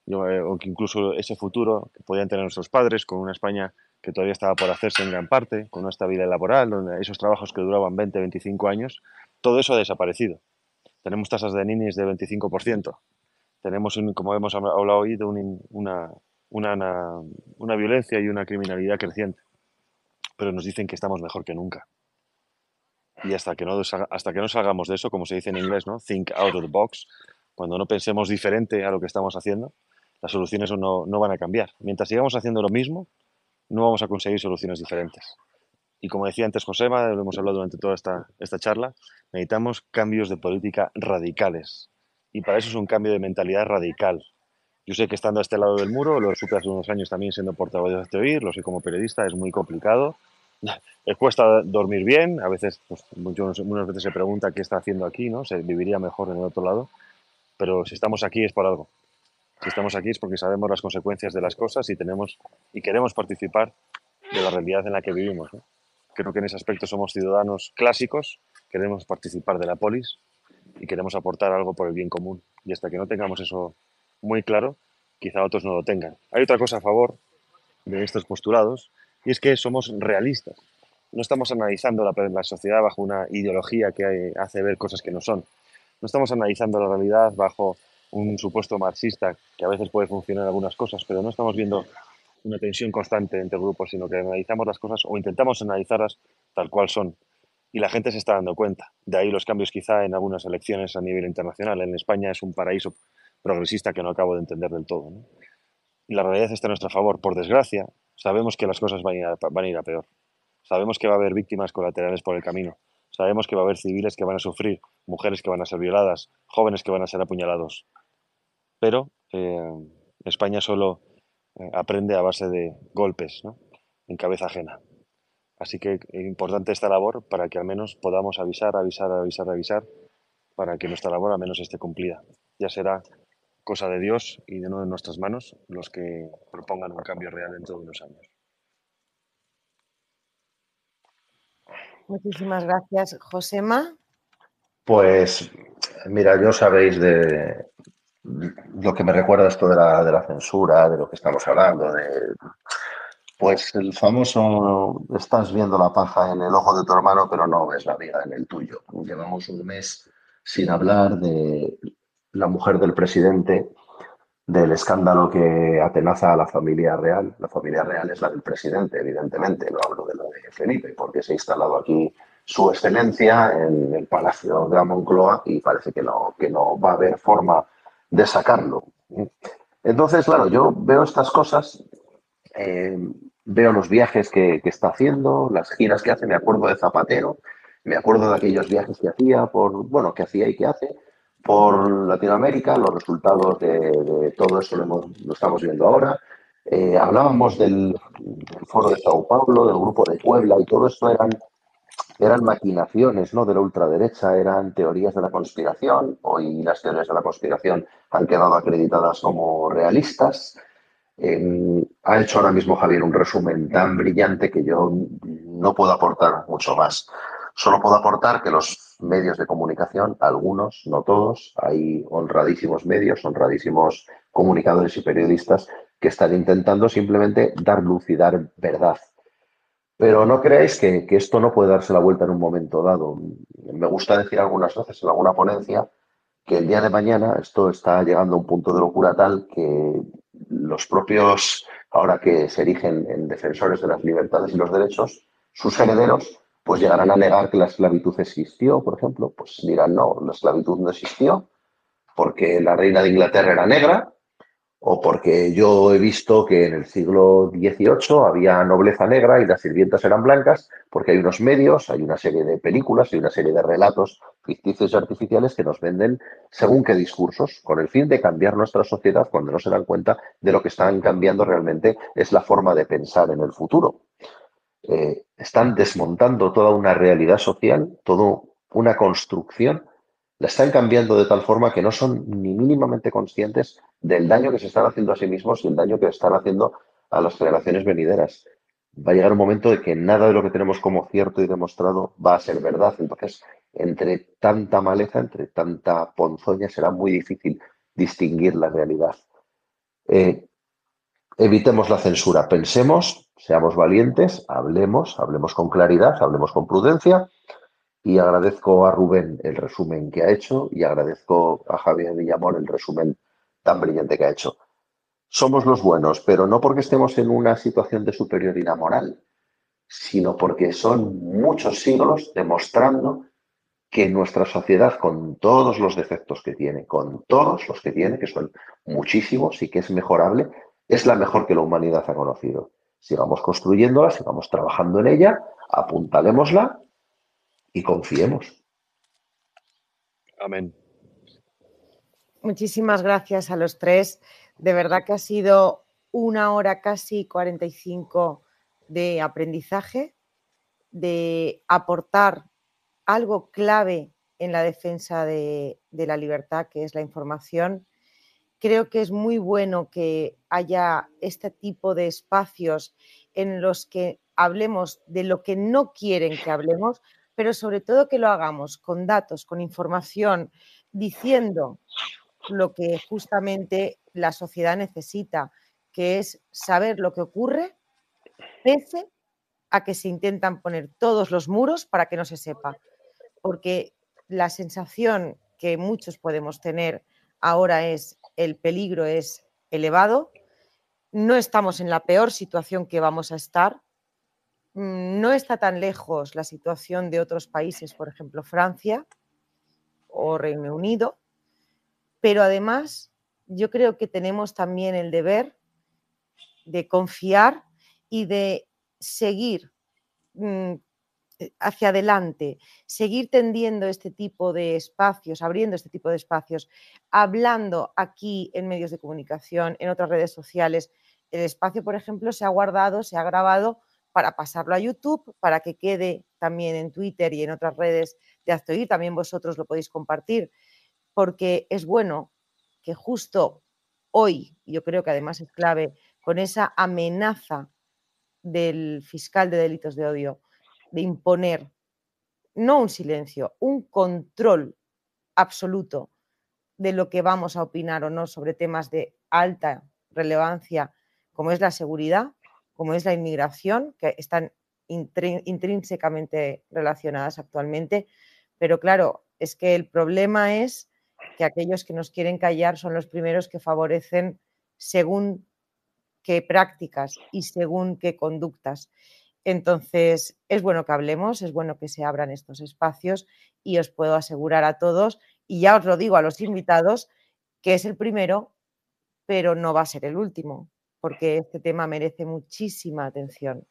o que incluso ese futuro que podían tener nuestros padres, con una España que todavía estaba por hacerse en gran parte, con una estabilidad laboral, donde esos trabajos que duraban 20, 25 años, todo eso ha desaparecido. Tenemos tasas de ninis de 25%. Tenemos, como hemos hablado hoy, de una violencia y una criminalidad creciente. Pero nos dicen que estamos mejor que nunca. Y hasta que no salgamos de eso, como se dice en inglés, ¿no? Think out of the box, cuando no pensemos diferente a lo que estamos haciendo, las soluciones no van a cambiar. Mientras sigamos haciendo lo mismo, no vamos a conseguir soluciones diferentes. Y como decía antes Josema, lo hemos hablado durante toda esta charla, necesitamos cambios de política radicales. Y para eso es un cambio de mentalidad radical. Yo sé que estando a este lado del muro, lo supe hace unos años también siendo portavoz de OIR, lo sé como periodista, es muy complicado. Cuesta dormir bien, a veces, pues, muchas veces se pregunta qué está haciendo aquí, ¿no? Se viviría mejor en el otro lado, pero si estamos aquí es por algo. Si estamos aquí es porque sabemos las consecuencias de las cosas y queremos participar de la realidad en la que vivimos, ¿no? Creo que en ese aspecto somos ciudadanos clásicos, queremos participar de la polis y queremos aportar algo por el bien común. Y hasta que no tengamos eso muy claro, quizá otros no lo tengan. Hay otra cosa a favor de estos postulados y es que somos realistas. No estamos analizando la sociedad bajo una ideología que hace ver cosas que no son. No estamos analizando la realidad bajo un supuesto marxista que a veces puede funcionar algunas cosas, pero no estamos viendo una tensión constante entre grupos, sino que analizamos las cosas o intentamos analizarlas tal cual son. Y la gente se está dando cuenta. De ahí los cambios quizá en algunas elecciones a nivel internacional. En España es un paraíso progresista que no acabo de entender del todo, ¿no? Y la realidad está a nuestro favor. Por desgracia, sabemos que las cosas van a ir a peor. Sabemos que va a haber víctimas colaterales por el camino. Sabemos que va a haber civiles que van a sufrir, mujeres que van a ser violadas, jóvenes que van a ser apuñalados. Pero España solo aprende a base de golpes, ¿no? En cabeza ajena. Así que es importante esta labor para que al menos podamos avisar, para que nuestra labor al menos esté cumplida. Ya será cosa de Dios y de no de nuestras manos los que propongan un cambio real dentro de unos años. Muchísimas gracias, Josema. Pues mira, yo sabéis de lo que me recuerda esto de la censura, de lo que estamos hablando, pues el famoso estás viendo la paja en el ojo de tu hermano, pero no ves la viga en el tuyo. Llevamos un mes sin hablar de la mujer del presidente, del escándalo que atenaza a la familia real. La familia real es la del presidente, evidentemente, no hablo de la de Felipe, porque se ha instalado aquí su excelencia en el Palacio de la Moncloa y parece que no va a haber forma de sacarlo. Entonces, claro, yo veo estas cosas, eh, veo los viajes que está haciendo, las giras que hace, me acuerdo de Zapatero, me acuerdo de aquellos viajes que hacía que hacía y que hace por Latinoamérica, los resultados de todo eso lo estamos viendo ahora. Hablábamos del Foro de Sao Paulo, del Grupo de Puebla, y todo esto eran maquinaciones, ¿no?, de la ultraderecha, eran teorías de la conspiración. Hoy las teorías de la conspiración han quedado acreditadas como realistas. Ha hecho ahora mismo Javier un resumen tan brillante que yo no puedo aportar mucho más. Solo puedo aportar que los medios de comunicación, algunos, no todos, hay honradísimos medios, honradísimos comunicadores y periodistas que están intentando simplemente dar luz y dar verdad. Pero no creáis que esto no puede darse la vuelta en un momento dado. Me gusta decir algunas veces en alguna ponencia que el día de mañana esto está llegando a un punto de locura tal que los propios, ahora que se erigen en defensores de las libertades y los derechos, sus herederos pues llegarán a negar que la esclavitud existió, por ejemplo. Pues dirán, no, la esclavitud no existió porque la reina de Inglaterra era negra, o porque yo he visto que en el siglo XVIII había nobleza negra y las sirvientas eran blancas, porque hay unos medios, hay una serie de películas, hay una serie de relatos ficticios y artificiales que nos venden según qué discursos, con el fin de cambiar nuestra sociedad cuando no se dan cuenta de lo que están cambiando realmente es la forma de pensar en el futuro. Están desmontando toda una realidad social, toda una construcción, la están cambiando de tal forma que no son ni mínimamente conscientes del daño que se están haciendo a sí mismos y el daño que están haciendo a las generaciones venideras. Va a llegar un momento de que nada de lo que tenemos como cierto y demostrado va a ser verdad. Entonces, entre tanta maleza, entre tanta ponzoña, será muy difícil distinguir la realidad. Evitemos la censura, pensemos, Seamos valientes, hablemos con claridad, hablemos con prudencia. Y agradezco a Rubén el resumen que ha hecho y agradezco a Javier Villamor el resumen tan brillante que ha hecho. Somos los buenos, pero no porque estemos en una situación de superioridad moral, sino porque son muchos siglos demostrando que nuestra sociedad, con todos los defectos que tiene, con todos los que tiene, que son muchísimos y que es mejorable, es la mejor que la humanidad ha conocido. Sigamos construyéndola, sigamos trabajando en ella, apuntalémosla y confiemos. Amén. Muchísimas gracias a los tres. De verdad que ha sido 1 hora casi 45 de aprendizaje, de aportar algo clave en la defensa de la libertad, que es la información. Creo que es muy bueno que haya este tipo de espacios en los que hablemos de lo que no quieren que hablemos, pero sobre todo que lo hagamos con datos, con información, diciendo lo que justamente la sociedad necesita, que es saber lo que ocurre, pese a que se intentan poner todos los muros para que no se sepa. Porque la sensación que muchos podemos tener ahora es el peligro es elevado, no estamos en la peor situación que vamos a estar, no está tan lejos la situación de otros países, por ejemplo Francia o Reino Unido, pero además yo creo que tenemos también el deber de confiar y de seguir hacia adelante, seguir tendiendo este tipo de espacios, abriendo este tipo de espacios, hablando aquí en medios de comunicación, en otras redes sociales. El espacio, por ejemplo, se ha guardado, se ha grabado para pasarlo a YouTube, para que quede también en Twitter y en otras redes de Hazte Oír. También vosotros lo podéis compartir, porque es bueno que justo hoy, yo creo que además es clave, con esa amenaza del fiscal de delitos de odio, de imponer no un silencio, un control absoluto de lo que vamos a opinar o no sobre temas de alta relevancia, como es la seguridad, como es la inmigración, que están intrínsecamente relacionadas actualmente. Pero claro, es que el problema es que aquellos que nos quieren callar son los primeros que favorecen según qué prácticas y según qué conductas. Entonces, es bueno que hablemos, es bueno que se abran estos espacios y os puedo asegurar a todos, y ya os lo digo a los invitados, que es el primero, pero no va a ser el último, porque este tema merece muchísima atención.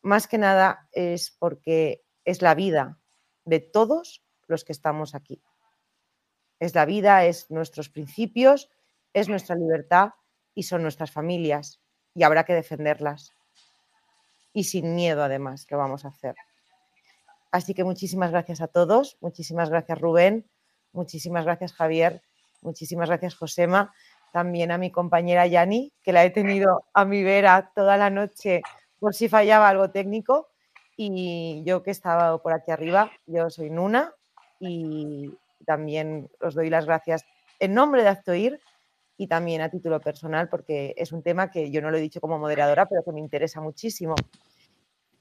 Más que nada es porque es la vida de todos los que estamos aquí. Es la vida, es nuestros principios, es nuestra libertad y son nuestras familias, y habrá que defenderlas. Y sin miedo, además, lo vamos a hacer. Así que muchísimas gracias a todos, muchísimas gracias Rubén, muchísimas gracias Javier, muchísimas gracias Josema, también a mi compañera Yani, que la he tenido a mi vera toda la noche por si fallaba algo técnico, y yo que estaba por aquí arriba. Yo soy Nuna y también os doy las gracias en nombre de Hazte Oír y también a título personal, porque es un tema que yo no lo he dicho como moderadora, pero que me interesa muchísimo.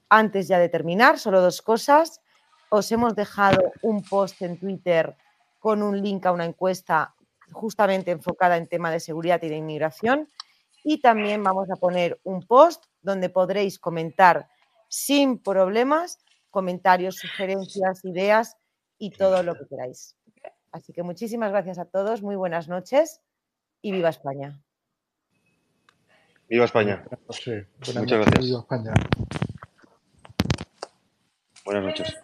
Antes ya de terminar, solo 2 cosas. Os hemos dejado un post en Twitter con un link a una encuesta justamente enfocada en tema de seguridad y de inmigración, y también vamos a poner un post donde podréis comentar sin problemas, comentarios, sugerencias, ideas y todo lo que queráis. Así que muchísimas gracias a todos, muy buenas noches y viva España. Viva España. Buenas noches. Muchas gracias. Viva España. Buenas noches.